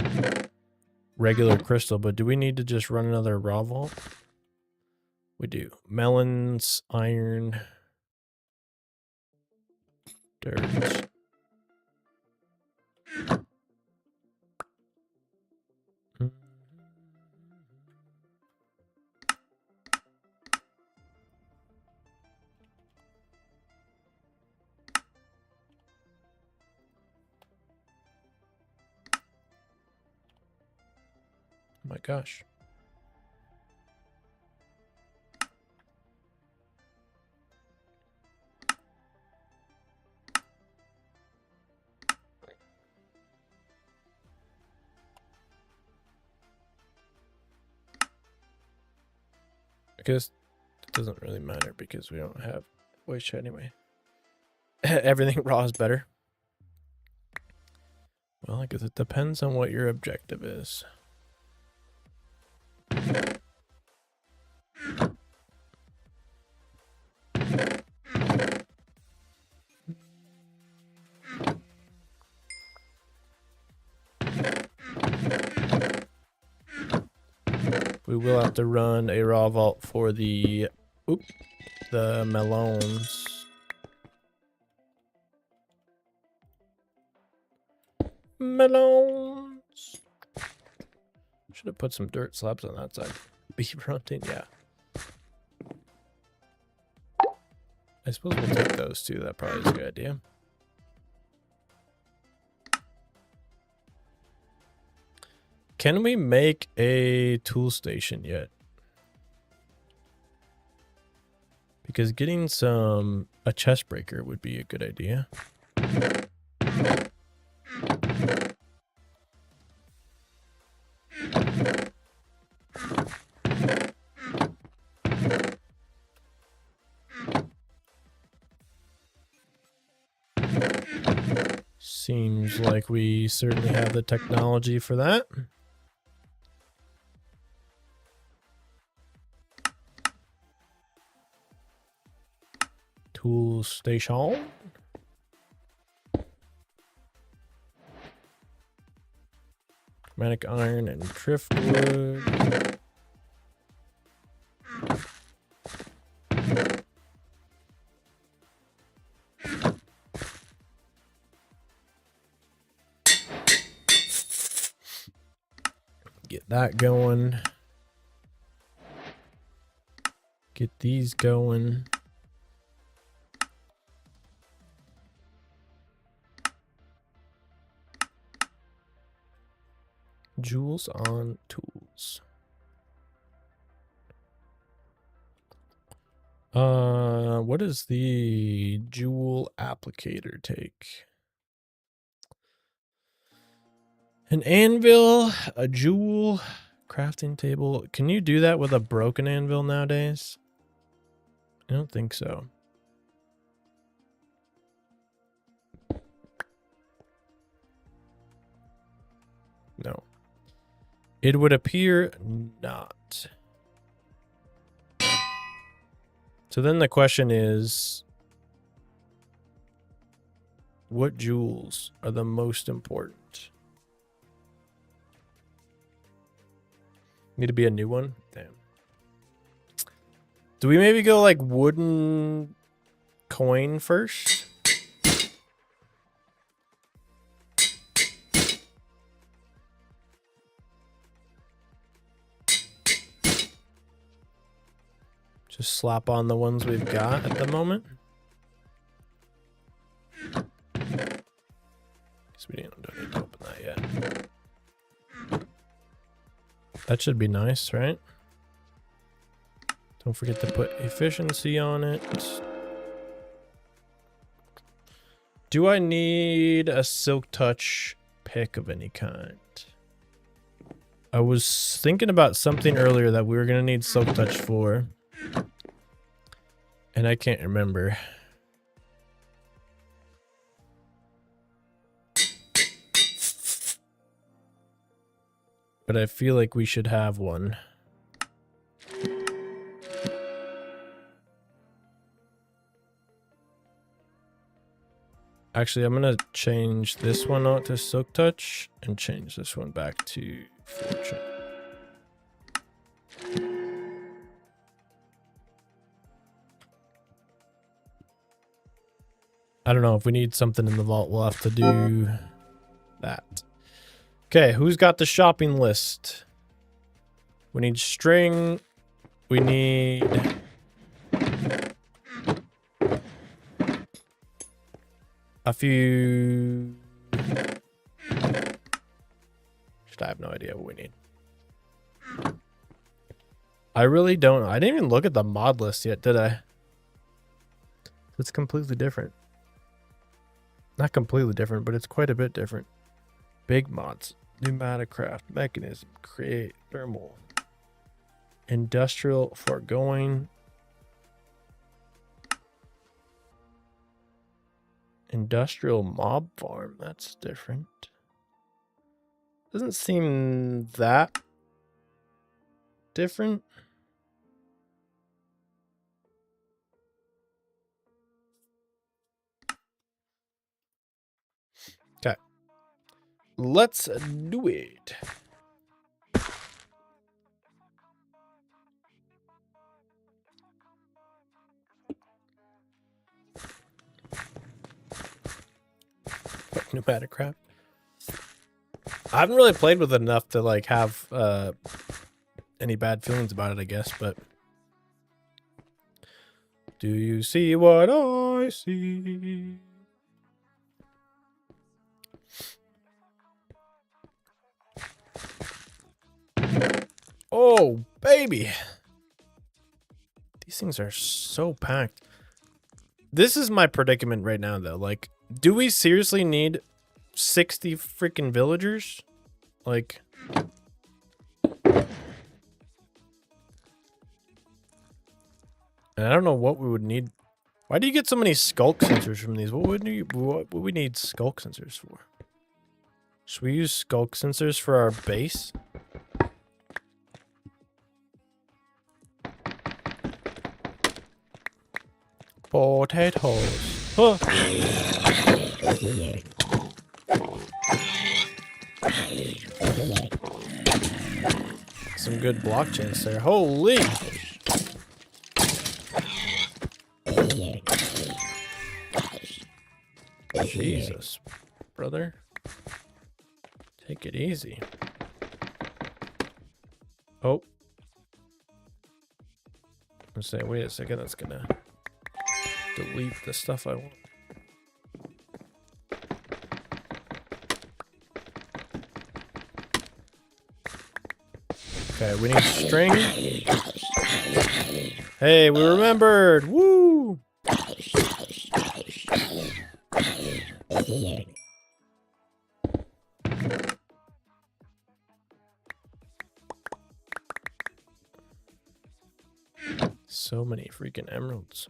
Speaker 1: regular crystal, but do we need to just run another raw vault? We do. Melons, iron, dirt. Oh my gosh. I guess it doesn't really matter because we don't have wish anyway. Everything raw is better. Well, I guess it depends on what your objective is. We will have to run a raw vault for the melons. Melons. Should have put some dirt slabs on that side. Beef hunting, yeah. I suppose we'll take those too. That probably is a good idea. Can we make a tool station yet? Because getting a chest breaker would be a good idea. Seems like we certainly have the technology for that. Tool station. Chromatic iron and driftwood. Get that going. Get these going. Jewels on tools. What does the jewel applicator take? An anvil, a jewel, crafting table. Can you do that with a broken anvil nowadays? I don't think so. No. It would appear not. So then the question is, what jewels are the most important? Need to be a new one? Damn. Do we maybe go like wooden coin first? Just slap on the ones we've got at the moment. Guess we don't need to open that yet. That should be nice, right? Don't forget to put efficiency on it. Do I need a silk touch pick of any kind? I was thinking about something earlier that we were going to need silk touch for. And I can't remember. But I feel like we should have one. Actually, I'm going to change this one out to Silk Touch and change this one back to Fortune. I don't know if we need something in the vault. We'll have to do that. Okay, who's got the shopping list? We need string. We need... a few... I have no idea what we need. I really don't. I didn't even look at the mod list yet, did I? It's completely different. Not completely different, but it's quite a bit different. Big mods. Pneumatic craft. Mechanism. Create. Thermal. Industrial. Foregoing. Industrial mob farm. That's different. Doesn't seem that different. Okay. Let's do it. pneumatic craft. I haven't really played with it enough to like have any bad feelings about it, I guess, but do you see what I see? Oh, baby. These things are so packed. This is my predicament right now, though. Like, do we seriously need 60 freaking villagers? Like, and I don't know what we would need. Why do you get so many skulk sensors from these? What would we need skulk sensors for? Should we use skulk sensors for our base? Potatoes. Huh. Some good blockchains there. Holy! Jesus, brother. Take it easy. Oh. I'm saying, wait a second, that's gonna delete the stuff I want. Okay, we need string. Hey, we remembered! Woo! So many freaking emeralds.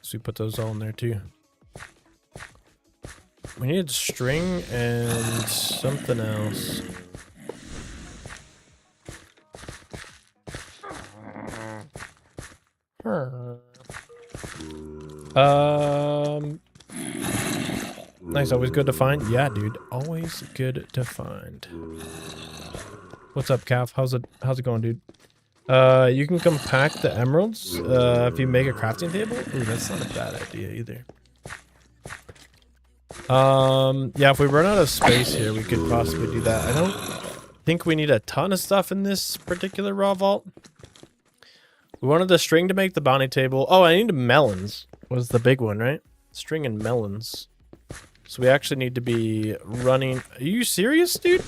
Speaker 1: So we put those all in there too. We need string and something else. Nice, always good to find. Yeah, dude, always good to find. What's up, Calf? How's it going, dude? You can compact the emeralds if you make a crafting table. Ooh, that's not a bad idea either. Yeah, if we run out of space here, we could possibly do that. I don't think we need a ton of stuff in this particular raw vault. We wanted the string to make the bounty table. Oh, I need melons. Was the big one, right? String and melons. So we actually need to be running. Are you serious, dude?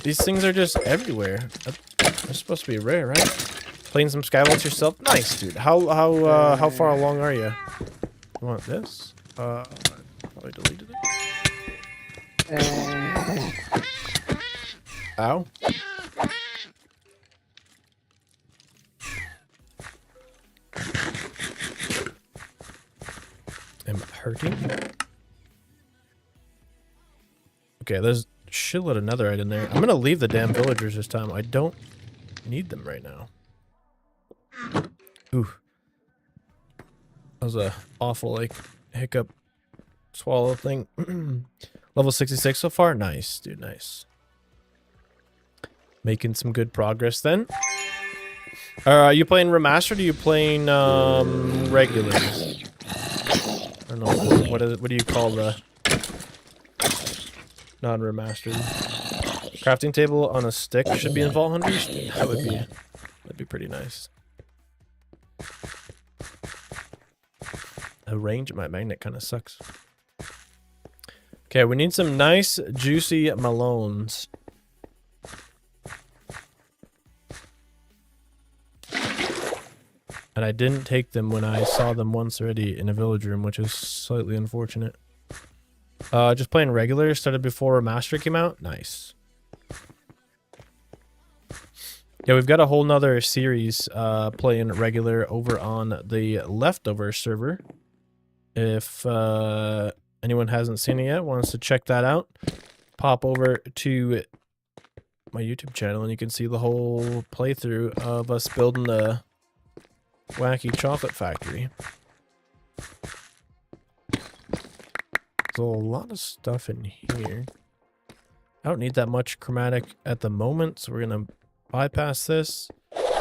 Speaker 1: These things are just everywhere. They're supposed to be rare, right? Playing some Skywalks yourself? Nice, dude. How far along are you? You want this? Probably deleted it. Ow. Am I hurting? Okay, there's a shitload of netherite in there. I'm gonna leave the damn villagers this time. I don't need them right now. Ooh. That was a awful, like, hiccup swallow thing. Level 66 so far? Nice, dude, nice. Making some good progress then. Are you playing Remastered or are you playing regular? I don't know, what do you call the non-remastered? Crafting table on a stick should be in Vault Hunters? That'd be pretty nice. The range of my magnet kind of sucks. Okay, we need some nice juicy melons. And I didn't take them when I saw them once already in a village room, which is slightly unfortunate. Just playing regular, started before Remastered came out. Nice. Yeah, we've got a whole nother series playing regular over on the Leftover server. If anyone hasn't seen it yet, wants to check that out, pop over to my YouTube channel and you can see the whole playthrough of us building the wacky chocolate factory. There's a lot of stuff in here. I don't need that much chromatic at the moment, so we're gonna bypass this.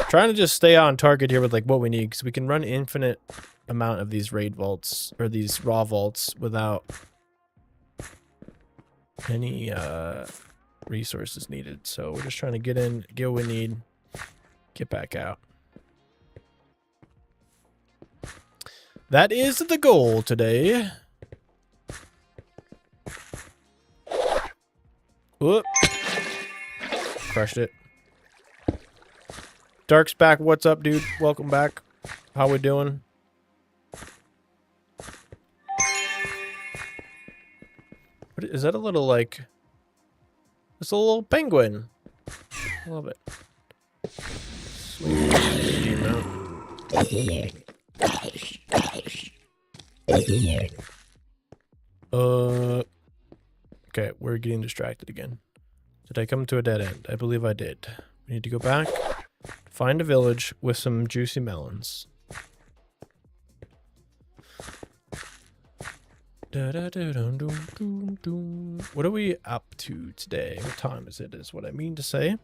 Speaker 1: Try trying to just stay on target here with like what we need, because we can run infinite amount of these raid vaults or these raw vaults without any resources needed. So we're just trying to get in, get what we need, get back out. That is the goal today. Whoop. Crushed it. Dark's back. What's up, dude? Welcome back. How we doing? What is that? A little like... It's a little penguin. Love it. Sweet. Okay, we're getting distracted again. Did I come to a dead end? I believe I did. We need to go back, find a village with some juicy melons. What are we up to today? What time is it, is what I mean to say.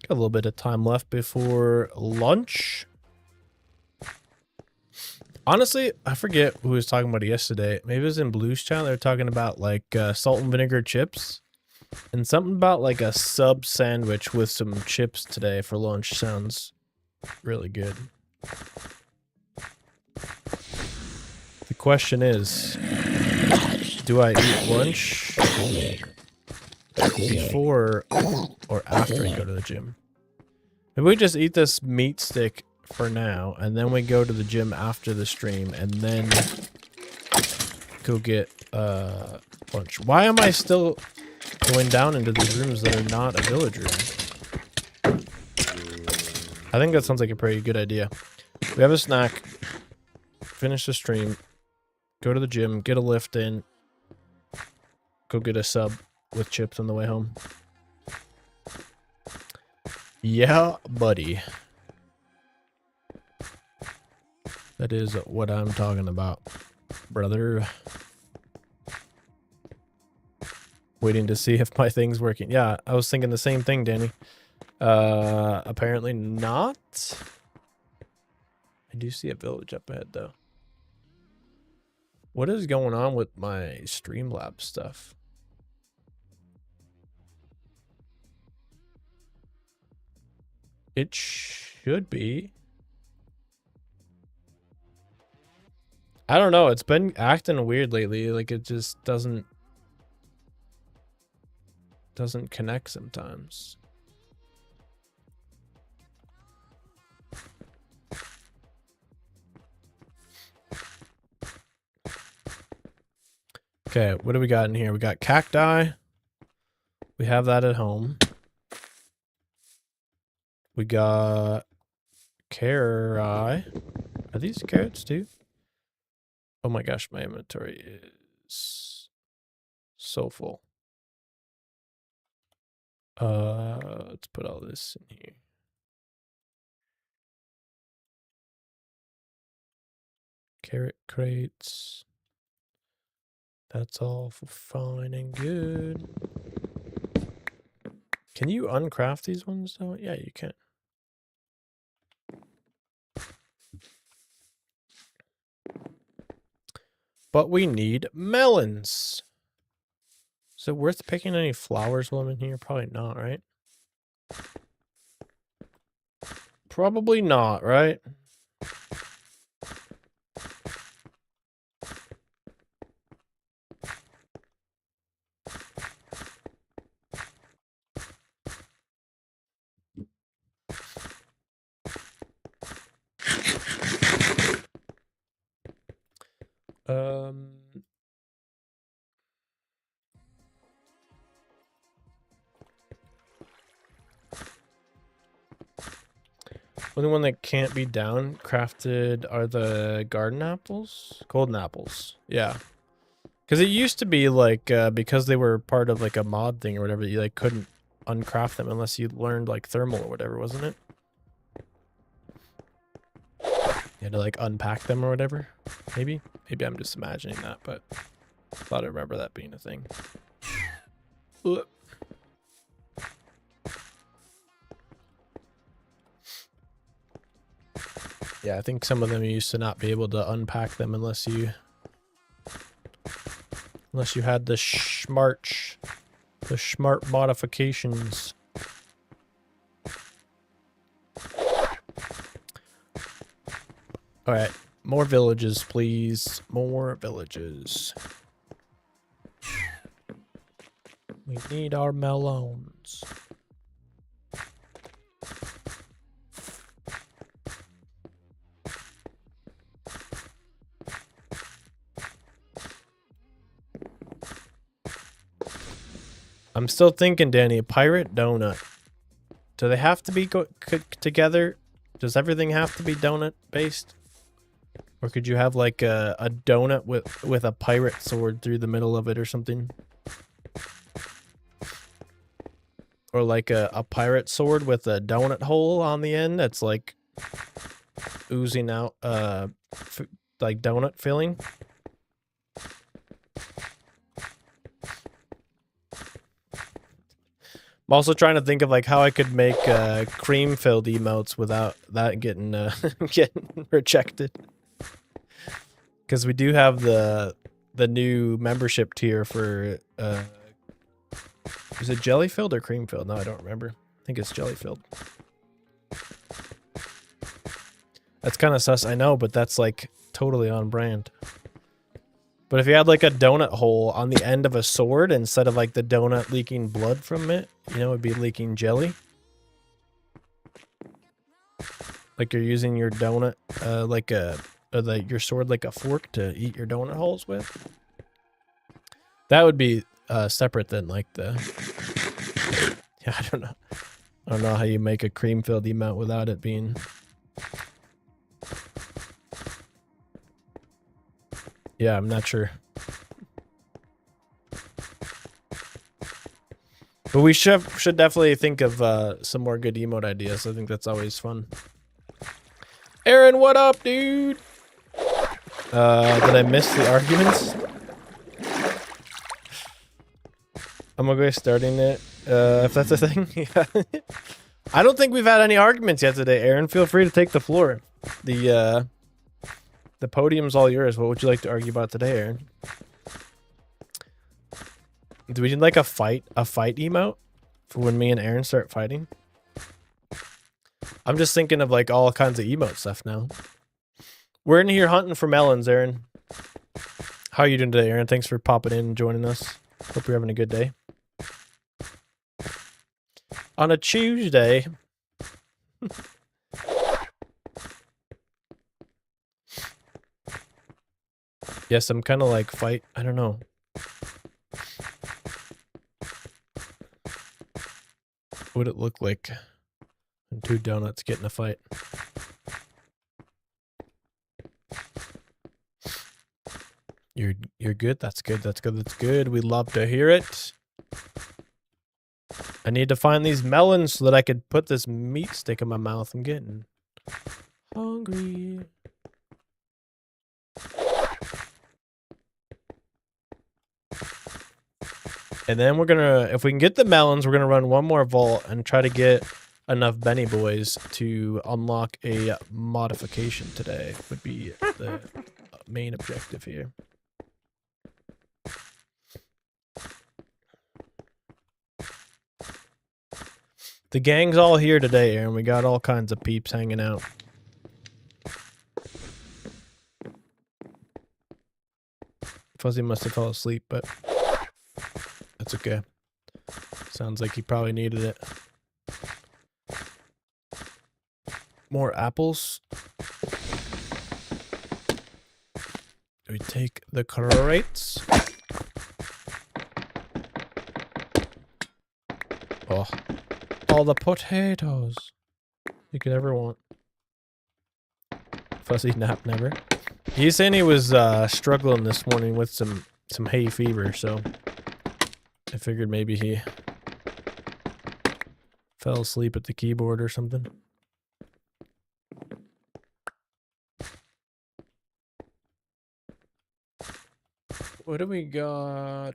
Speaker 1: Got a little bit of time left before lunch. Honestly, I forget who was talking about it yesterday. Maybe it was in Blue's channel. They were talking about like salt and vinegar chips. And something about like a sub sandwich with some chips today for lunch sounds really good. The question is, do I eat lunch before or after I go to the gym? Maybe we just eat this meat stick for now, and then we go to the gym after the stream, and then go get lunch. Why am I still going down into these rooms that are not a village room? I think that sounds like a pretty good idea. We have a snack, finish the stream, go to the gym, get a lift in, go get a sub with chips on the way home. Yeah, buddy. That is what I'm talking about, brother. Waiting to see if my thing's working. Yeah, I was thinking the same thing, Danny. Apparently not. I do see a village up ahead, though. What is going on with my Streamlabs stuff? It should be. I don't know. It's been acting weird lately. Like it just doesn't connect sometimes. Okay, what do we got in here? We got cacti. We have that at home. We got carrot. Are these carrots too? Oh my gosh, my inventory is so full. Let's put all this in here. Carrot crates. That's all fine and good. Can you uncraft these ones though? Yeah, you can. But we need melons. Is it worth picking any flowers while I'm in here? Probably not, right? Probably not, right? Only one that can't be down crafted are the garden apples, golden apples. Yeah, because it used to be like because they were part of like a mod thing or whatever, you like couldn't uncraft them unless you learned like thermal or whatever, wasn't it? You had to like unpack them or whatever. Maybe I'm just imagining that, but I thought I remember that being a thing. Yeah, I think some of them you used to not be able to unpack them unless you had the smart modifications. All right, more villages, please. More villages. We need our melons. I'm still thinking, Danny, a pirate donut. Do they have to be cooked together? Does everything have to be donut based? Or could you have like a donut with a pirate sword through the middle of it or something? Or like a pirate sword with a donut hole on the end that's like oozing out like donut filling. I'm also trying to think of like how I could make cream filled emotes without that getting getting rejected. Because we do have the new membership tier for is it jelly filled or cream filled? No, I don't remember. I think it's jelly filled. That's kind of sus, I know, but that's like totally on brand. But if you had like a donut hole on the end of a sword instead of like the donut leaking blood from it, you know, it'd be leaking jelly. Like you're using your donut like your sword like a fork to eat your donut holes with. That would be separate than like the yeah, I don't know. I don't know how you make a cream filled emote without it being yeah, I'm not sure. But we should definitely think of some more good emote ideas. I think that's always fun. Aaron, what up, dude? Did I miss the arguments? I'm gonna go starting it, if that's a thing. Yeah. I don't think we've had any arguments yet today, Aaron. Feel free to take the floor. The podium's all yours. What would you like to argue about today, Aaron? Do we need like a fight emote for when me and Aaron start fighting? I'm just thinking of like all kinds of emote stuff now. We're in here hunting for melons, Aaron. How are you doing today, Aaron? Thanks for popping in and joining us. Hope you're having a good day. On a Tuesday. Yes, I'm kind of like fight. I don't know. What would it look like when two donuts get in a fight? You're good. That's good. That's good. That's good. We love to hear it. I need to find these melons so that I could put this meat stick in my mouth. I'm getting hungry. And then we're gonna, if we can get the melons, we're gonna run one more vault and try to get enough Benny Boys to unlock a modification today. Would be the main objective here. The gang's all here today, Aaron. We got all kinds of peeps hanging out. Fuzzy must have fell asleep, but that's okay. Sounds like he probably needed it. More apples. Do we take the crates? Oh. All the potatoes you could ever want. Fuzzy nap never. He's saying he was struggling this morning with some hay fever, so I figured maybe he fell asleep at the keyboard or something. What do we got?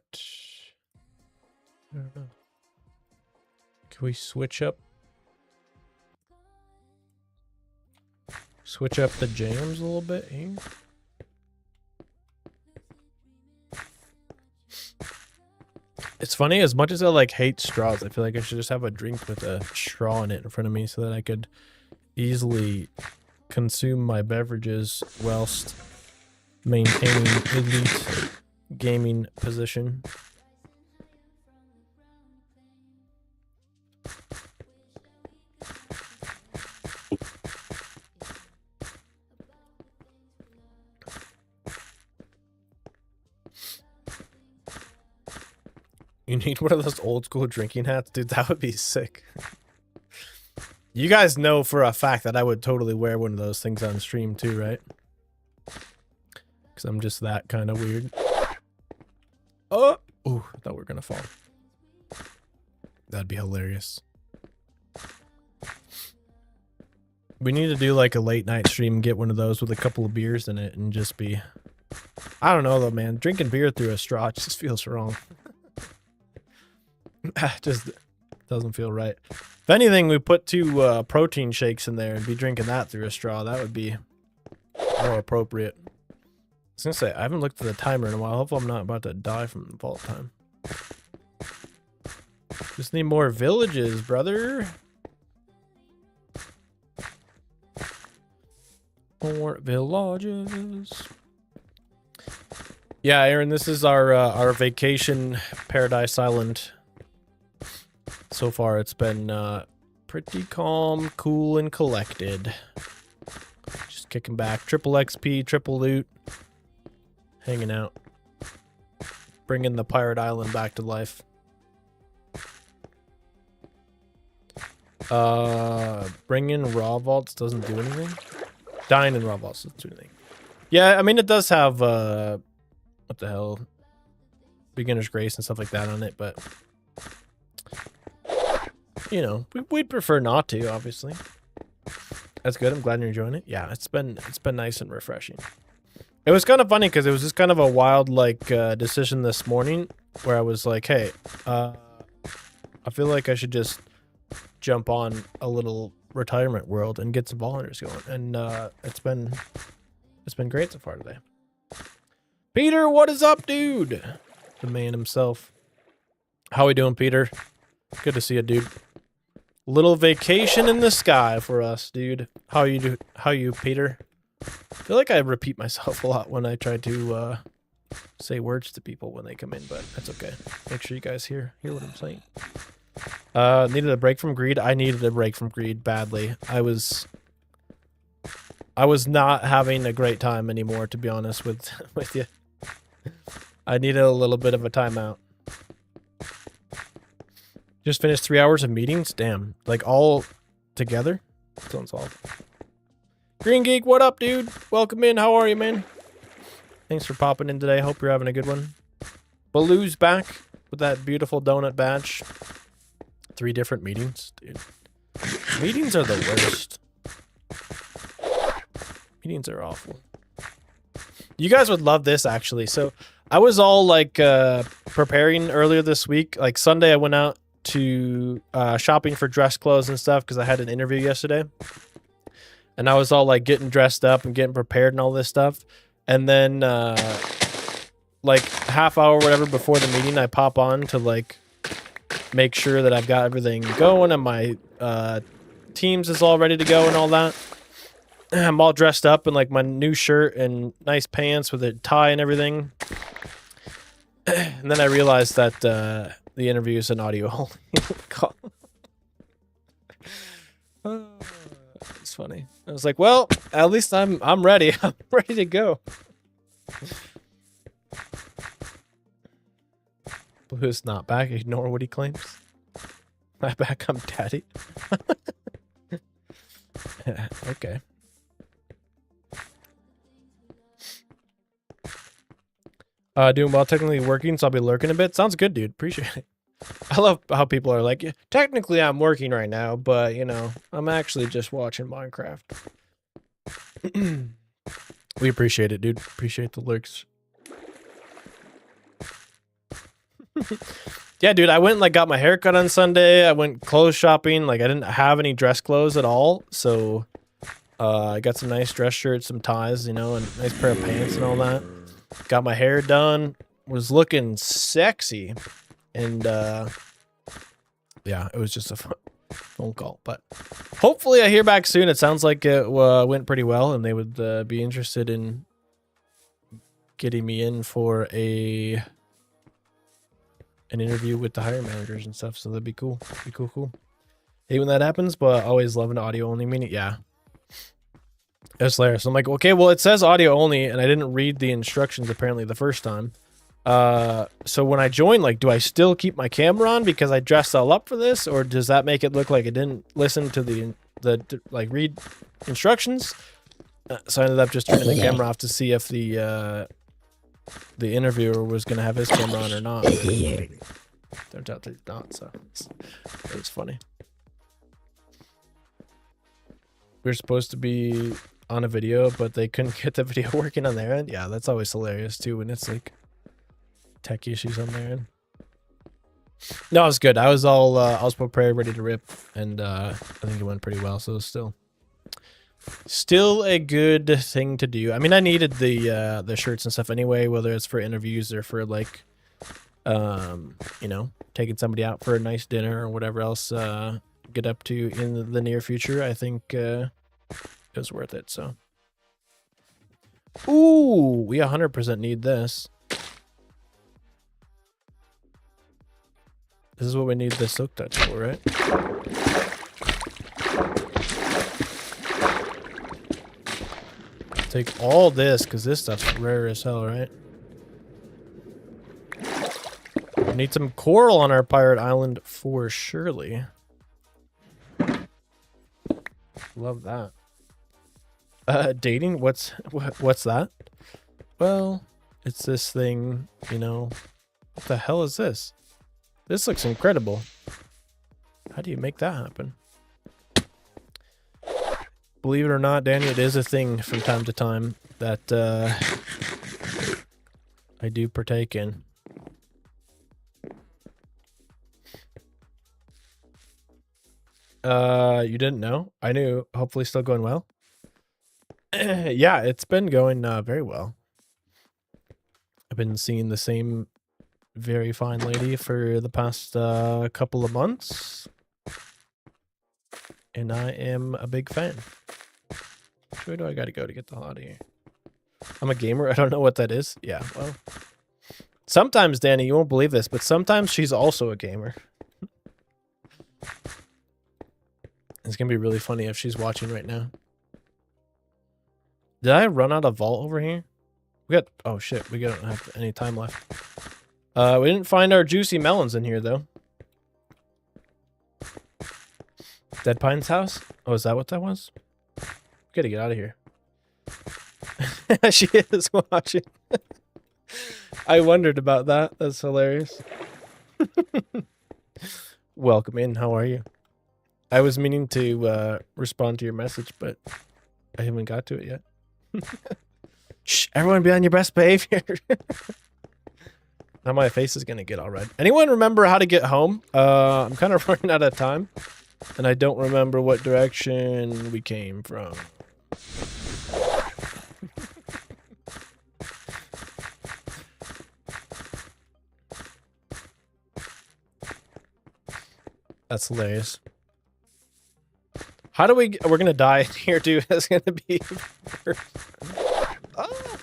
Speaker 1: I don't know. Can we switch up? Switch up the jams a little bit here. It's funny, as much as I like hate straws, I feel like I should just have a drink with a straw in it in front of me so that I could easily consume my beverages whilst maintaining elite gaming position. You need one of those old school drinking hats? Dude, that would be sick. You guys know for a fact that I would totally wear one of those things on stream too, right? Because I'm just that kind of weird. Oh! Ooh, I thought we were going to fall. That'd be hilarious. We need to do like a late night stream and get one of those with a couple of beers in it and just be... I don't know though, man. Drinking beer through a straw just feels wrong. Just doesn't feel right. If anything, we put 2 protein shakes in there and be drinking that through a straw. That would be more appropriate. I was gonna say, I haven't looked at the timer in a while. Hopefully I'm not about to die from vault time. Just need more villages, brother. More villages. Yeah, Aaron, this is our vacation Paradise Island. So far, it's been pretty calm, cool, and collected. Just kicking back. Triple XP, triple loot. Hanging out. Bringing the Pirate Island back to life. Bringing raw vaults doesn't do anything. Dying in raw vaults doesn't do anything. Yeah, I mean, it does have, what the hell? Beginner's Grace and stuff like that on it, but... You know, we'd prefer not to, obviously. That's good. I'm glad you're enjoying it. Yeah, it's been nice and refreshing. It was kind of funny because it was just kind of a wild decision this morning where I was like, hey, I feel like I should just jump on a little retirement world and get some volunteers going, and it's been great so far today. Peter, what is up, dude? The man himself. How we doing, Peter? Good to see you, dude. Little vacation in the sky for us, dude. How you, Peter? I feel like I repeat myself a lot when I try to say words to people when they come in, but that's okay. Make sure you guys hear what I'm saying. Needed a break from greed. I needed a break from greed badly. I was not having a great time anymore, to be honest with you. I needed a little bit of a timeout. Just finished 3 hours of meetings? Damn. Like, all together? Sounds awful. Green Geek, what up, dude? Welcome in. How are you, man? Thanks for popping in today. Hope you're having a good one. Baloo's back with that beautiful donut badge. 3 different meetings? Dude. Meetings are the worst. Meetings are awful. You guys would love this, actually. So, I was all, like, preparing earlier this week. Like, Sunday, I went out to shopping for dress clothes and stuff because I had an interview yesterday, and I was all like getting dressed up and getting prepared and all this stuff, and then like half hour or whatever before the meeting I pop on to like make sure that I've got everything going and my Teams is all ready to go and all that. I'm all dressed up in like my new shirt and nice pants with a tie and everything, and then I realized that the interview is an audio only call. It's funny. I was like, well, at least I'm ready. I'm ready to go. Blue's not back. Ignore what he claims. My back, I'm daddy. Yeah, okay. Doing well, technically working, so I'll be lurking a bit. Sounds good, dude. Appreciate it. I love how people are like, yeah, technically I'm working right now, but, you know, I'm actually just watching Minecraft. We appreciate it, dude. Appreciate the lurks. Yeah, dude, I went and, like, got my hair cut on Sunday. I went clothes shopping. Like, I didn't have any dress clothes at all, so I got some nice dress shirts, some ties, you know, and a nice pair of pants and all that. Got my hair done. Was looking sexy. And, yeah, it was just a phone call. But hopefully I hear back soon. It sounds like it went pretty well, and they would be interested in getting me in for an interview with the hiring managers and stuff. So that'd be cool. Be cool. Hate when that happens, but always love an audio only meeting. Yeah. It's hilarious. I'm like, okay, well, it says audio only, and I didn't read the instructions apparently the first time. So when I join, like, do I still keep my camera on because I dressed all up for this, or does that make it look like I didn't listen to the like read instructions? So I ended up just turning the camera off to see if the interviewer was gonna have his camera on or not. Turns out they're not, so it was funny. We were supposed to be on a video, but they couldn't get the video working on their end. Yeah, that's always hilarious too when it's like tech issues on their end. No, it was good. I was prepared, ready to rip, and I think it went pretty well. So still a good thing to do. I mean, I needed the shirts and stuff anyway, whether it's for interviews or for like, you know, taking somebody out for a nice dinner or whatever else get up to in the near future. I think it was worth it. So, ooh, we 100% need this. This is what we need the silk touch for, right? Take all this because this stuff's rare as hell, right? We need some coral on our pirate island for surely. Love that. Dating? What's that? Well, it's this thing, you know. What the hell is this? This looks incredible. How do you make that happen? Believe it or not, Danny, it is a thing from time to time that I do partake in. You didn't know? I knew. Hopefully still going well. Yeah, it's been going very well. I've been seeing the same very fine lady for the past couple of months. And I am a big fan. Where do I gotta go to get the hell out of here? I'm a gamer. I don't know what that is. Yeah, well. Sometimes, Danny, you won't believe this, but sometimes she's also a gamer. It's gonna be really funny if she's watching right now. Did I run out of vault over here? We got... Oh, shit. We don't have any time left. We didn't find our juicy melons in here, though. Dead Pine's house? Oh, is that what that was? We gotta get out of here. She is watching. I wondered about that. That's hilarious. Welcome in. How are you? I was meaning to respond to your message, but I haven't got to it yet. Shh, everyone be on your best behavior. Now my face is gonna get all red. Anyone remember how to get home? I'm kind of running out of time, and I don't remember what direction we came from. That's hilarious. How do we're gonna die here, dude. That's gonna be... Oh,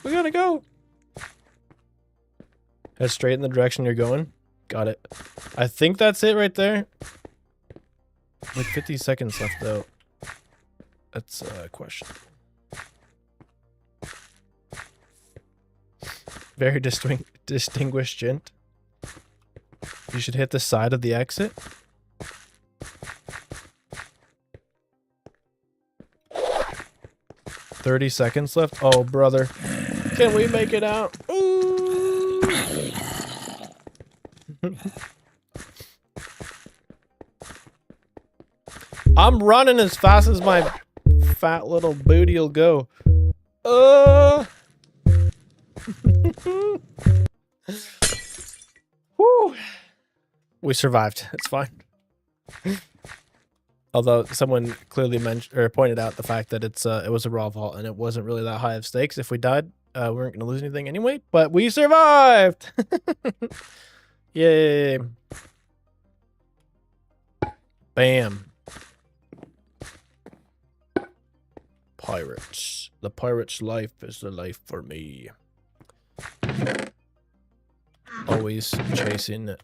Speaker 1: we gotta go. Head straight in the direction you're going. Got it. I think that's it right there. Like 50 seconds left, though. That's a question. Very distinguished gent. You should hit the side of the exit. $30 seconds left. Oh, brother. Can we make it out? Ooh. I'm running as fast as my fat little booty will go. Woo. We survived. It's fine. Although someone clearly mentioned or pointed out the fact that it was a raw vault and it wasn't really that high of stakes. If we died, we weren't going to lose anything anyway. But we survived! Yay! Bam! Pirates. The pirate's life is the life for me. Always chasing the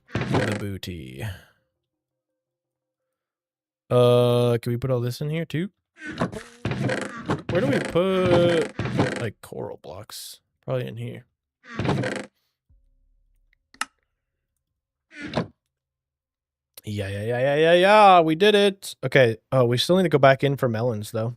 Speaker 1: booty. Can we put all this in here too? Where do we put like coral blocks? Probably in here. Yeah. We did it. Okay. Oh, we still need to go back in for melons though.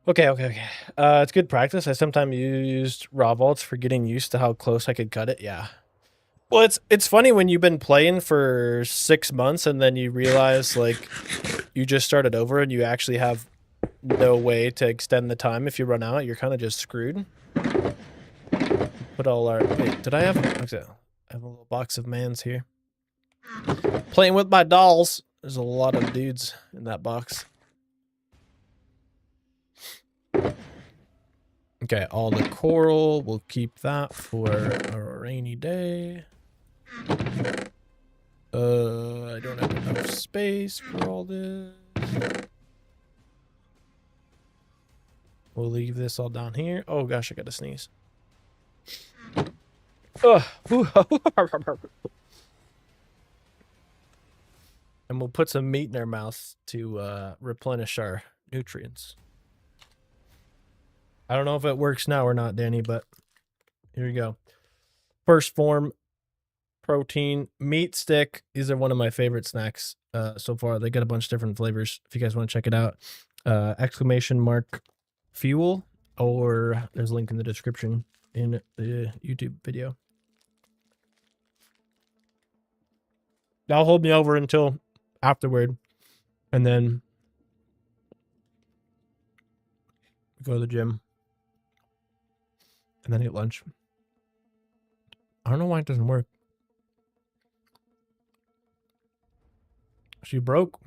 Speaker 1: Okay. It's good practice. I sometimes used raw vaults for getting used to how close I could cut it. Yeah. Well, it's funny when you've been playing for 6 months and then you realize like you just started over and you actually have no way to extend the time. If you run out, you're kind of just screwed. Put all our wait, did I have okay, I have a little box of mans here. Playing with my dolls. There's a lot of dudes in that box. Okay, all the coral, we'll keep that for a rainy day. I don't have enough space for all this. We'll leave this all down here. Oh gosh, I gotta sneeze. Ugh. And we'll put some meat in our mouth to replenish our nutrients. I don't know if it works now or not, Danny, but here you go. First form protein meat stick. These are one of my favorite snacks so far. They got a bunch of different flavors. If you guys want to check it out, ! fuel, or there's a link in the description in the YouTube video. That'll hold me over until afterward, and then go to the gym, and then eat lunch. I don't know why it doesn't work. She broke.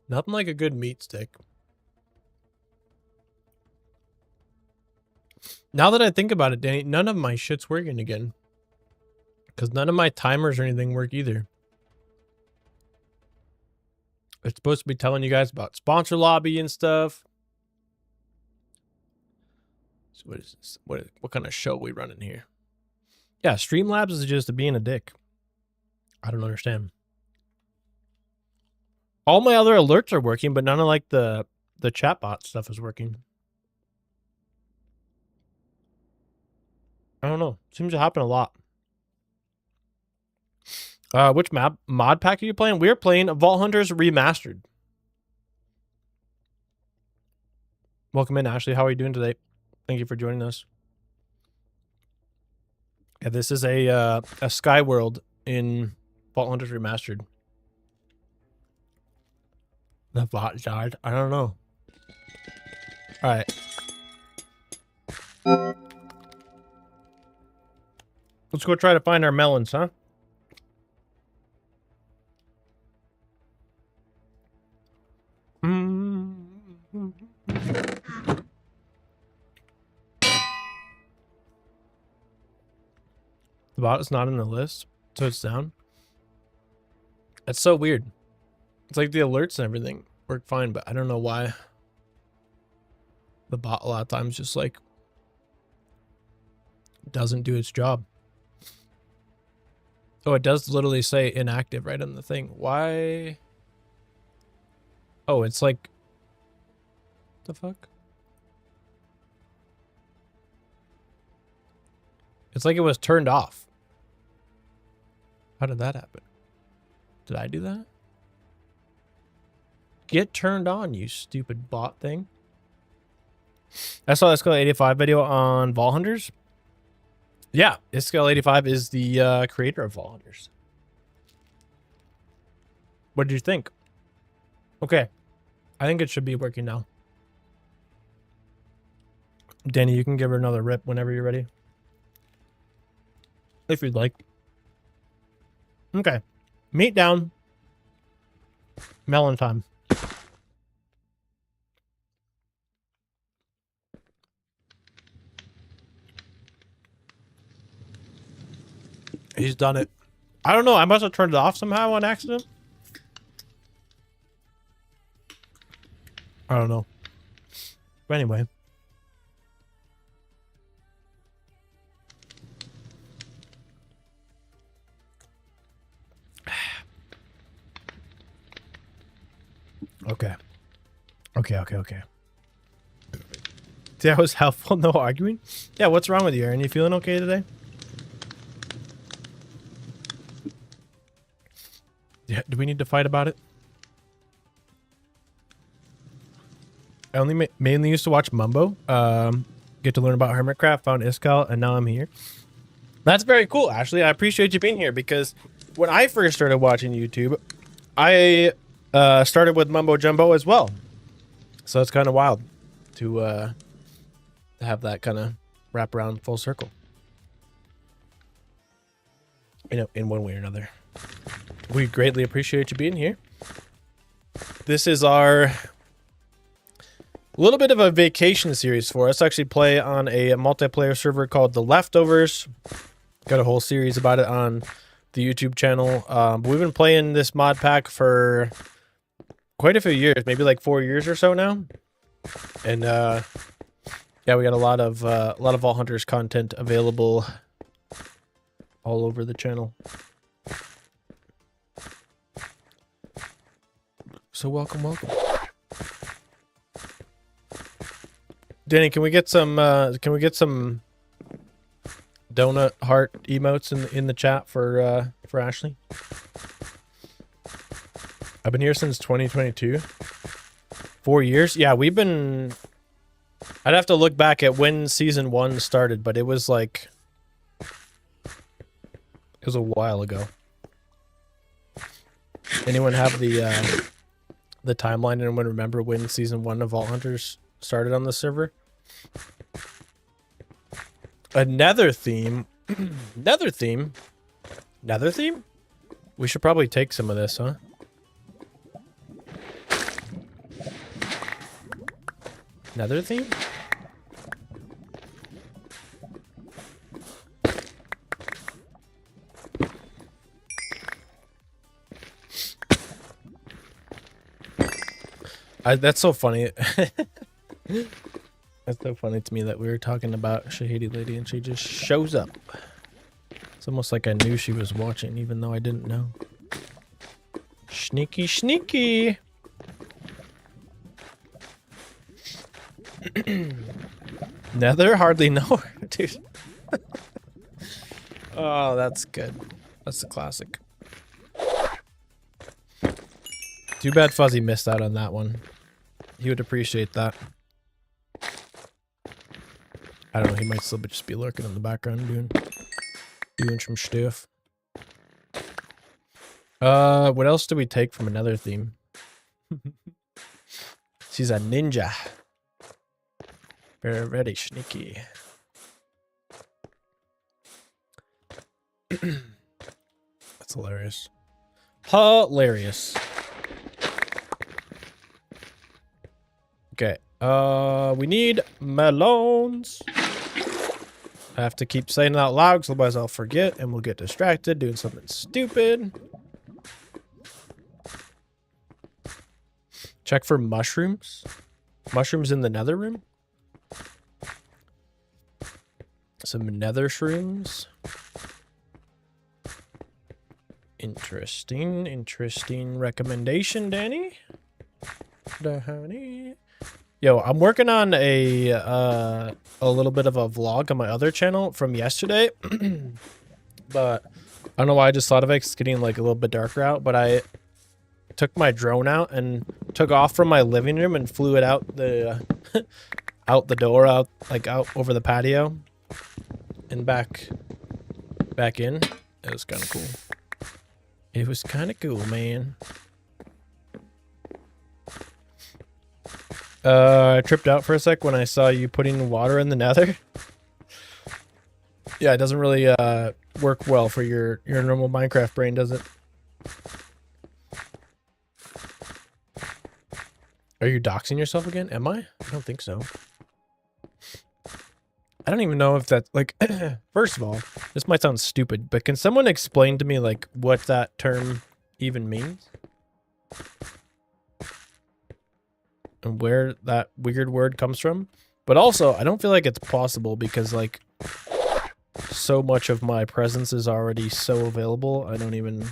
Speaker 1: Nothing like a good meat stick. Now that I think about it, Danny, none of my shit's working again. Because none of my timers or anything work either. It's supposed to be telling you guys about sponsor lobby and stuff. So what is this? What kind of show we running here? Yeah, Streamlabs is just being a dick. I don't understand. All my other alerts are working, but none of like the chatbot stuff is working. I don't know. Seems to happen a lot. Which mod pack are you playing? We're playing Vault Hunters Remastered. Welcome in, Ashley. How are you doing today? Thank you for joining us. Yeah, this is a Sky World in Vault Hunters Remastered. The bot died. I don't know. All right. Let's go try to find our melons, huh? The bot is not in the list, so it's down. That's so weird. It's like the alerts and everything work fine, but I don't know why the bot a lot of times just like Doesn't do its job. Oh, it does literally say inactive right on the thing. Why? Oh, it's like... What the fuck? It's like it was turned off. How did that happen? Did I do that? Get turned on, you stupid bot thing. I saw the Scale 85 video on Vault Hunters. Yeah, Scale 85 is the creator of Vault Hunters. What did you think? Okay. I think it should be working now. Danny, you can give her another rip whenever you're ready. If you'd like. Okay. Meat down. Melon time. He's done it. I don't know. I must have turned it off somehow on accident. I don't know. But anyway. Okay. Okay. That was helpful. No arguing. Yeah, what's wrong with you, Aaron? You feeling okay today? Yeah, do we need to fight about it? I only mainly used to watch Mumbo. Get to learn about Hermitcraft, found Iskal, and now I'm here. That's very cool, Ashley. I appreciate you being here because when I first started watching YouTube, I started with Mumbo Jumbo as well. So it's kind of wild to have that kind of wrap around full circle. You know, in one way or another. We greatly appreciate you being here. This is our little bit of a vacation series for us. Actually play on a multiplayer server called The Leftovers. Got a whole series about it on the YouTube channel. But we've been playing this mod pack for quite a few years, maybe like 4 years or so now. And yeah, we got a lot of Vault Hunters content available all over the channel. So welcome. Danny, can we get some donut heart emotes in the chat for Ashley? I've been here since 2022. 4 years? Yeah, we've been... I'd have to look back at when season 1 started, but it was like... It was a while ago. Anyone have the timeline? Anyone remember when season 1 of Vault Hunters started on the server? A nether theme? Nether theme? Nether theme? We should probably take some of this, huh? Nether theme? That's so funny. That's so funny to me that we were talking about Shahidi Lady and she just shows up. It's almost like I knew she was watching even though I didn't know. Sneaky. Nether? Hardly know her, dude. Oh, that's good. That's a classic. Too bad Fuzzy missed out on that one. He would appreciate that. I don't know, he might still just be lurking in the background doing some stuff. What else do we take from another theme? She's a ninja. Very sneaky. That's hilarious. Hilarious. Okay. We need melons. I have to keep saying it out loud, because otherwise I'll forget and we'll get distracted doing something stupid. Check for mushrooms. Mushrooms in the nether room? Some nether shrooms. Interesting recommendation, Danny. Yo, I'm working on a little bit of a vlog on my other channel from yesterday. But I don't know why I just thought of it. It's getting like a little bit darker out, but I took my drone out and took off from my living room and flew it out the out the door, out over the patio and back in. It was kind of cool. It was kind of cool, man. I tripped out for a sec when I saw you putting water in the nether. Yeah, it doesn't really work well for your normal Minecraft brain, does it? Are you doxing yourself again? Am I? I don't think so. I don't even know if that's like, first of all, this might sound stupid, but can someone explain to me like what that term even means? And where that weird word comes from? But also, I don't feel like it's possible because like so much of my presence is already so available. I don't even...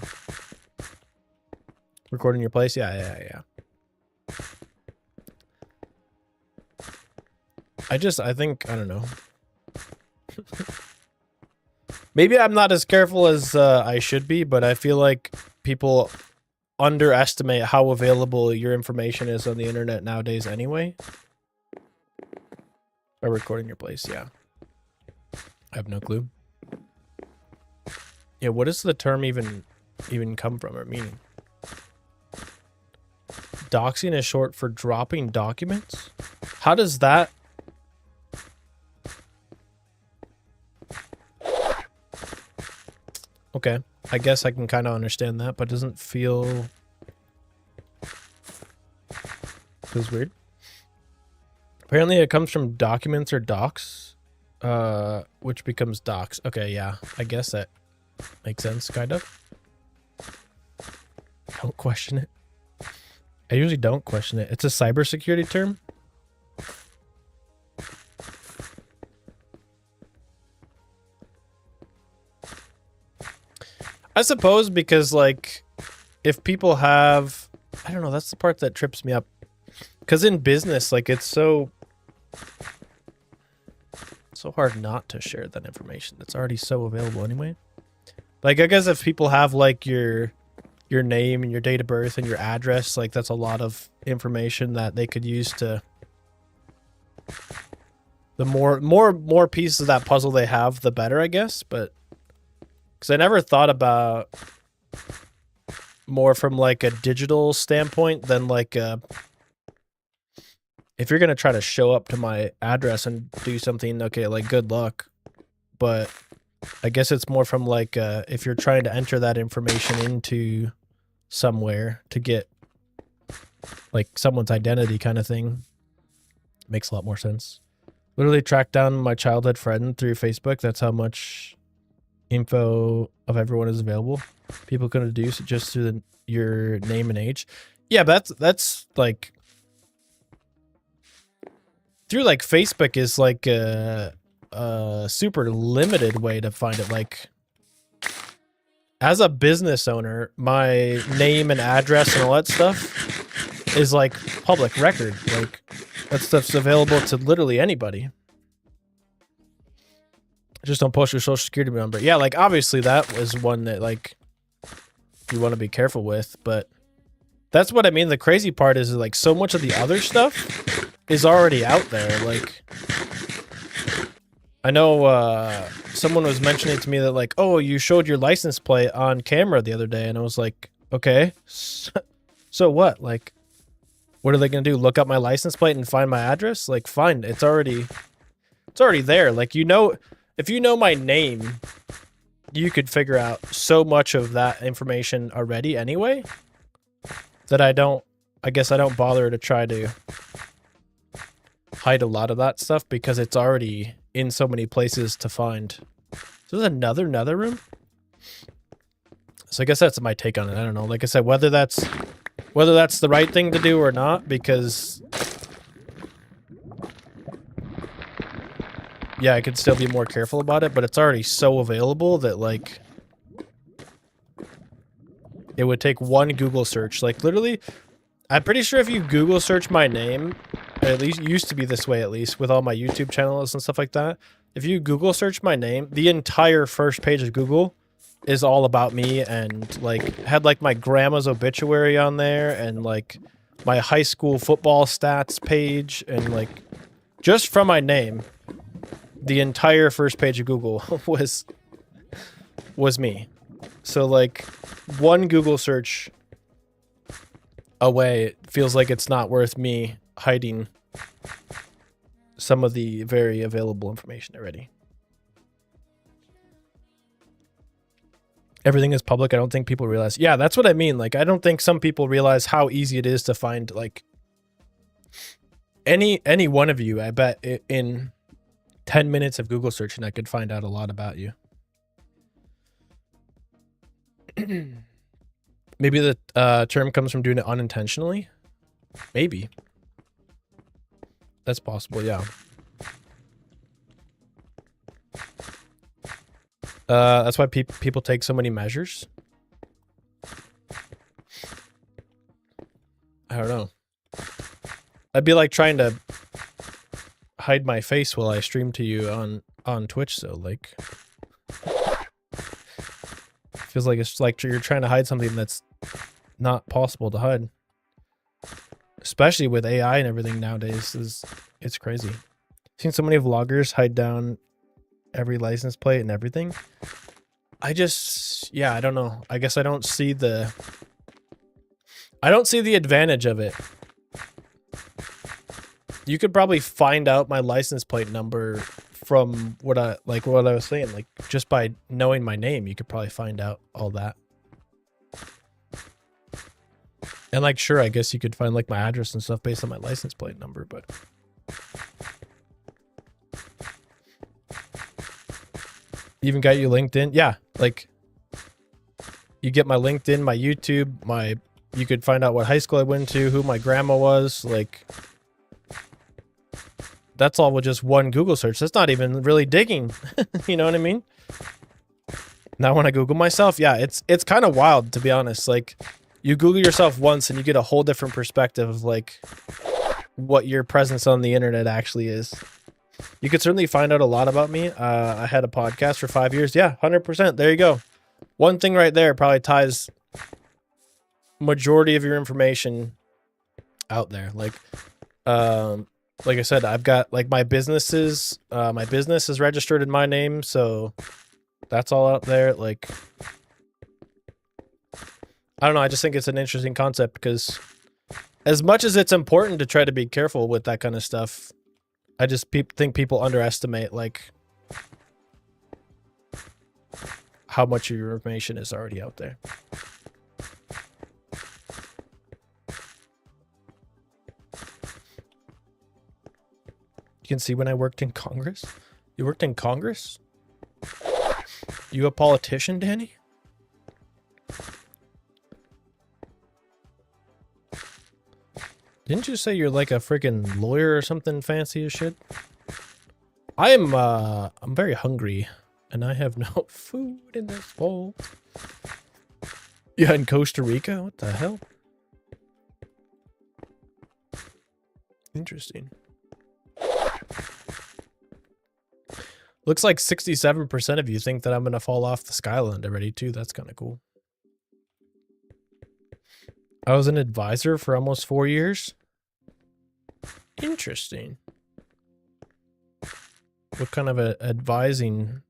Speaker 1: Recording your place? Yeah. I think, I don't know. Maybe I'm not as careful as I should be, but I feel like people underestimate how available your information is on the internet nowadays anyway. Or recording your place, yeah. I have no clue. Yeah, what does the term even come from or meaning? Doxing is short for dropping documents? How does that... Okay, I guess I can kind of understand that, but it doesn't feel... Feels weird. Apparently it comes from documents or docs, which becomes docs. Okay, yeah, I guess that makes sense, kind of. Don't question it. I usually don't question it. It's a cybersecurity term. I suppose because, like, if people have... I don't know, that's the part that trips me up. Because in business, like, it's so hard not to share that information. It's already so available anyway. Like, I guess if people have, like, your name and your date of birth and your address, like, that's a lot of information that they could use to... The more pieces of that puzzle they have, the better, I guess, but... Because I never thought about more from, like, a digital standpoint than, like, if you're going to try to show up to my address and do something, okay, like, good luck. But I guess it's more from, like, if you're trying to enter that information into somewhere to get, like, someone's identity kind of thing. Makes a lot more sense. Literally tracked down my childhood friend through Facebook. That's how much... info of everyone is available. People can deduce it just through your name and age. Yeah, but that's like through like Facebook is like a super limited way to find it. Like as a business owner, my name and address and all that stuff is like public record. Like that stuff's available to literally anybody. Just don't post your social security number. Yeah, like obviously that was one that like you want to be careful with, but that's what I mean. The crazy part is like so much of the other stuff is already out there. Like I know someone was mentioning to me that like, oh, you showed your license plate on camera the other day, and I was like, okay, so what? Like, what are they gonna do? Look up my license plate and find my address? Like, fine, it's already there. Like, you know. If you know my name, you could figure out so much of that information already anyway that I guess I don't bother to try to hide a lot of that stuff because it's already in so many places to find. So there's another nether room? So I guess that's my take on it. I don't know. Like I said, whether that's the right thing to do or not, because yeah, I could still be more careful about it, but it's already so available that, like, it would take one Google search. Like, literally, I'm pretty sure if you Google search my name, at least used to be this way, at least with all my YouTube channels and stuff like that. If you Google search my name, the entire first page of Google is all about me, and like had like my grandma's obituary on there, and like my high school football stats page, and like just from my name, the entire first page of Google was me. So like one Google search away, it feels like it's not worth me hiding some of the very available information already. Everything is public. I don't think people realize. Yeah, that's what I mean. Like, I don't think some people realize how easy it is to find, like, any one of you. I bet in 10 minutes of Google searching, I could find out a lot about you. Maybe the term comes from doing it unintentionally. Maybe. That's possible, yeah. That's why people take so many measures. I don't know. I'd be like trying to hide my face while I stream to you on Twitch, so like feels like it's like you're trying to hide something that's not possible to hide. Especially with AI and everything nowadays, it's crazy. Seen so many vloggers hide down every license plate and everything. I don't know. I guess I don't see the advantage of it. You could probably find out my license plate number from what I was saying, like just by knowing my name, you could probably find out all that. And like, sure, I guess you could find like my address and stuff based on my license plate number, but even got you LinkedIn. Yeah, like you get my LinkedIn, my YouTube, you could find out what high school I went to, who my grandma was, like that's all with just one Google search. That's not even really digging. You know what I mean? Now when I Google myself, yeah, it's kind of wild, to be honest. Like you Google yourself once and you get a whole different perspective of like what your presence on the internet actually is. You could certainly find out a lot about me. I had a podcast for 5 years. Yeah, 100%. There you go. One thing right there probably ties majority of your information out there. Like I said, I've got like my business is registered in my name, so that's all out there. Like, I don't know. I just think it's an interesting concept because as much as it's important to try to be careful with that kind of stuff, I just think people underestimate like how much of your information is already out there. You can see when I worked in Congress. You worked in Congress? You a politician, Danny? Didn't you say you're like a freaking lawyer or something fancy as shit? I'm very hungry and I have no food in this bowl. Yeah, in Costa Rica? What the hell? Interesting. Looks like 67% of you think that I'm going to fall off the Skyland already, too. That's kind of cool. I was an advisor for almost 4 years. Interesting. What kind of advising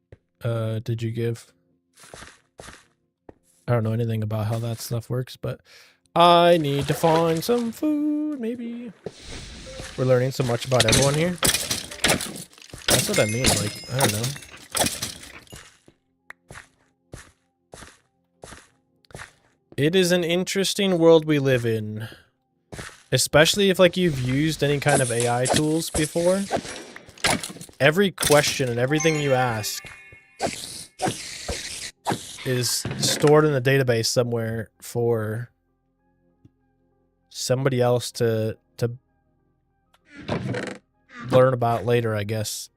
Speaker 1: did you give? I don't know anything about how that stuff works, but I need to find some food, maybe. We're learning so much about everyone here. That's what I mean, like, I don't know. It is an interesting world we live in. Especially if, like, you've used any kind of AI tools before. Every question and everything you ask is stored in a database somewhere for somebody else to learn about later, I guess.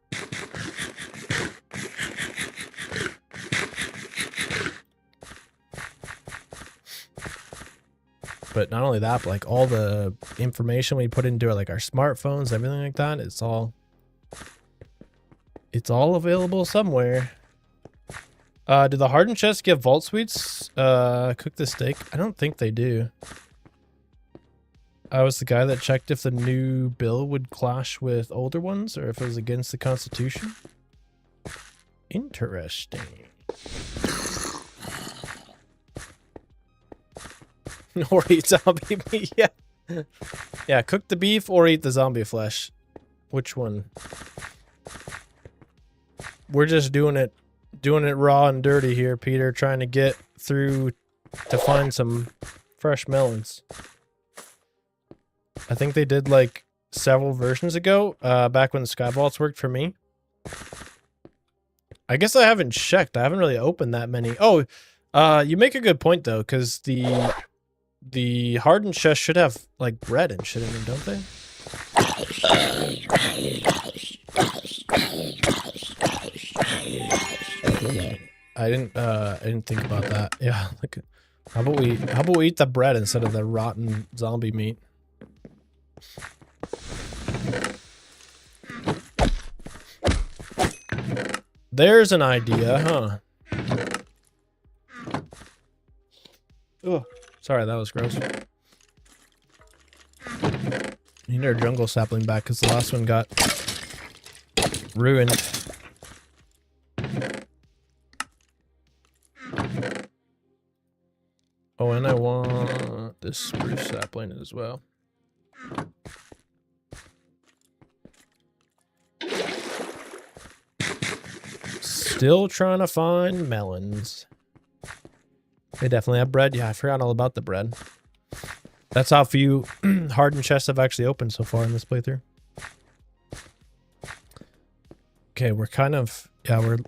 Speaker 1: but not only that, but like all the information we put into like our smartphones, everything like that, it's all available somewhere. Do the hardened chests give vault suites? Cook the steak? I don't think they do. I was the guy that checked if the new bill would clash with older ones or if it was against the Constitution. Interesting. Or eat zombie meat, yeah. Yeah, cook the beef or eat the zombie flesh. Which one? We're just doing it raw and dirty here, Peter, trying to get through to find some fresh melons. I think they did like several versions ago, back when Sky Vaults worked for me. I guess I haven't checked. I haven't really opened that many. Oh, you make a good point though, because the hardened chest should have like bread and shit in them, don't they? I didn't think about that. Yeah, like how about we eat the bread instead of the rotten zombie meat? There's an idea, huh? Oh, sorry, that was gross. We need our jungle sapling back because the last one got ruined. Oh, and I want this spruce sapling as well. Still trying to find melons. They definitely have bread. Yeah, I forgot all about the bread. That's how few hardened chests have actually opened so far in this playthrough. Okay, we're kind of... Yeah, we're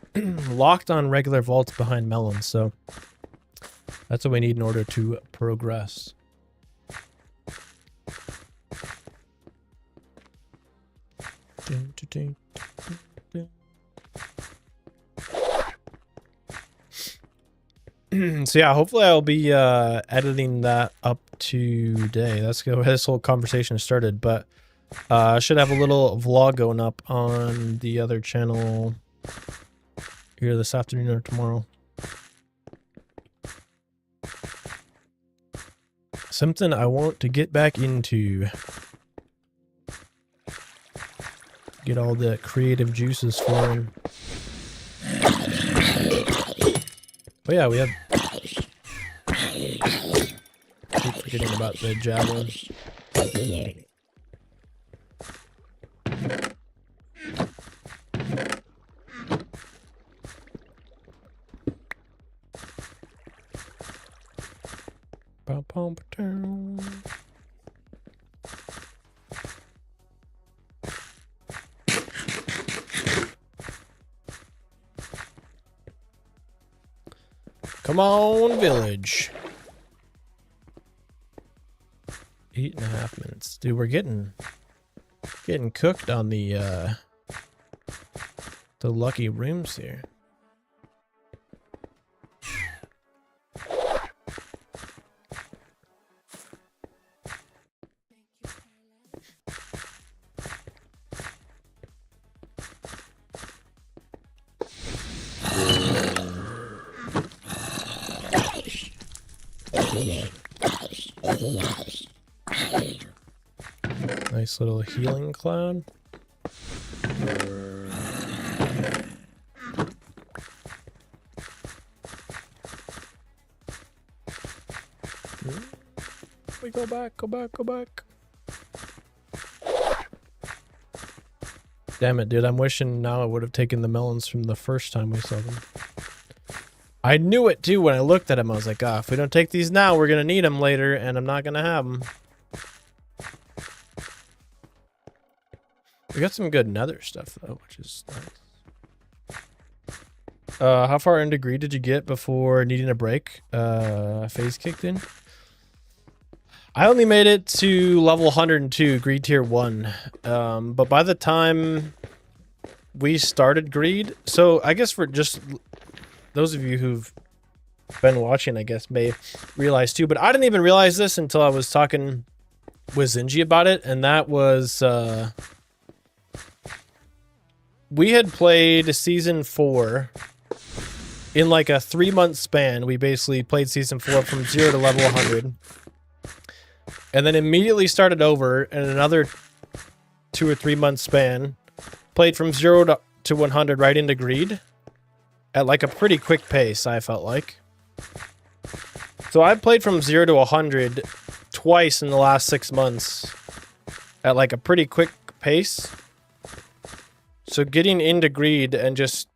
Speaker 1: locked on regular vaults behind melons, so... That's what we need in order to progress. So yeah, hopefully I'll be editing that up today. That's where this whole conversation started, but I should have a little vlog going up on the other channel here this afternoon or tomorrow. Something I want to get back into. Get all the creative juices flowing. Oh yeah, we have... Keep forgetting about the javelin. Come on, village. 8.5 minutes. Dude, we're getting cooked on the lucky rooms here. Nice little healing cloud. We go back, go back, go back. Damn it, dude. I'm wishing now I would have taken the melons from the first time we saw them. I knew it too when I looked at them. I was like, ah, if we don't take these now, we're going to need them later, and I'm not going to have them. We got some good nether stuff, though, which is nice. How far into greed did you get before needing a break? Phase kicked in? I only made it to level 102, greed tier 1. But by the time we started greed, so I guess for just those of you who've been watching, I guess, may realize too. But I didn't even realize this until I was talking with Zinji about it, and that was we had played season 4 in like a 3-month span. We basically played season 4 from 0 to level 100, and then immediately started over in another 2 or 3 month span. Played from 0 to 100 right into greed at like a pretty quick pace, I felt like. So I played from 0 to 100 twice in the last 6 months at like a pretty quick pace. So getting into greed and just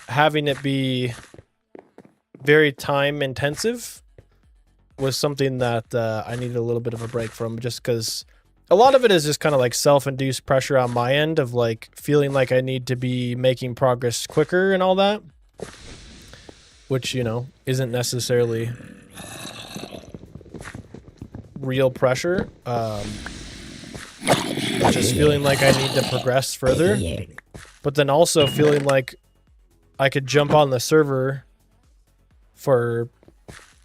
Speaker 1: having it be very time intensive was something that I needed a little bit of a break from, just because a lot of it is just kind of like self-induced pressure on my end of like feeling like I need to be making progress quicker and all that, which, you know, isn't necessarily real pressure. Just feeling like I need to progress further, but then also feeling like I could jump on the server for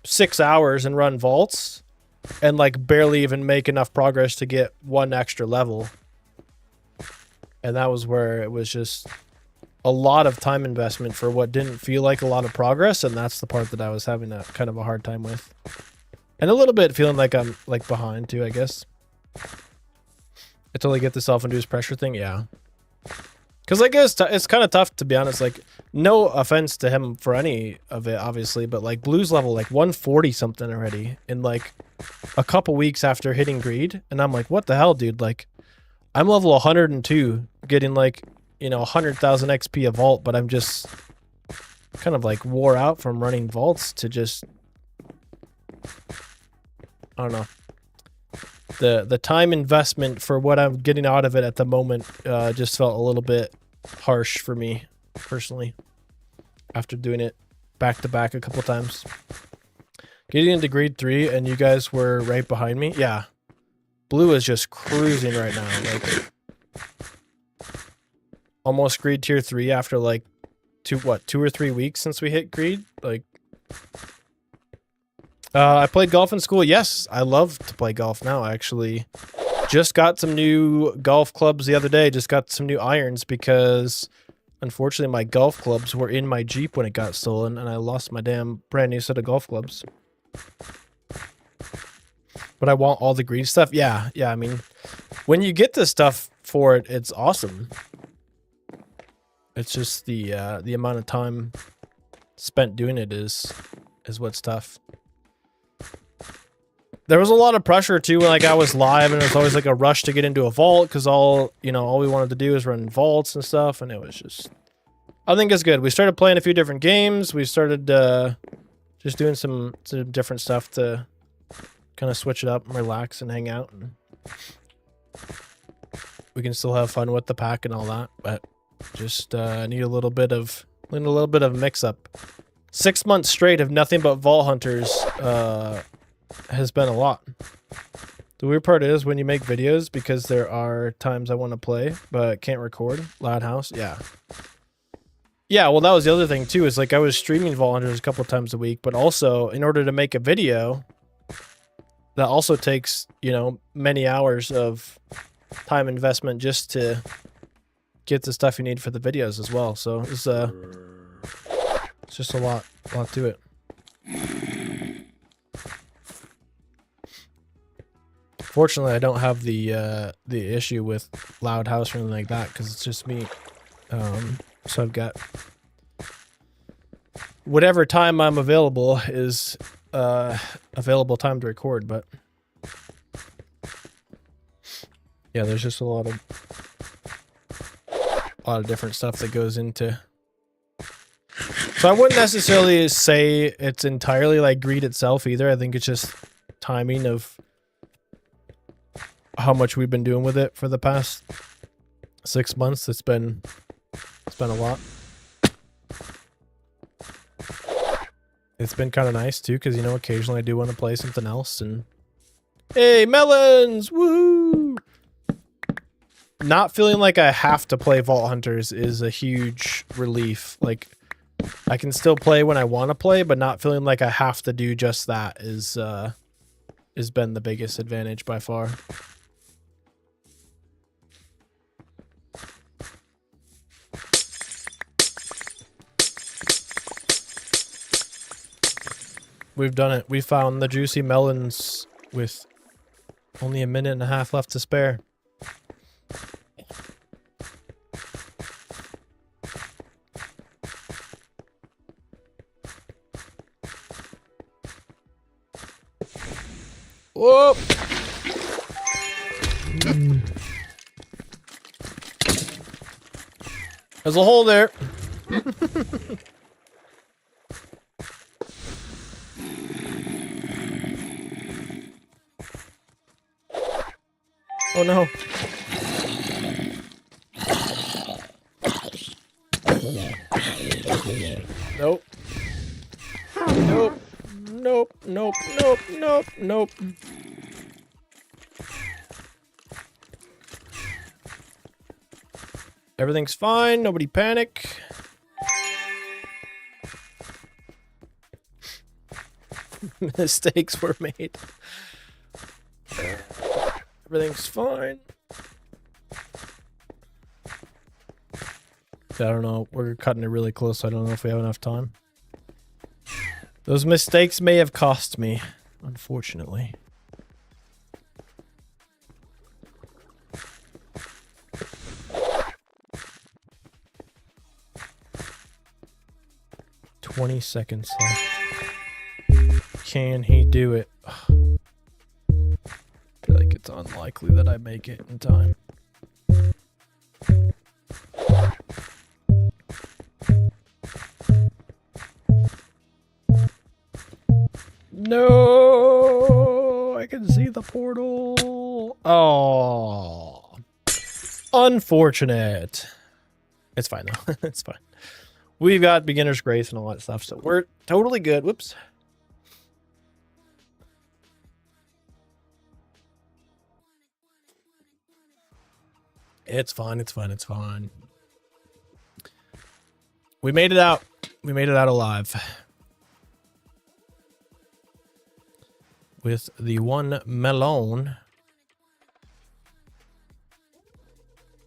Speaker 1: 6 hours and run vaults and like barely even make enough progress to get 1 extra level. And that was where it was just a lot of time investment for what didn't feel like a lot of progress, and that's the part that I was having a kind of a hard time with. And a little bit feeling like I'm like behind too, I guess. Until I get the self-induced pressure thing, yeah. Because like it's kind of tough, to be honest. Like, no offense to him for any of it, obviously, but like Blue's level like 140 something already in like a couple weeks after hitting greed, and I'm like, what the hell, dude? Like, I'm level 102, getting like, you know, 100,000 XP a vault, but I'm just kind of like wore out from running vaults to just, I don't know. The time investment for what I'm getting out of it at the moment just felt a little bit harsh for me personally after doing it back to back a couple times. Getting into greed 3 and you guys were right behind me. Yeah. Blue is just cruising right now. Like, almost greed tier 3 after like 2 or 3 weeks since we hit greed. Like, I played golf in school. Yes, I love to play golf now, actually. Just got some new golf clubs the other day. Just got some new irons because, unfortunately, my golf clubs were in my Jeep when it got stolen, and I lost my damn brand new set of golf clubs. But I want all the green stuff. Yeah, I mean, when you get the stuff for it, it's awesome. It's just the amount of time spent doing it is what's tough. There was a lot of pressure too when like I was live, and it was always like a rush to get into a vault because all we wanted to do is run vaults and stuff, and it was just, I think it's good. We started playing a few different games. We started just doing some different stuff to kind of switch it up and relax and hang out, and we can still have fun with the pack and all that, but just need a little bit of mix up. 6 months straight of nothing but vault hunters has been a lot. The weird part is when you make videos, because there are times I want to play but can't record. Loud house, yeah, well, that was the other thing too, is like I was streaming vault hunters a couple times a week, but also in order to make a video, that also takes, you know, many hours of time investment just to get the stuff you need for the videos as well. So it's just a lot to it. Fortunately, I don't have the issue with loud house or anything like that because it's just me. So I've got whatever time I'm available is available time to record, but yeah, there's just a lot of different stuff that goes into. So I wouldn't necessarily say it's entirely like greed itself either. I think it's just timing of how much we've been doing with it for the past 6 months. It's been a lot. It's been kind of nice too, because, you know, occasionally I do want to play something else. And hey, melons, woo! Not feeling like I have to play Vault Hunters is a huge relief. Like, I can still play when I want to play, but not feeling like I have to do just that is has been the biggest advantage by far. We've done it. We found the juicy melons with only a minute and a half left to spare. Whoop! There's a hole there. Oh no. Nope. Nope. Nope. Nope. Nope. Nope. Nope. Everything's fine. Nobody panic. Mistakes were made. Everything's fine. I don't know. We're cutting it really close. So I don't know if we have enough time. Those mistakes may have cost me, unfortunately. $20 seconds left. Can he do it? I feel like it's unlikely that I make it in time. No, I can see the portal. Oh, unfortunate. It's fine though. It's fine. We've got beginner's grace and all that stuff, so we're totally good. Whoops. It's fine. It's fine. It's fine. We made it out. We made it out alive. With the one melon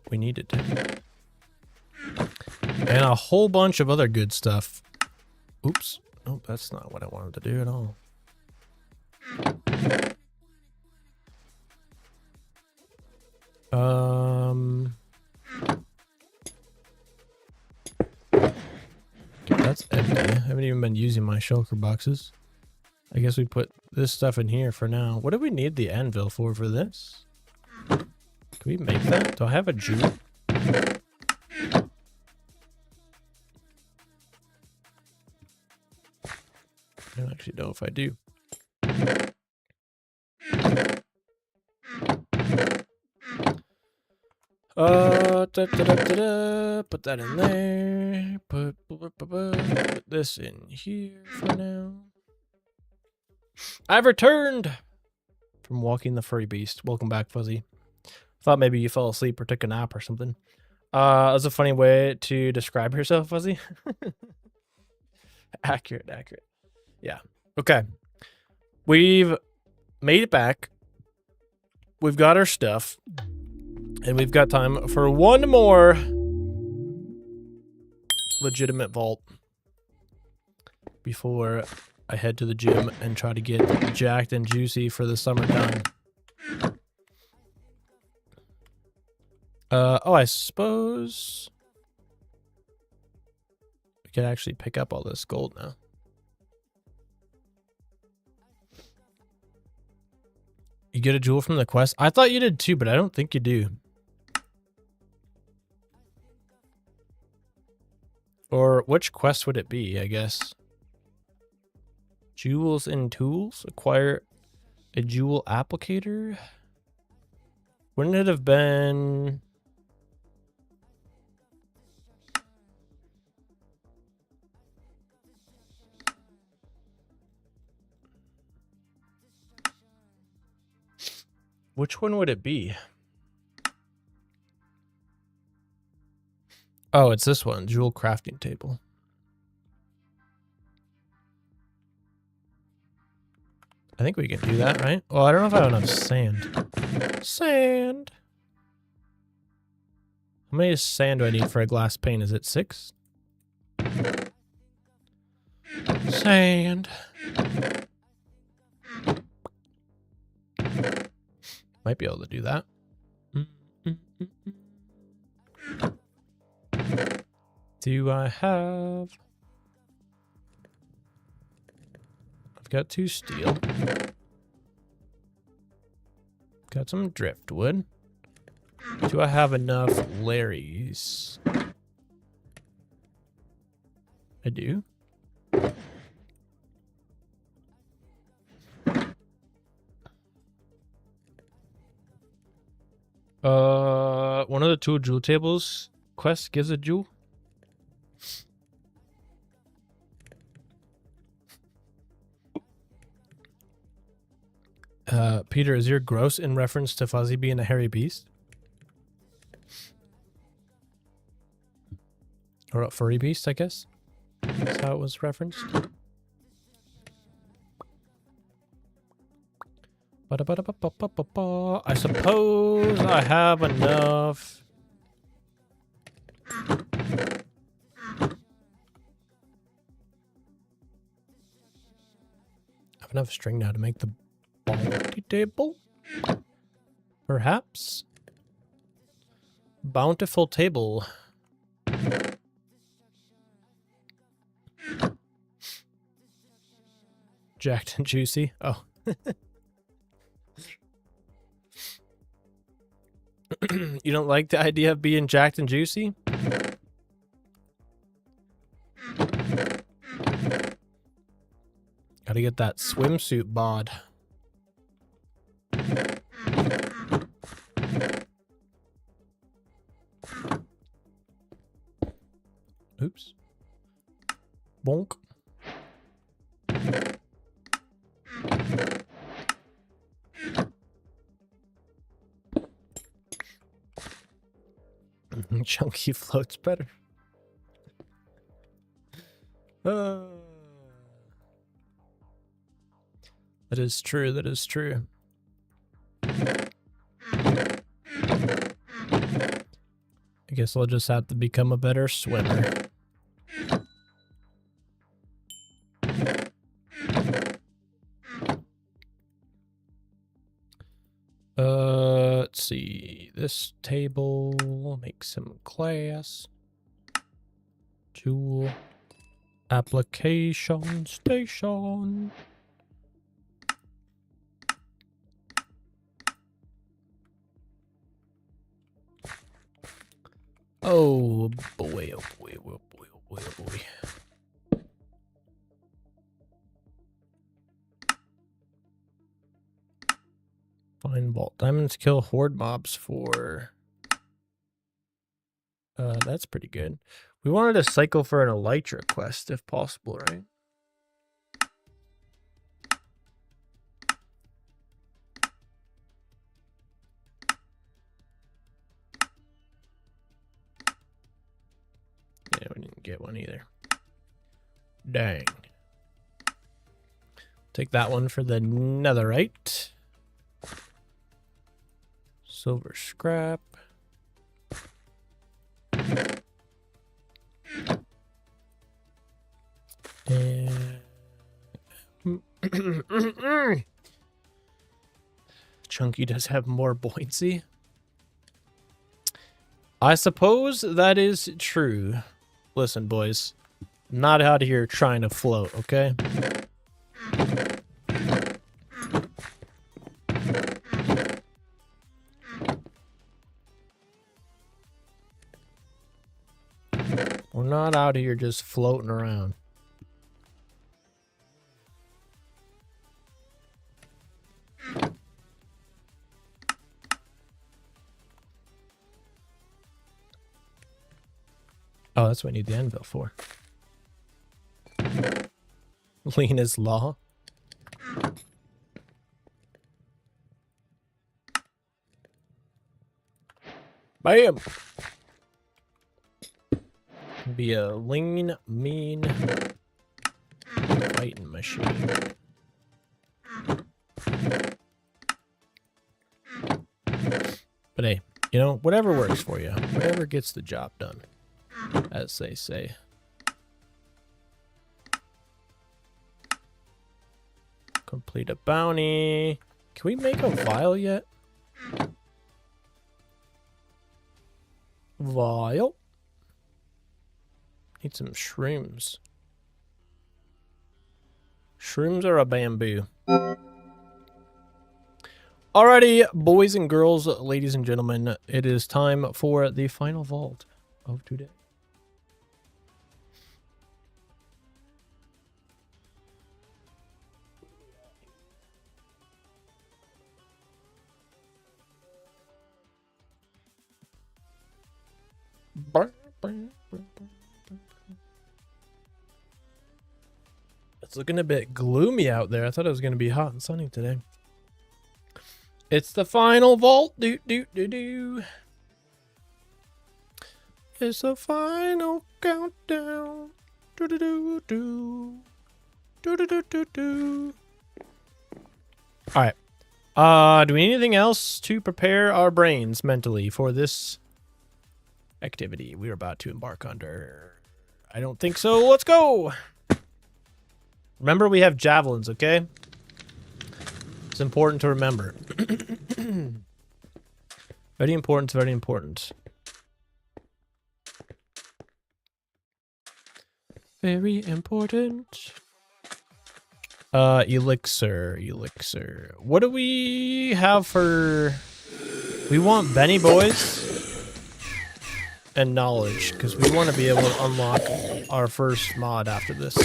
Speaker 1: we needed. And a whole bunch of other good stuff. Oops. Nope, that's not what I wanted to do at all. Okay, that's empty. I haven't even been using my shulker boxes. I guess we put this stuff in here for now. What do we need the anvil for this? Can we make that? Do I have a jewel? I don't actually know if I do. Put that in there. Put this in here for now. I've returned from walking the furry beast. Welcome back, Fuzzy. Thought maybe you fell asleep or took a nap or something. That's a funny way to describe yourself, Fuzzy. Accurate. Yeah. Okay. We've made it back. We've got our stuff. And we've got time for one more legitimate vault before I head to the gym and try to get jacked and juicy for the summertime. Oh, I suppose we could actually pick up all this gold now. You get a jewel from the quest? I thought you did too, but I don't think you do. Or which quest would it be, I guess? Jewels and tools? Acquire a jewel applicator? Wouldn't it have been... Which one would it be? Oh, it's this one. Jewel crafting table. I think we can do that, right? Well, I don't know if I have enough sand. Sand! How many sand do I need for a glass pane? Is it 6? Sand. Might be able to do that. Do I have... I've got 2 steel. Got some driftwood. Do I have enough Larrys? I do. One of the 2 jewel tables quest gives a jewel. Peter, is your gross in reference to Fuzzy being a hairy beast? Or a furry beast, I guess? That's how it was referenced. I suppose I have enough. I have enough string now to make the bounty table? Perhaps? Bountiful table. Jacked and juicy. Oh. You don't like the idea of being jacked and juicy? Gotta get that swimsuit bod. Oops. Bonk. Chunky floats better. That is true, that is true. I guess I'll just have to become a better swimmer. Let's see. This table, make some glass. Jewel. Application station. Oh boy, oh boy, oh boy, oh boy, oh boy. Find vault diamonds, kill horde mobs for... that's pretty good. We wanted to cycle for an elytra quest if possible, right? Yeah, we didn't get one either. Dang. Take that one for the netherite. Silver scrap. And Chunky does have more buoyancy. I suppose that is true. Listen, boys. I'm not out here trying to float, okay? We're not out here just floating around. Oh, that's what I need the anvil for. Lena's Law. Bam! Be a lean, mean fighting machine. But hey, you know, whatever works for you. Whatever gets the job done, as they say. Complete a bounty. Can we make a vial yet? Vial. Need some shrooms. Shrooms are a bamboo. Alrighty, boys and girls, ladies and gentlemen, it is time for the final vault of today. It's looking a bit gloomy out there. I thought it was going to be hot and sunny today. It's the final vault. It's the final countdown. All right. Do we need anything else to prepare our brains mentally for this activity we're about to embark under? I don't think so. Let's go. Remember, we have javelins, okay? It's important to remember. Very important, very important. Very important. Elixir. What do we have for... We want Benny Boys and knowledge, because we want to be able to unlock our first mod after this.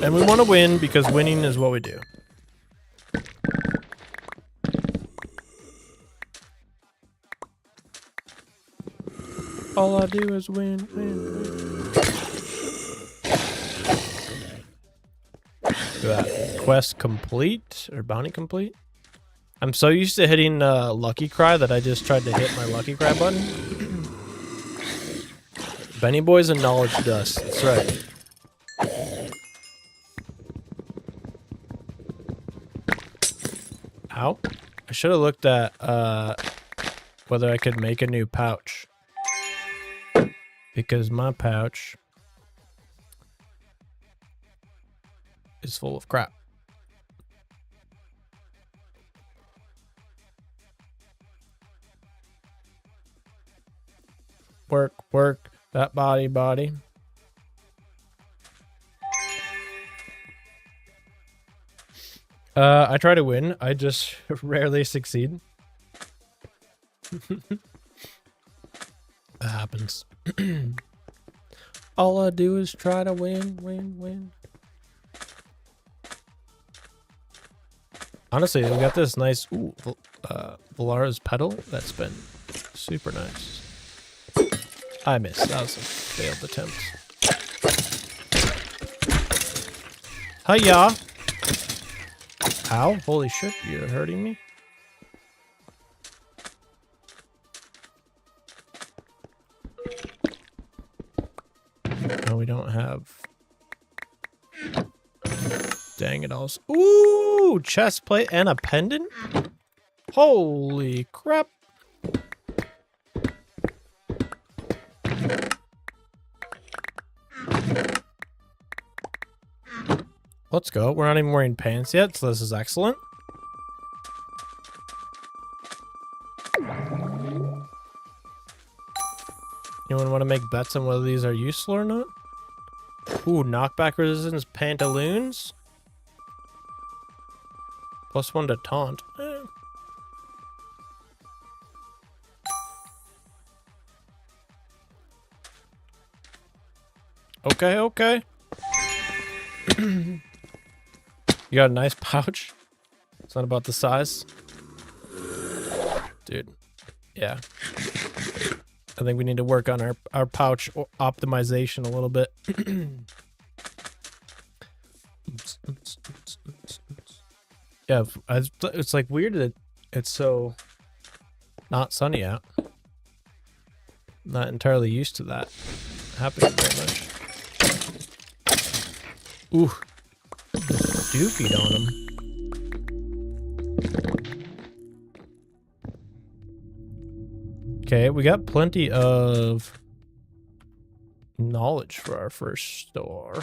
Speaker 1: And we want to win, because winning is what we do. All I do is win. Quest complete, or bounty complete. I'm so used to hitting Lucky Cry that I just tried to hit my Lucky Cry button. Benny Boys and Knowledge Dust, that's right. Ow. I should have looked at whether I could make a new pouch. Because my pouch is full of crap. Work, that body. I try to win. I just rarely succeed. That happens. All I do is try to win. Honestly, we got this nice Valara's pedal that's been super nice. I missed. That was a failed attempt. Hiya! Ow, holy shit, you're hurting me. No, we don't have... Dang it all. Ooh, chest plate and a pendant? Holy crap. Let's go. We're not even wearing pants yet, so this is excellent. Anyone want to make bets on whether these are useful or not? Ooh, knockback resistance pantaloons. +1 to taunt. Okay. You got a nice pouch. It's not about the size. Dude. Yeah. I think we need to work on our pouch optimization a little bit. Yeah, it's like weird that it's so not sunny out. Not entirely used to that happening very much. Ooh. Dookied on him. Okay, we got plenty of knowledge for our first store.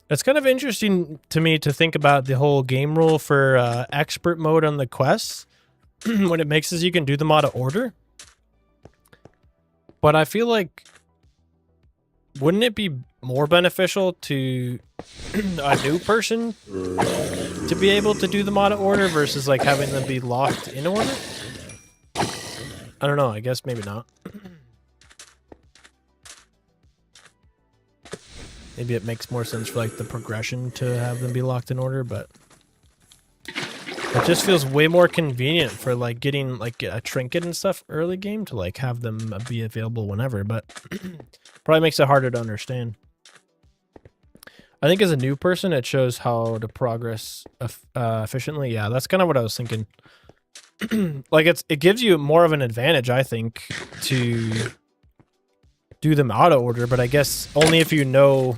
Speaker 1: It's kind of interesting to me to think about the whole game rule for expert mode on the quests. What it makes is you can do them out of order. But I feel like, wouldn't it be more beneficial to a new person to be able to do them out of order versus like having them be locked in order? I don't know. I guess maybe not. Maybe it makes more sense for like the progression to have them be locked in order, but it just feels way more convenient for like getting like a trinket and stuff early game to like have them be available whenever, but probably makes it harder to understand. I think as a new person, it shows how to progress efficiently. Yeah, that's kind of what I was thinking. Like it gives you more of an advantage, I think, to do them out of order, but I guess only if you know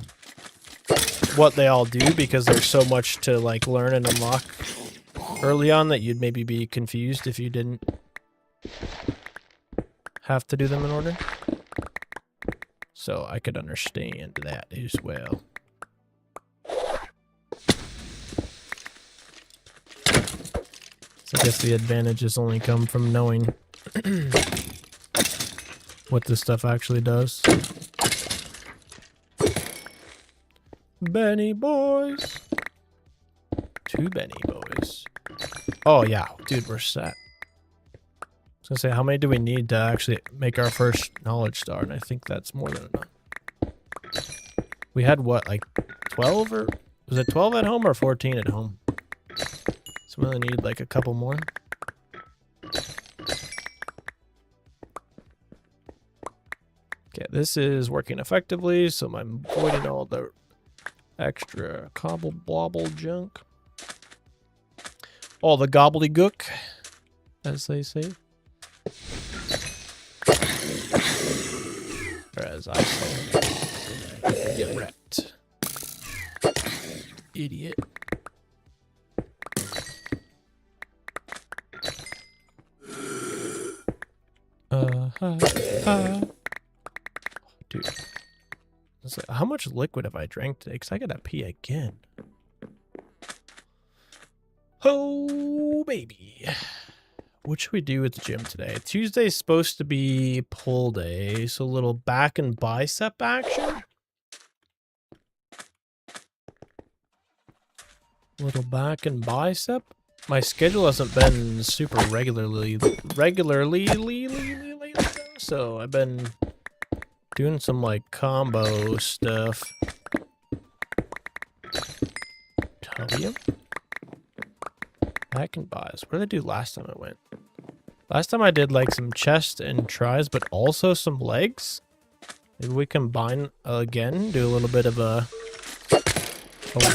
Speaker 1: what they all do, because there's so much to like learn and unlock early on that you'd maybe be confused if you didn't have to do them in order. So I could understand that as well. So I guess the advantages only come from knowing what this stuff actually does. Benny boys. 2 Benny boys. Oh yeah, dude, we're set. I was gonna say, how many do we need to actually make our first knowledge star? And I think that's more than enough. We had what, like 12, or was it 12 at home or 14 at home? So we only need like a couple more. Okay, this is working effectively, so I'm avoiding all the extra cobble blobble junk. All the gobbledygook, as they say. Or as I say. Get wrecked. Idiot. Dude. How much liquid have I drank today? Because I gotta pee again. Oh, baby. What should we do at the gym today? Tuesday's supposed to be pull day, so a little back and bicep action. Little back and bicep. My schedule hasn't been super regularly lately, so I've been doing some like combo stuff. W? Back and buys. What did I do last time I went? Last time I did like some chest and tries, but also some legs. Maybe we combine again, do a little bit of a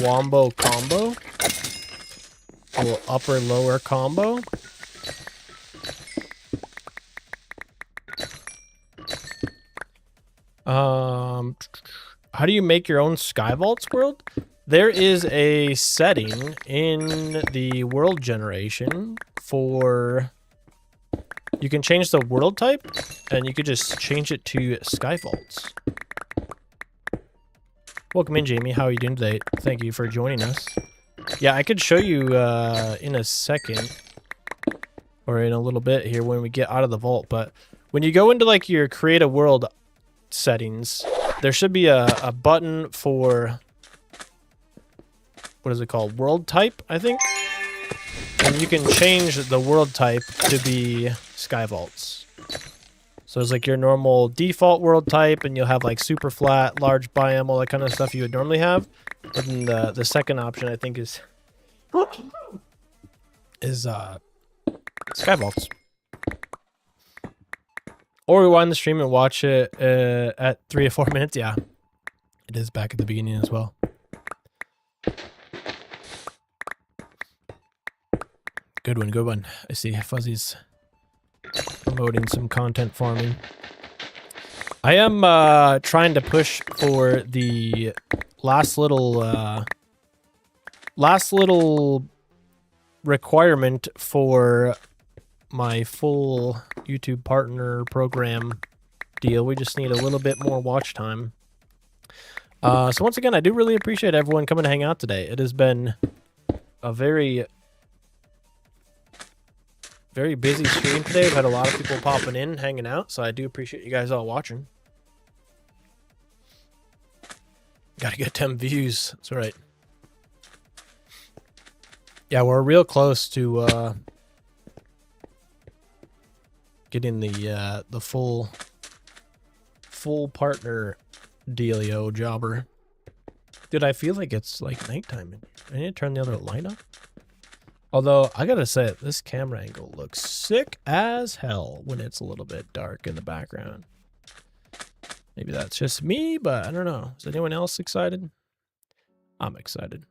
Speaker 1: wombo combo. A little upper lower combo. How do you make your own Skyvaults world? There is a setting in the world generation for, you can change the world type and you could just change it to Skyvaults. Welcome in, Jamie. How are you doing today? Thank you for joining us. Yeah, I could show you in a second or in a little bit here when we get out of the vault, but when you go into like your create a world settings, there should be a button for, what is it called? World type, I think. And you can change the world type to be Skyvaults. So it's like your normal default world type, and you'll have like super flat, large biome, all that kind of stuff you would normally have. But then the second option, I think, is Skyvaults. Or rewind the stream and watch it at 3 or 4 minutes. Yeah, it is back at the beginning as well. Good one, good one. I see Fuzzy's promoting some content farming. I am trying to push for the last little requirement for my full YouTube partner program deal. We just need a little bit more watch time. So once again, I do really appreciate everyone coming to hang out today. It has been a very busy stream today. I've had a lot of people popping in, hanging out, so I do appreciate you guys all watching. Gotta get 10 views. That's right. Yeah, we're real close to getting the full partner dealio jobber. Dude, I feel like it's like nighttime in here. I need to turn the other light up. Although, I gotta say, this camera angle looks sick as hell when it's a little bit dark in the background. Maybe that's just me, but I don't know. Is anyone else excited? I'm excited.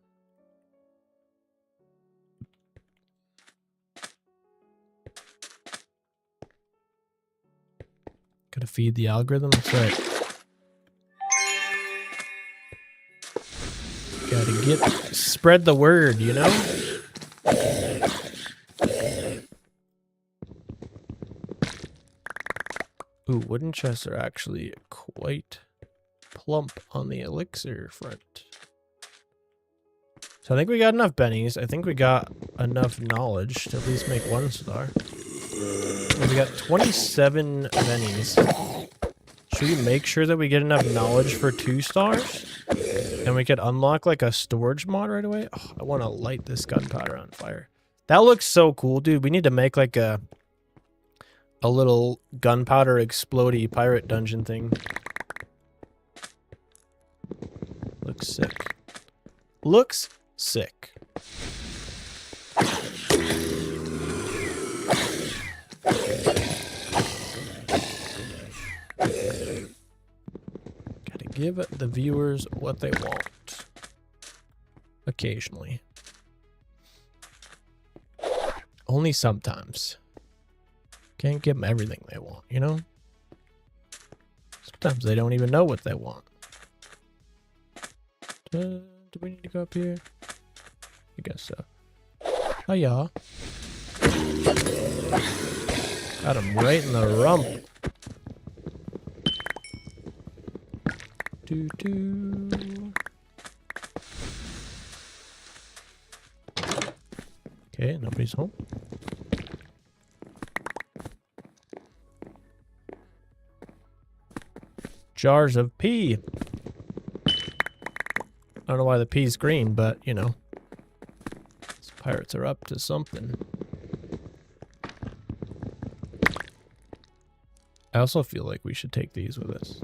Speaker 1: Gotta feed the algorithm, that's right. Gotta spread the word, you know? Ooh, wooden chests are actually quite plump on the elixir front. So I think we got enough bennies. I think we got enough knowledge to at least make 1 star. We got 27 bennies. Should we make sure that we get enough knowledge for 2 stars? And we could unlock like a storage mod right away? Oh, I want to light this gunpowder on fire. That looks so cool, dude. We need to make like a little gunpowder explodey pirate dungeon thing. Looks sick. Looks sick. Gotta give the viewers what they want. Occasionally. Only sometimes. Can't give them everything they want, you know? Sometimes they don't even know what they want. Do we need to go up here? I guess so. Hiya. Got him right in the rump. Okay, nobody's home. Jars of pea. I don't know why the pea's green, but, you know. These pirates are up to something. I also feel like we should take these with us.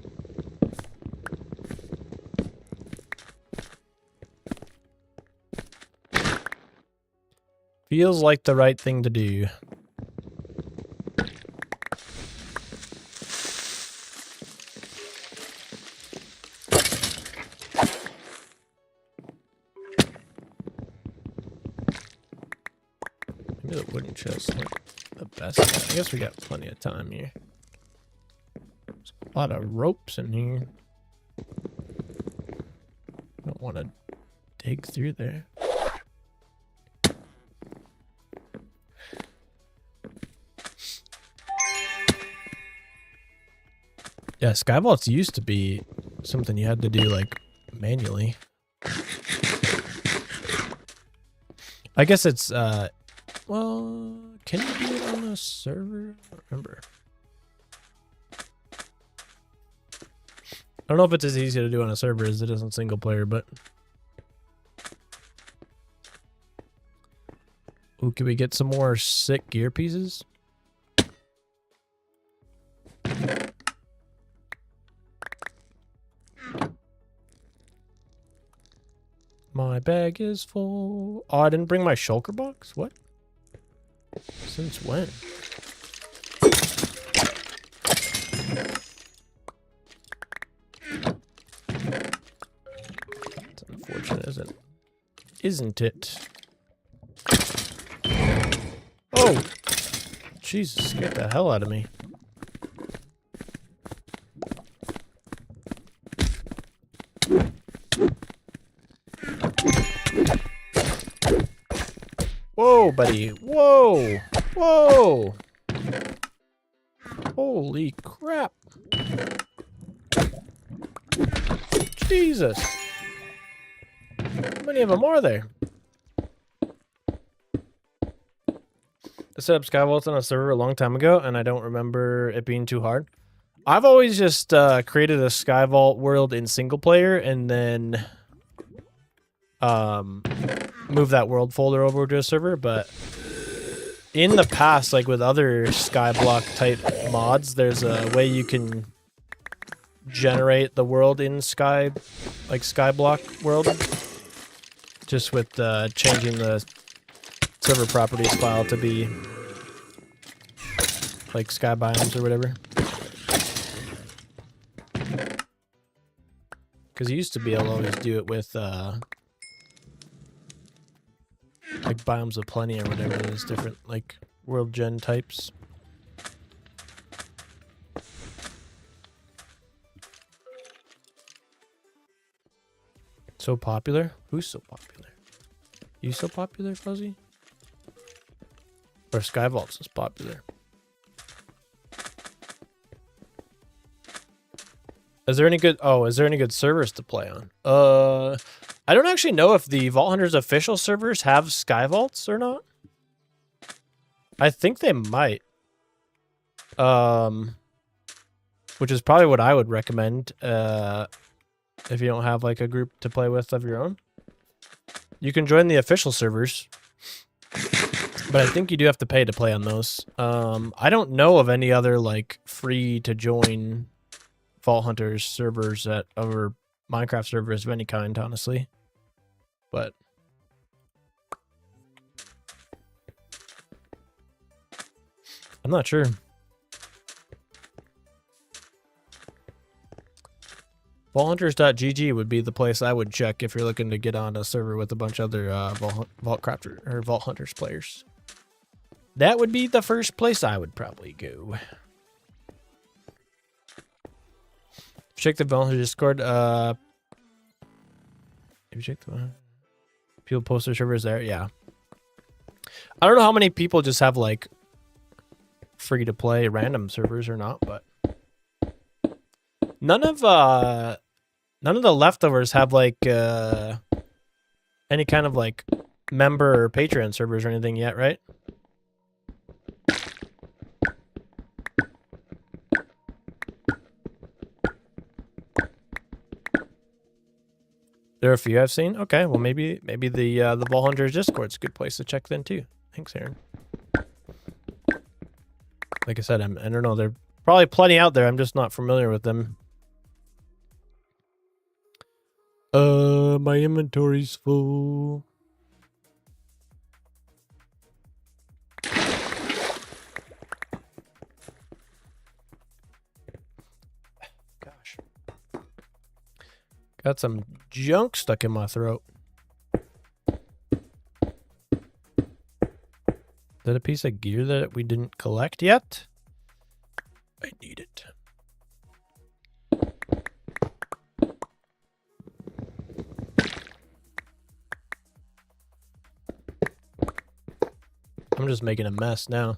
Speaker 1: Feels like the right thing to do. Maybe the wooden chest like the best. I guess we got plenty of time here. There's a lot of ropes in here. Don't want to dig through there. Yeah, Skyvaults used to be something you had to do, like, manually. I guess it's, well, can you do it on a server? I don't remember. I don't know if it's as easy to do on a server as it is on single player, but... Ooh, can we get some more sick gear pieces? My bag is full. Oh, I didn't bring my shulker box? What? Since when? That's unfortunate, isn't it? Oh! Jesus, scared the hell out of me. Whoa! Whoa, buddy. Whoa. Whoa. Holy crap. Jesus. How many of them are there? I set up Skyvault on a server a long time ago, and I don't remember it being too hard. I've always just created a Skyvault world in single player, and then move that world folder over to a server. But in the past, like with other Skyblock type mods, there's a way you can generate the world in Skyblock world, just with changing the server properties file to be like sky biomes or whatever. Because you used to be able to always do it with like biomes of plenty or whatever. There's different like world gen types. So popular? Who's so popular? You so popular, Fuzzy? Or Skyvault's is popular? Is there any good servers to play on? I don't actually know if the Vault Hunters official servers have Skyvaults or not. I think they might. Which is probably what I would recommend if you don't have like a group to play with of your own. You can join the official servers, but I think you do have to pay to play on those. I don't know of any other like free to join Vault Hunters servers at other Minecraft servers of any kind, honestly. But I'm not sure. VaultHunters.gg would be the place I would check if you're looking to get on a server with a bunch of other Vaultcrafter or Vault Hunters players. That would be the first place I would probably go. Check the Vault Hunters Discord. Have you checked the people post their servers there? Yeah. I don't know how many people just have like free to play random servers or not, but none of the leftovers have like any kind of like member or Patreon servers or anything yet, right? There are a few I've seen. Okay, well maybe the Vault Hunters Discord's a good place to check then too. Thanks, Aaron. Like I said, I don't know. There are probably plenty out there. I'm just not familiar with them. My inventory's full. Gosh. Got some junk stuck in my throat. Is that a piece of gear that we didn't collect yet? I need it. I'm just making a mess now.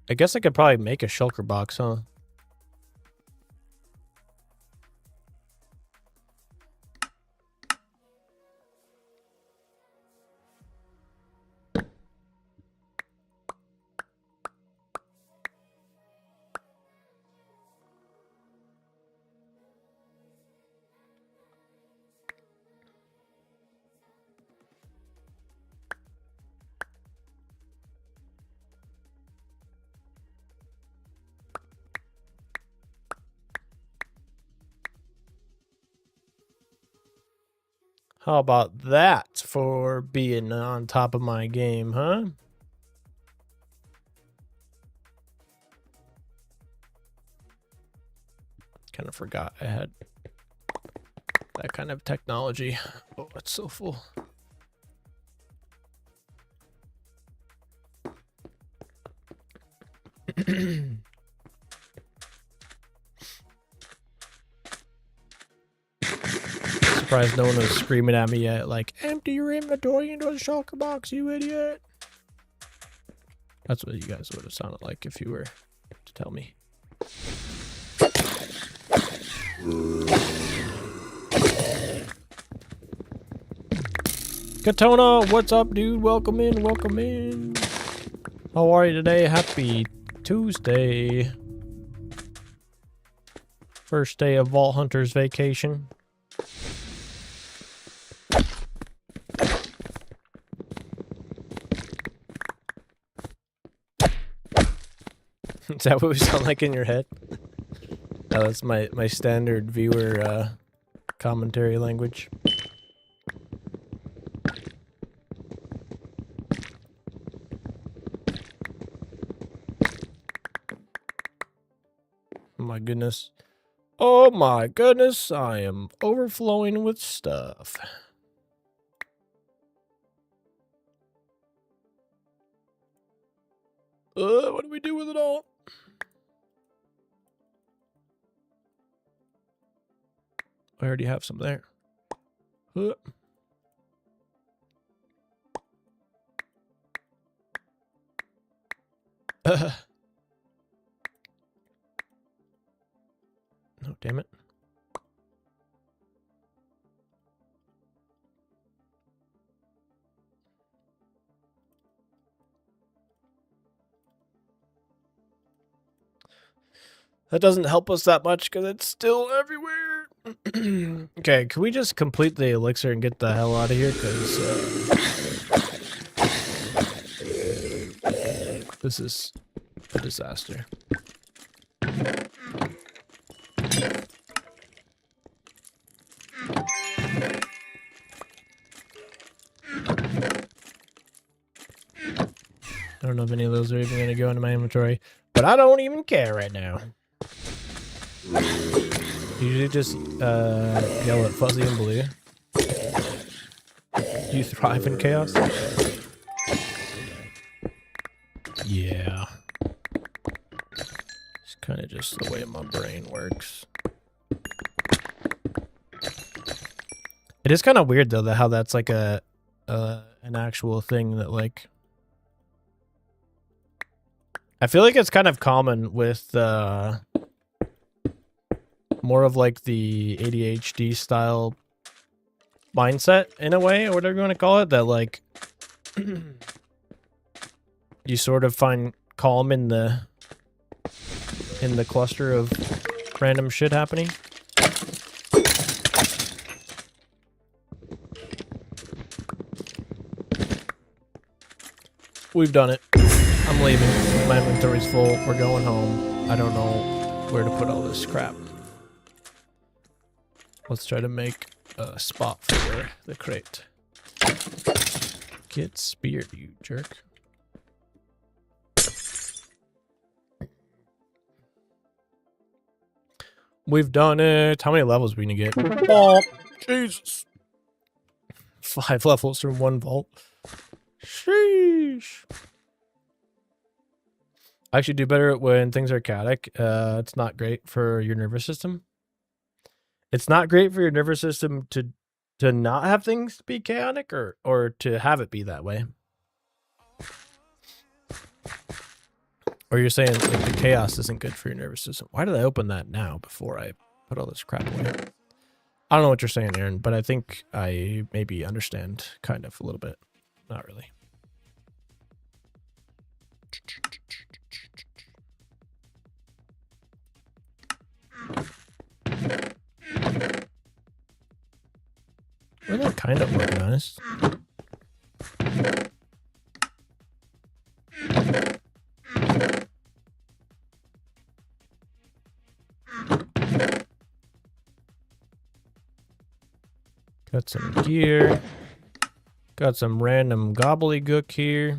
Speaker 1: I guess I could probably make a shulker box, huh? How about that for being on top of my game, huh? Kind of forgot I had that kind of technology. Oh, it's so full. surprised no one was screaming at me yet, like, empty your inventory into a shulker box, you idiot. That's what you guys would have sounded like if you were to tell me. Katona, what's up, dude? Welcome in, welcome in. How are you today? Happy Tuesday. First day of Vault Hunter's vacation. Is that what we sound like in your head? Oh, that's my standard viewer commentary language. Oh my goodness. Oh my goodness, I am overflowing with stuff. What do we do with it all? I already have some there. No, damn it. That doesn't help us that much because it's still everywhere. Okay, can we just complete the elixir and get the hell out of here? Because this is a disaster. I don't know if any of those are even going to go into my inventory, but I don't even care right now. Usually just yell at Fuzzy and Blue. Do you thrive in chaos? Yeah. It's kind of just the way my brain works. It is kind of weird though, how that's like an actual thing that like. I feel like it's kind of common with more of like the ADHD style mindset in a way, or whatever you want to call it, that like you sort of find calm in the cluster of random shit happening. We've done it. I'm leaving. My inventory's full. We're going home. I don't know where to put all this crap. Let's try to make a spot for the crate. Get speared, you jerk. We've done it. How many levels are we gonna get? Oh, Jesus. 5 levels from 1 vault. Sheesh. I actually do better when things are chaotic. It's not great for your nervous system. It's not great for your nervous system to not have things be chaotic or to have it be that way. Or you're saying like the chaos isn't good for your nervous system. Why did I open that now before I put all this crap away? I don't know what you're saying, Aaron, but I think I maybe understand kind of a little bit. Not really. Well, they're kind of organized. Got some gear. Got some random gobbledygook here.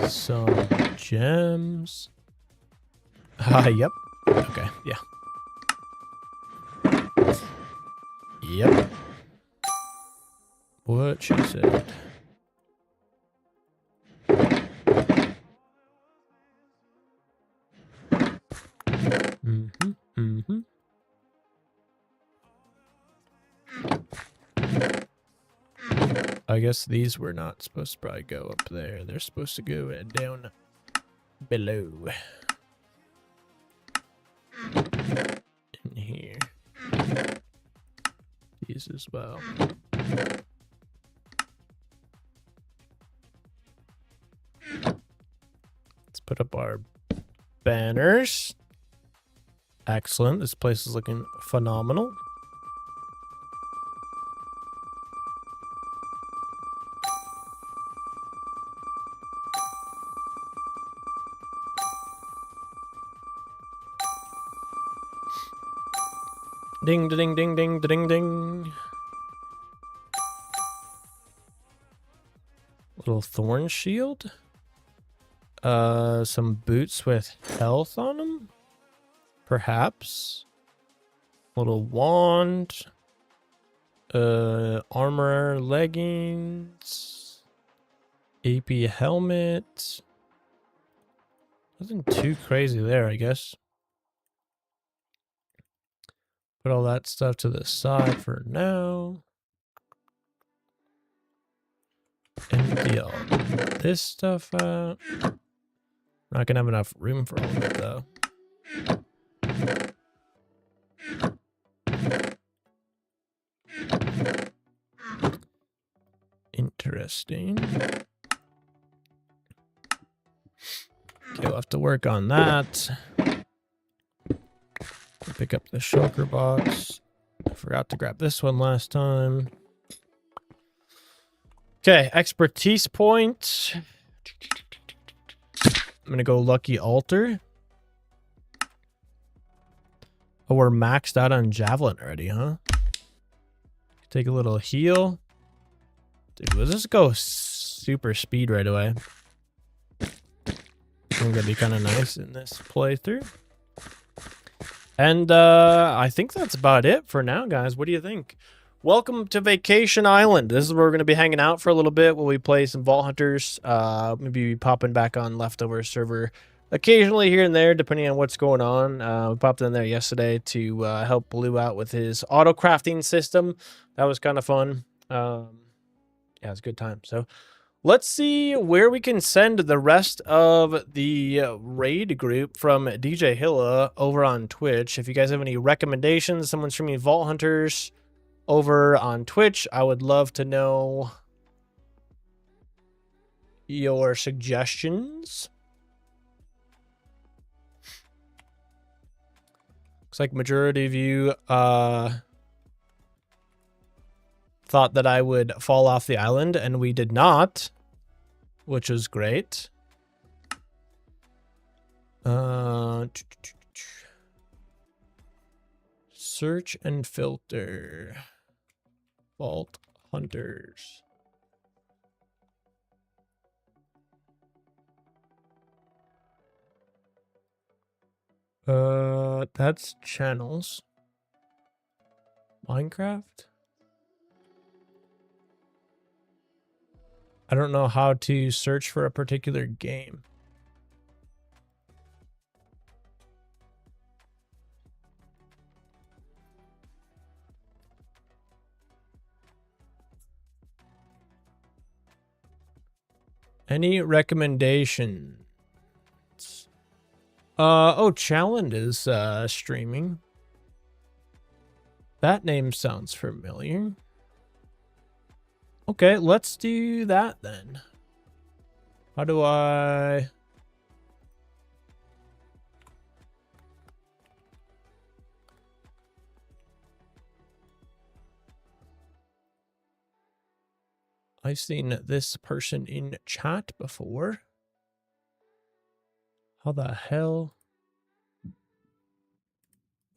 Speaker 1: Some gems. Yep. Okay, yeah. Yep. What she said. I guess these were not supposed to probably go up there. They're supposed to go down below. In here. These as well. Let's put up our banners. Excellent. This place is looking phenomenal. Ding, ding, ding, ding, ding, ding. Little thorn shield. Some boots with health on them. Perhaps. Little wand. Armor leggings. AP helmet. Nothing too crazy there, I guess. Put all that stuff to the side for now. Empty all this stuff out. Not gonna have enough room for all of it though. Interesting. Okay, we'll have to work on that. Pick up the shulker box. I forgot to grab this one last time. Okay, expertise point. I'm gonna go lucky altar. Oh, we're maxed out on javelin already, huh? Take a little heal. Dude, let's just go super speed right away. I think that'd be kind of nice in this playthrough. And I think that's about it for now, guys. What do you think? Welcome to Vacation Island. This is where we're going to be hanging out for a little bit while we play some Vault Hunters. Maybe be popping back on Leftover server occasionally here and there, depending on what's going on. We popped in there yesterday to help Blue out with his auto crafting system. That was kind of fun. Yeah, it was a good time. So let's see where we can send the rest of the raid group from DJ Hilla over on Twitch. If you guys have any recommendations, someone streaming Vault Hunters over on Twitch, I would love to know your suggestions. Looks like majority of you thought that I would fall off the island, and we did not, which was great. Search and filter. Vault Hunters. That's channels. Minecraft? I don't know how to search for a particular game. Any recommendations? Oh, Challenge is streaming. That name sounds familiar. Okay, let's do that then. How do I... I've seen this person in chat before. How the hell?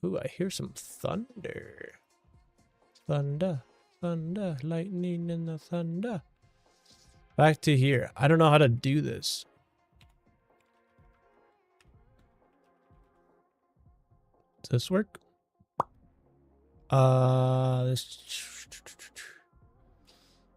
Speaker 1: Ooh, I hear some thunder. Thunder. Thunder, lightning and the thunder. Back to here. I don't know how to do this. Does this work?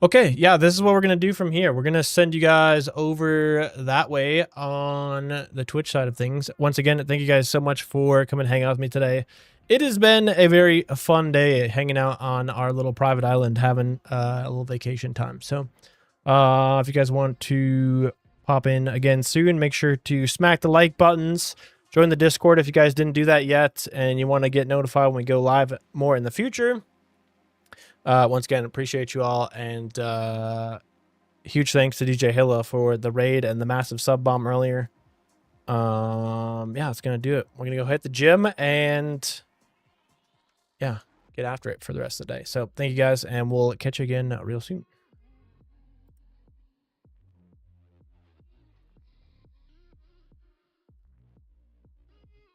Speaker 1: Okay, yeah, this is what we're going to do from here. We're going to send you guys over that way on the Twitch side of things. Once again, thank you guys so much for coming and hang out with me today. it has been a very fun day hanging out on our little private island, having a little vacation time. So if you guys want to pop in again soon, make sure to smack the like buttons. Join the Discord if you guys didn't do that yet and you want to get notified when we go live more in the future. Once again, appreciate you all, and huge thanks to DJ Hilla for the raid and the massive sub bomb earlier. Yeah, that's gonna do it. We're gonna go hit the gym and yeah, get after it for the rest of the day. So thank you guys, and we'll catch you again real soon.